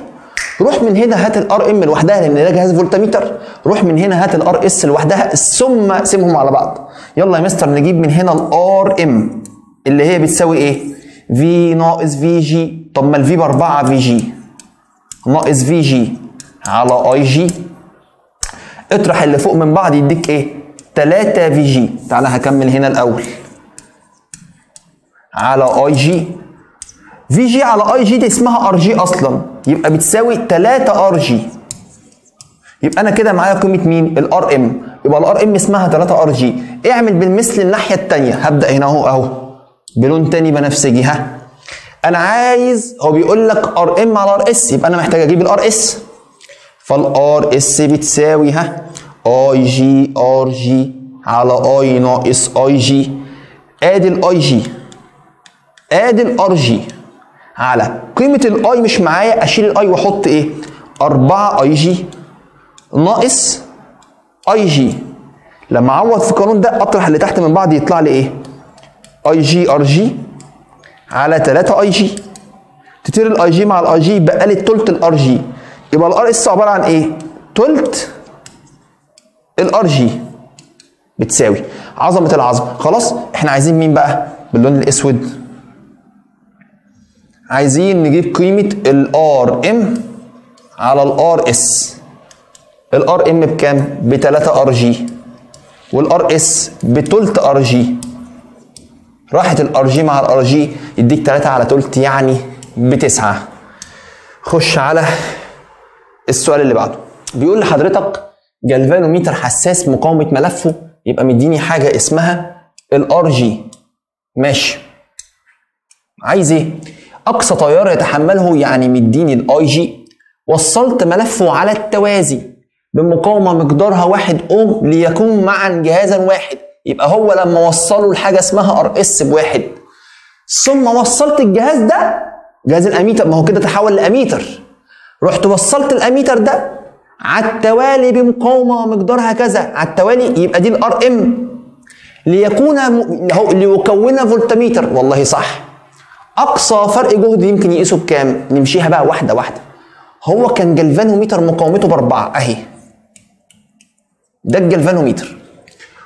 روح من هنا هات الار ام لوحدها لان ده جهاز فولتميتر. روح من هنا هات الار اس لوحدها ثم اقسمهم على بعض. يلا يا مستر نجيب من هنا الار ام اللي هي بتساوي ايه؟ في ناقص في جي. طب ما الفي ب4 في جي ناقص في جي على اي جي. اطرح اللي فوق من بعض يديك ايه؟ 3 في جي. تعالى هكمل هنا الاول على اي جي. في جي على اي جي دي اسمها ار جي اصلا، يبقى بتساوي 3 ار جي. يبقى انا كده معايا قيمه مين؟ الار ام. يبقى الار ام اسمها 3 ار جي. اعمل بالمثل الناحيه الثانيه. هبدا هنا اهو بلون تاني بنفسجي. انا عايز، هو بيقول لك ار ام على ار اس، يبقى انا محتاج اجيب الار اس. فالار اس بتساوي اي جي ار جي على اي ناقص اي جي. ادي الاي جي ادي الار جي على قيمه الاي مش معايا، اشيل الاي واحط ايه؟ 4 اي جي ناقص اي جي. لما اعوض في القانون ده اطرح اللي تحت من بعض يطلع لي ايه؟ اي جي ار جي على 3 اي جي. تطير الاي جي مع الاي جي يبقى لي تلت الار جي. يبقى الار اس عباره عن ايه؟ تلت الار جي بتساوي عظمه العظمه. خلاص احنا عايزين مين بقى باللون الاسود؟ عايزين نجيب قيمه الار ام على الار اس. الار ام بكام؟ ب 3 ار جي والار اس بتلت ار جي. راحت الار جي مع الار جي يديك 3 على تلت يعني ب9. خش على السؤال اللي بعده. بيقول لحضرتك جالفانوميتر حساس مقاومه ملفه يبقى مديني حاجه اسمها الار جي. ماشي. عايز ايه؟ اقصى تيار يتحمله يعني مديني الاي جي. وصلت ملفه على التوازي بمقاومه مقدارها 1 اوم ليكون معا جهازا واحد. يبقى هو لما وصله لحاجه اسمها ار اس ب1 ثم وصلت الجهاز ده جهاز الاميتر، ما هو كده تحول لاميتر، رحت وصلت الاميتر ده على التوالي بمقاومه مقدارها كذا على التوالي، يبقى دي الار ام ليكون فولتميتر. والله صح. اقصى فرق جهد يمكن يقيسه بكام؟ نمشيها بقى واحده واحده. هو كان جلفانوميتر مقاومته ب4 اهي، ده الجلفانوميتر.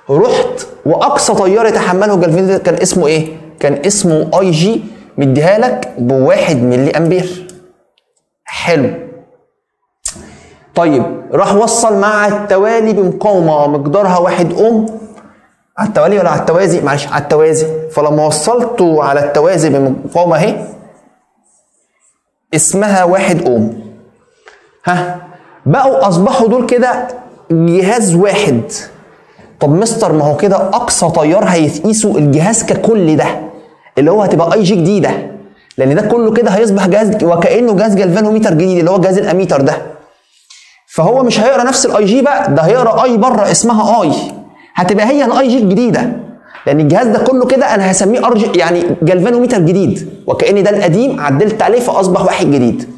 رحت واقصى تيار يتحمله جلفانوميتر كان اسمه ايه؟ كان اسمه اي جي، مديها لك ب1 ملي امبير. حلو. طيب راح وصل مع التوالي بمقاومه مقدارها 1 اوم على التوالي ولا على التوازي؟ معلش على التوازي. فلما وصلته على التوازي بمقاومه اهي اسمها 1 اوم. بقوا اصبحوا دول كده جهاز واحد. طب مستر ما هو كده اقصى تيار هيتقيسوا الجهاز ككل ده اللي هو هتبقى اي جي جديده، لان ده كله كده هيصبح جهاز وكانه جهاز جلفانوميتر جديد اللي هو جهاز الاميتر ده. فهو مش هيقرا نفس الاي جي بقى، ده هيقرا اي بره اسمها اي، هتبقى هي الاي جي الجديده، لان الجهاز ده كله كده انا هسميه ار جي يعني جلفانوميتر جديد، وكأن ده القديم عدلت عليه فاصبح واحد جديد.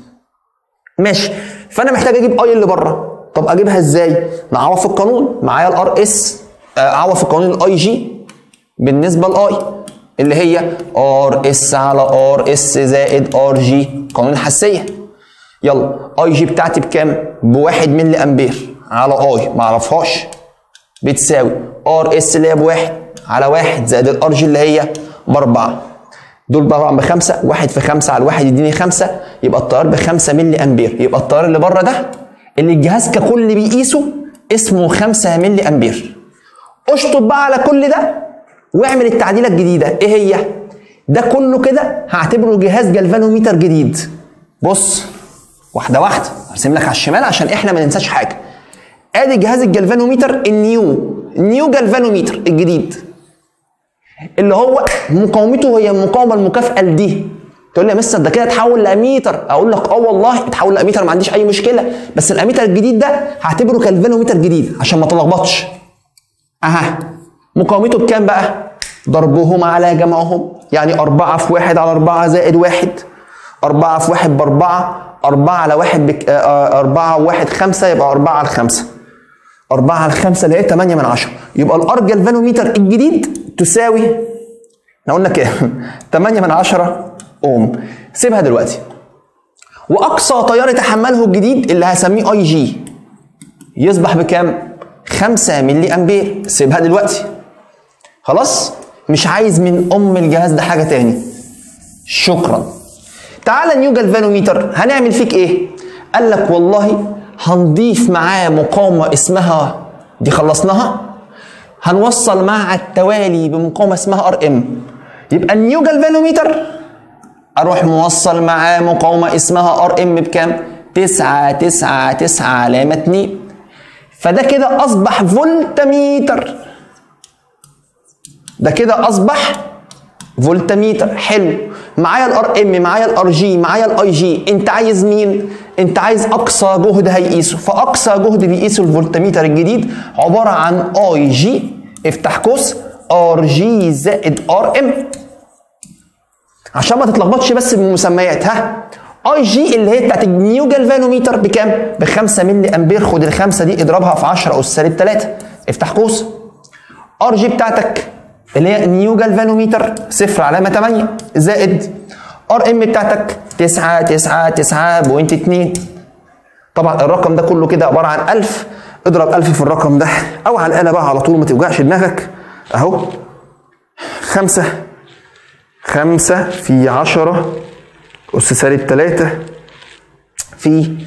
ماشي. فانا محتاج اجيب اي اللي بره. طب اجيبها ازاي؟ نعوض في القانون. معايا الار اس، اعوض في قانون الاي جي بالنسبه لاي اللي هي ار اس على ار اس زائد ار جي، قانون الحساسيه. يلا اي جي بتاعتي بكام؟ ب1 ملي امبير على اي ما اعرفهاش بتساوي ار اس اللي هي ب1 على 1 زائد الار جي اللي هي ب4. دول طبعا ب5، 1 في 5 على 1 يديني 5، يبقى التيار ب5 ملي امبير. يبقى التيار اللي بره ده اللي الجهاز ككل بيقيسه اسمه 5 ملي امبير. اشطب بقى على كل ده واعمل التعديله الجديده. ايه هي؟ ده كله كده هعتبره جهاز جلفانوميتر جديد. بص واحده واحده ارسم لك على الشمال عشان احنا ما ننساش حاجه. ادي جهاز الجلفانوميتر النيو جلفانوميتر الجديد اللي هو مقاومته هي المقاومه المكافئه لدي. تقول لي يا مستر ده كده اتحول لاميتر. اقول لك والله اتحول لاميتر ما عنديش اي مشكله، بس الاميتر الجديد ده هعتبره جلفانوميتر جديد عشان ما تلخبطش. مقاومته بكام بقى؟ ضربهم على جمعهم، يعني 4 في 1 على 4 زائد 1. 4 في 1 ب4، 4 على 1 4 و1 5 يبقى 4 على 5. 4 على 5 اللي هي 8 من 10. يبقى الار جلفانوميتر الجديد تساوي احنا قلنا كام؟ 8 من 10 اوم. سيبها دلوقتي. واقصى تيار يتحمله الجديد اللي هسميه اي جي يصبح بكام؟ 5 ملي امبير. سيبها دلوقتي. خلاص؟ مش عايز من الجهاز ده حاجه تاني. شكرا. تعالى نيو جلفانوميتر هنعمل فيك ايه؟ قال لك والله هنضيف معاه مقاومه اسمها دي خلصناها، هنوصل مع التوالي بمقاومه اسمها ار ام. يبقى النيو جلفانوميتر اروح موصل معاه مقاومه اسمها ار ام بكام؟ 9 9 9 علامه 2. فده كده اصبح فولتميتر. ده كده اصبح فولتميتر. حلو. معايا الار ام، معايا الار جي، معايا الاي جي. انت عايز مين؟ انت عايز اقصى جهد هيقيسه. فاقصى جهد بيقيسه الفولتميتر الجديد عباره عن اي جي افتح قوس ار جي زائد ار ام. عشان ما تتلخبطش بس بالمسميات. اي جي اللي هي بتاعت النيو جلفانوميتر بكام؟ ب5 ملي امبير. خد ال5 دي اضربها في 10 اس سالب 3 افتح قوس. ار جي بتاعتك اللي هي نيو جالفانوميتر 0 علامه 8 زائد ار ام بتاعتك 999.2. طبعا الرقم ده كله كده عباره عن 1000. اضرب 1000 في الرقم ده او على الاله بقى على طول ما توجعش دماغك اهو. 5 في 10 أس سالب 3 في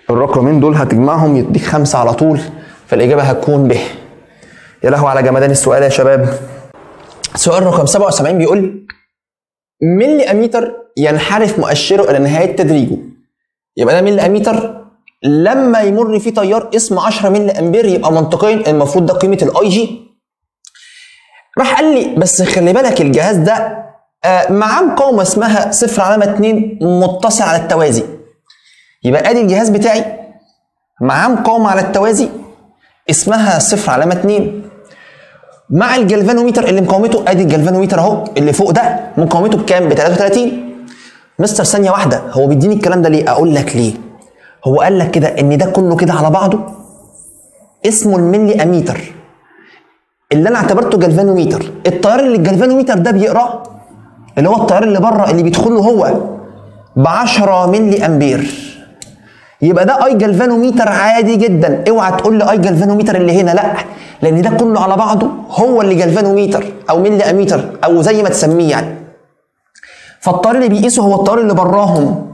الرقمين دول هتجمعهم يديك 5 على طول، فالإجابة هتكون ب. يا لهوي على جمدان السؤال يا شباب. سؤال رقم 77 بيقول ملي أميتر ينحرف مؤشره إلى نهاية تدريجه. يبقى ده ملي أميتر لما يمر فيه تيار اسمه 10 ملي أمبير، يبقى منطقيا المفروض ده قيمة الأي جي. راح قال لي بس خلي بالك الجهاز ده معاه مقاومة اسمها 0 علامة 2 متصل على التوازي. يبقى ادي الجهاز بتاعي معاه مقاومة على التوازي اسمها 0 علامة 2 مع الجلفانوميتر اللي مقاومته، ادي الجلفانوميتر اهو اللي فوق ده مقاومته بكام؟ ب 33. مستر ثانية واحدة، هو بيديني الكلام ده ليه؟ اقول لك ليه. هو قال لك كده ان ده كله كده على بعضه اسمه الملي اميتر اللي انا اعتبرته جلفانوميتر. التيار اللي الجلفانوميتر ده بيقراه اللي هو التيار اللي بره اللي بيدخل له هو ب 10 ملي امبير، يبقى ده اي جلفانوميتر عادي جدا. اوعى تقول لي اي جلفانوميتر اللي هنا، لا، لان ده كله على بعضه هو اللي جلفانوميتر او ملي اميتر او زي ما تسميه يعني. فالتيار اللي بيقيسه هو التيار اللي براهم.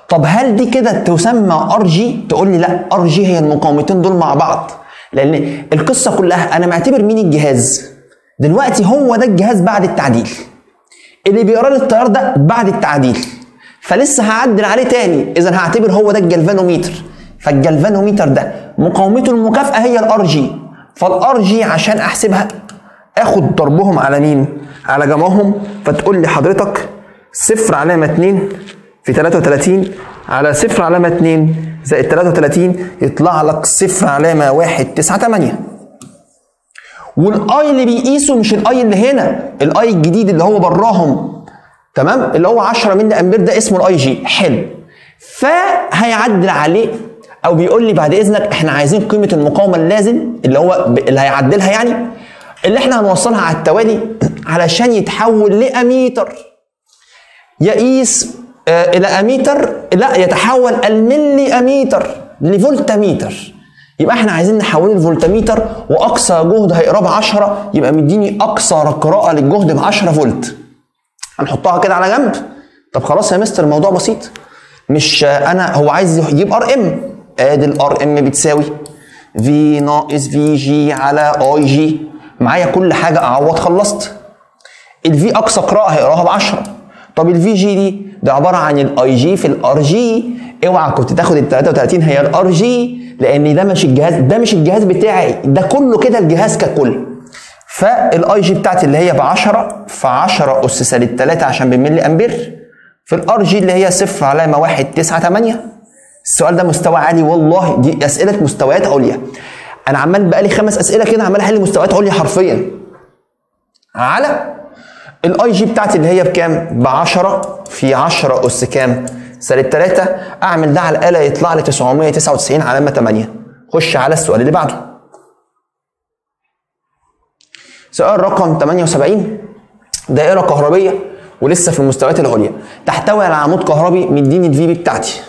طب هل دي كده تسمى ار جي؟ تقول لي لا، ار جي هي المقاومتين دول مع بعض، لان القصه كلها انا معتبر مين الجهاز دلوقتي؟ هو ده الجهاز بعد التعديل اللي بيقرا لي التيار ده بعد التعديل، فلسه هعدل عليه تاني، اذا هعتبر هو ده الجلفانوميتر. فالجلفانوميتر ده مقاومته المكافئه هي الار جي، فالار جي عشان احسبها اخد ضربهم على مين؟ على جمعهم. فتقول لي حضرتك 0 علامه 2 في 33 على 0 علامه 2 زائد 33 يطلع لك 0 علامه 198. والاي اللي بيقيسه مش الاي اللي هنا، الاي الجديد اللي هو براهم، تمام، اللي هو 10 ملي امبير ده اسمه الاي جي. حلو، فهيعدل عليه او بيقول لي بعد اذنك احنا عايزين قيمه المقاومه اللازم اللي هو اللي هيعدلها يعني اللي احنا هنوصلها على التوالي علشان يتحول لاميتر يقيس الى اميتر، لا، يتحول الملي اميتر لفولتميتر. يبقى احنا عايزين نحوله لفولتميتر واقصى جهد هيقراه ب 10، يبقى مديني اقصى قراءه للجهد ب 10 فولت. هنحطها كده على جنب. طب خلاص يا مستر الموضوع بسيط، مش انا هو عايز يجيب ار ام، ادي الار ام بتساوي في ناقص في جي على اي جي، معايا كل حاجه اعوض خلصت. الفي اقصى قراءه هيقراها ب 10. طب الفي جي دي ده عباره عن الاي جي في الار جي. اوعى كنت تاخد ال 33 هي الار جي، لان ده مش الجهاز، ده مش الجهاز بتاعي، ده كله كده الجهاز ككل. فالاي جي بتاعتي اللي هي ب 10 في 10 اس سالب 3 عشان بالملي امبير في الار جي اللي هي 0 علامه 198. السؤال ده مستوى عالي والله، دي اسئله مستويات عليا. انا عمال بقالي 5 اسئله كده عمال احل مستويات عليا حرفيا. على الاي جي بتاعتي اللي هي بكام؟ ب 10 في 10 اس كام؟ سالب 3. اعمل ده على الاله يطلع لي 999 علامه 8. خش على السؤال اللي بعده. سؤال رقم 78. دائره كهربيه ولسه في المستويات العليا، تحتوي على عمود كهربي مديني الفي بي بتاعتي.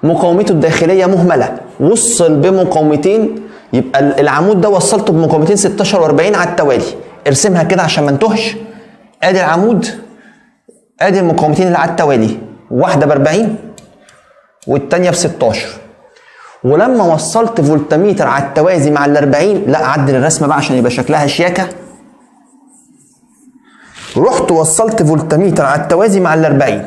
مقاومته الداخليه مهمله، وصل بمقاومتين، يبقى العمود ده وصلته بمقاومتين 16 و40 على التوالي. ارسمها كده عشان ما نتوهش. ادي العمود، ادي المقاومتين اللي على التوالي، واحده ب 40 والثانيه ب 16. ولما وصلت فولتميتر على التوازي مع ال 40، لا عدل الرسمه بقى عشان يبقى شكلها شياكه. رحت وصلت فولتميتر على التوازي مع ال 40.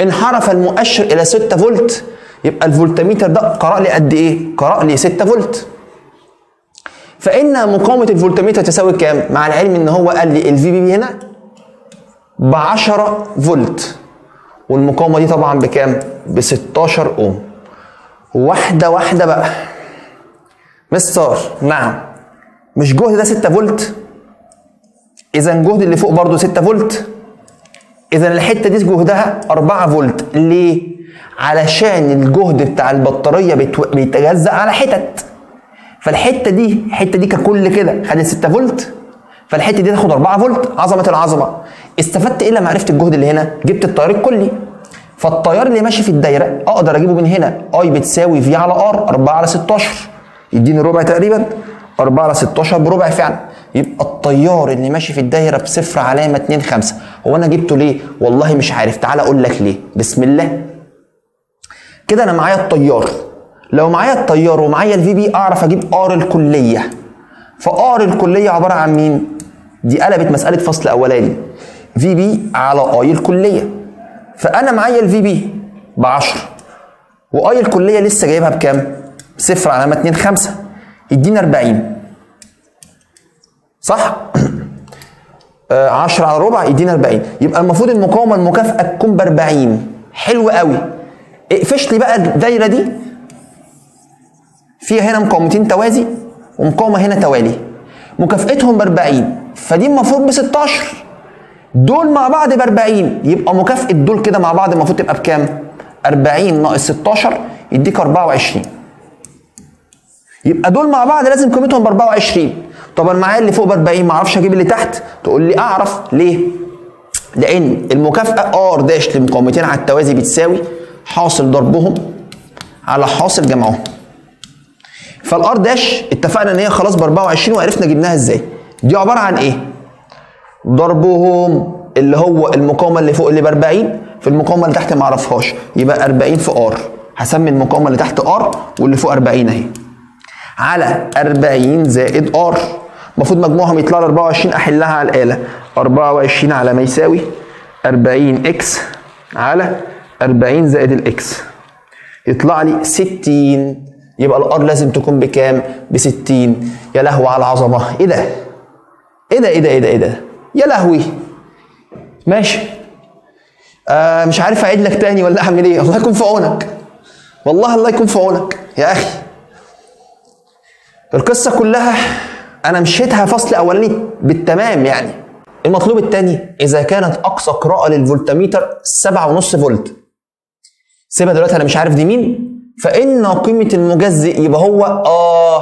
انحرف المؤشر الى 6 فولت، يبقى الفولتميتر ده قرأ لي قد ايه؟ قرأ لي 6 فولت. فإن مقاومة الفولتميتر تساوي كام؟ مع العلم ان هو قال لي الفي بي هنا ب 10 فولت، والمقاومة دي طبعا بكام؟ ب 16 اوم. واحدة واحدة بقى. مستر نعم، مش جهد ده 6 فولت؟ إذا الجهد اللي فوق برضه 6 فولت. اذا الحته دي جهدها 4 فولت. ليه؟ علشان الجهد بتاع البطاريه بيتجزأ على حتت، فالحته دي ككل كده خدت 6 فولت، فالحته دي تاخد 4 فولت. عظمه العظمه. استفدت ايه لما عرفت الجهد اللي هنا؟ جبت التيار الكلي. فالتيار اللي ماشي في الدايره اقدر اجيبه من هنا، اي بتساوي في على ار 4 على 16، يديني ربع تقريبا، 4 على 16 بربع فعلا. يبقى التيار اللي ماشي في الدايره بصفر علامه 2 5. هو انا جبته ليه؟ والله مش عارف، تعال اقول لك ليه. بسم الله. كده انا معايا التيار، لو معايا التيار ومعايا الفي بي اعرف اجيب ار الكليه. فار الكليه عباره عن مين؟ دي قلبت مساله فصل اولاني، في بي على اي الكليه. فانا معايا الفي بي ب 10 واي الكليه لسه جايبها بكام؟ صفر علامه 2 5، يدينا 40 صح؟ 10 على ربع يدينا 40. يبقى المفروض المقاومه المكافئه تكون ب 40. حلو قوي. اقفش لي بقى الدايره دي، فيها هنا مقاومتين توازي ومقاومه هنا توالي، مكافئتهم ب 40، فدي المفروض ب 16. دول مع بعض ب 40، يبقى مكافاه دول كده مع بعض المفروض تبقى بكام؟ 40 ناقص 16 يديك 24. يبقى دول مع بعض لازم قيمتهم ب 24. طب انا معايا اللي فوق ب 40 ما اعرفش اجيب اللي تحت. تقول لي اعرف ليه؟ لان المكافاه ار داش لمقاومتين على التوازي بتساوي حاصل ضربهم على حاصل جمعهم. فالار داش اتفقنا ان هي خلاص ب 24 وعرفنا جبناها ازاي. دي عباره عن ايه؟ ضربهم اللي هو المقاومه اللي فوق اللي ب 40 في المقاومه اللي تحت ما اعرفهاش، يبقى 40 في ار. هسمي المقاومه اللي تحت ار واللي فوق 40 اهي، على 40 زائد ار. المفروض مجموعهم يطلع لي 24. احلها على الاله، 24 على ما يساوي 40 اكس على 40 زائد الاكس، يطلع لي 60. يبقى الار لازم تكون بكام؟ ب 60. يا لهوي على العظمه. ايه ده؟ ايه ده ايه ده ايه ده ايه ده؟ يا لهوي. ماشي. مش عارف اعيد لك تاني ولا اعمل ايه. الله يكون في عونك، والله الله يكون في عونك يا اخي. القصه كلها انا مشيتها فصل اولاني بالتمام يعني. المطلوب الثاني، اذا كانت اقصى قراءه للفولتميتر 7.5 فولت، سيبها دلوقتي انا مش عارف دي مين، فان قيمه المجزئ يبقى هو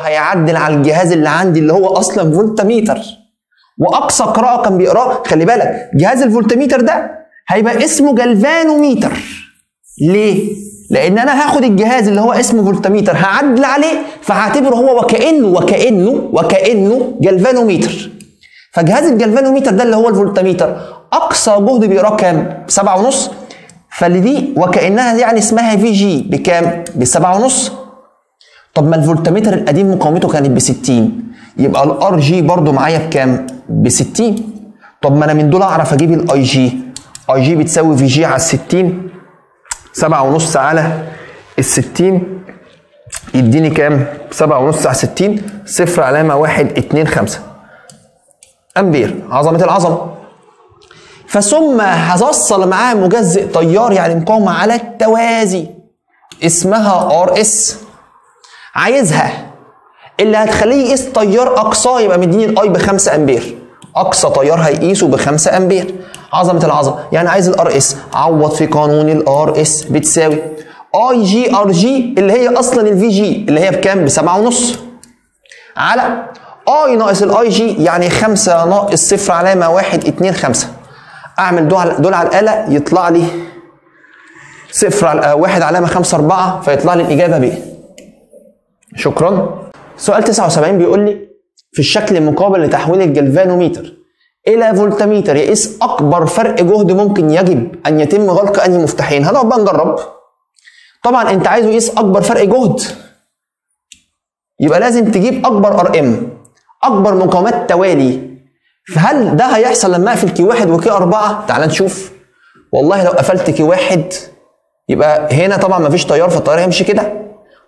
هيعدل على الجهاز اللي عندي اللي هو اصلا فولتميتر، واقصى قراءه كان بيقراه. خلي بالك جهاز الفولتميتر ده هيبقى اسمه جلفانوميتر. ليه؟ لان انا هاخد الجهاز اللي هو اسمه فولتميتر هعدل عليه، فهعتبره هو وكانه جلفانوميتر. فجهاز الجلفانوميتر ده اللي هو الفولتميتر اقصى جهد بيقراه كام؟ 7.5. فاللي دي وكانها يعني اسمها في جي بكام؟ ب 7.5. طب ما الفولتميتر القديم مقاومته كانت ب 60، يبقى الار جي برضه معايا بكام؟ ب 60. طب ما انا من دول اعرف اجيب الاي جي. اي جي بتساوي في جي على 60، 7.5 على 60 يديني كام؟ 7.5 على 60 صفر علامه 125 امبير. عظمه العظمه. فثم هوصل معاه مجزئ تيار يعني مقاومه على التوازي اسمها ار اس. عايزها اللي هتخليه يقيس تيار اقصاه، يبقى مديني الاي ب 5 امبير. اقصى تيار هيقيسه ب 5 امبير. عظمه العظمه. يعني عايز الار اس، عوض في قانون الار اس بتساوي اي جي ار جي اللي هي اصلا الفي جي اللي هي بكام؟ ب 7.5 على اي ناقص الاي جي يعني 5 ناقص صفر علامه 125. اعمل دول على الاله يطلع لي صفر على 1 علامه 5 4 فيطلع لي الاجابه ب. شكرا. سؤال 79 بيقول لي في الشكل المقابل لتحويل الجلفانوميتر الى فولتميتر يقيس اكبر فرق جهد ممكن يجب ان يتم غلق انهي مفتاحين. هنقعد بقى نجرب. طبعا انت عايزه يقيس اكبر فرق جهد، يبقى لازم تجيب اكبر ار ام، اكبر مقاومات توالي. فهل ده هيحصل لما اقفل كي 1 وكي 4؟ تعال نشوف. والله لو قفلت كي 1 يبقى هنا طبعا مفيش تيار، فالتيار هيمشي كده.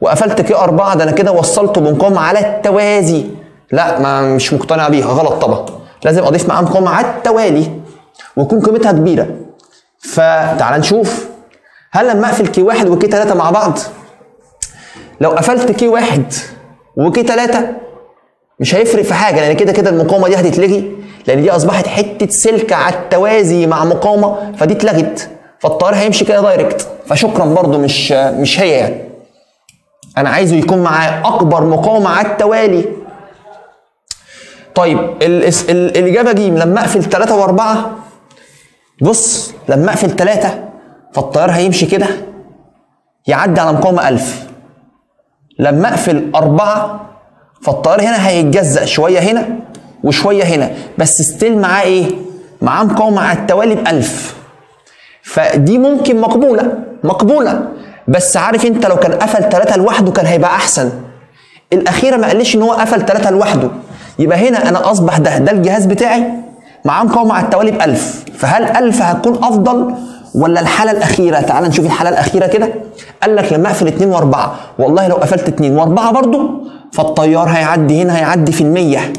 وقفلت كي 4 ده انا كده وصلته بمقاومه على التوازي. لا، ما مش مقتنع بيها، غلط طبعا. لازم اضيف معاه مقاومه على التوالي ويكون قيمتها كبيره. فتعال نشوف. هل لما اقفل كي 1 وكي 3 مع بعض، لو قفلت كي 1 وكي 3 مش هيفرق في حاجه، لان كده كده المقاومه دي هتتلغي، لان دي اصبحت حته سلك على التوازي مع مقاومه، فدي اتلغت، فالتيار هيمشي كده دايركت، فشكرا برضو مش هي يعني. انا عايزه يكون معاه اكبر مقاومه على التوالي. طيب الاجابه ج لما اقفل 3 و4، بص لما اقفل 3 فالتيار هيمشي كده يعدي على مقاومه 1000، لما اقفل 4 فالتيار هنا هيتجزأ شويه هنا وشويه هنا، بس ستيل معاه ايه؟ معاه مقاومه على التوالي ب1000، فدي ممكن مقبوله، بس عارف انت لو كان قفل 3 لوحده كان هيبقى احسن. الاخيره ما قاليش ان هو قفل 3 لوحده، يبقى هنا انا اصبح ده الجهاز بتاعي معاه مقاومه على التوالي ب1000، فهل 1000 هتكون افضل ولا الحاله الاخيره؟ تعال نشوف الحاله الاخيره كده. قال لك لما اقفل 2 و4، والله لو قفلت 2 و4 برضو فالتيار هيعدي هنا، هيعدي في 100،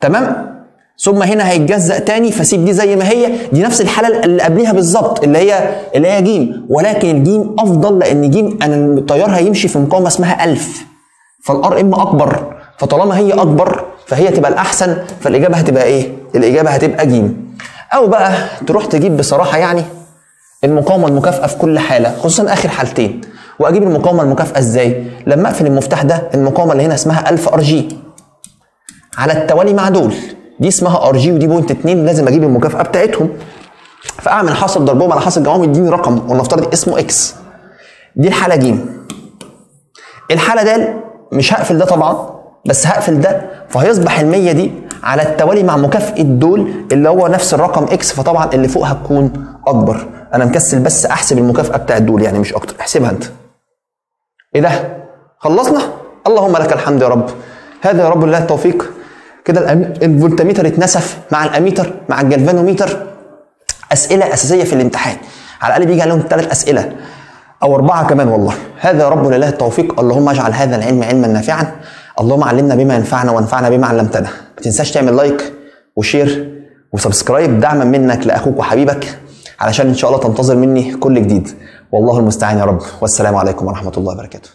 تمام؟ ثم هنا هيتجزأ تاني، فسيب دي زي ما هي، دي نفس الحاله اللي قبليها بالظبط اللي هي ج، ولكن الجيم افضل، لان ج انا التيار هيمشي في مقاومه اسمها 1000، فالار ام اكبر، فطالما هي اكبر فهي تبقى الاحسن، فالاجابه هتبقى ايه؟ الاجابه هتبقى ج. او بقى تروح تجيب بصراحه يعني المقاومه المكافئه في كل حاله، خصوصا اخر حالتين. واجيب المقاومه المكافئه ازاي؟ لما اقفل المفتاح ده، المقاومه اللي هنا اسمها 1000 ار جي على التوالي مع دول، دي اسمها ار جي ودي بوينت 2، لازم اجيب المكافاه بتاعتهم، فاعمل حاصل ضربهم على حاصل جمعهم يديني رقم ولنفترض اسمه اكس. دي الحاله ج. الحاله د مش هقفل ده طبعا، بس هقفل ده، فهيصبح ال100 دي على التوالي مع مكافاه دول اللي هو نفس الرقم اكس، فطبعا اللي فوق هتكون اكبر. انا مكسل بس احسب المكافاه بتاعت دول يعني مش اكتر، احسبها انت. ايه ده؟ خلصنا؟ اللهم لك الحمد يا رب. هذا يا رب لله التوفيق. كده الفولتميتر اتنسف مع الاميتر مع الجلفانوميتر. اسئله اساسيه في الامتحان، على الاقل بيجي عليهم 3 اسئله او 4 كمان والله. هذا يا رب لله التوفيق. اللهم اجعل هذا العلم علما نافعا، اللهم علمنا بما ينفعنا وانفعنا بما علمتنا. ما تنساش تعمل لايك وشير وسبسكرايب دعما منك لاخوك وحبيبك، علشان ان شاء الله تنتظر مني كل جديد. والله المستعان يا رب، والسلام عليكم ورحمه الله وبركاته.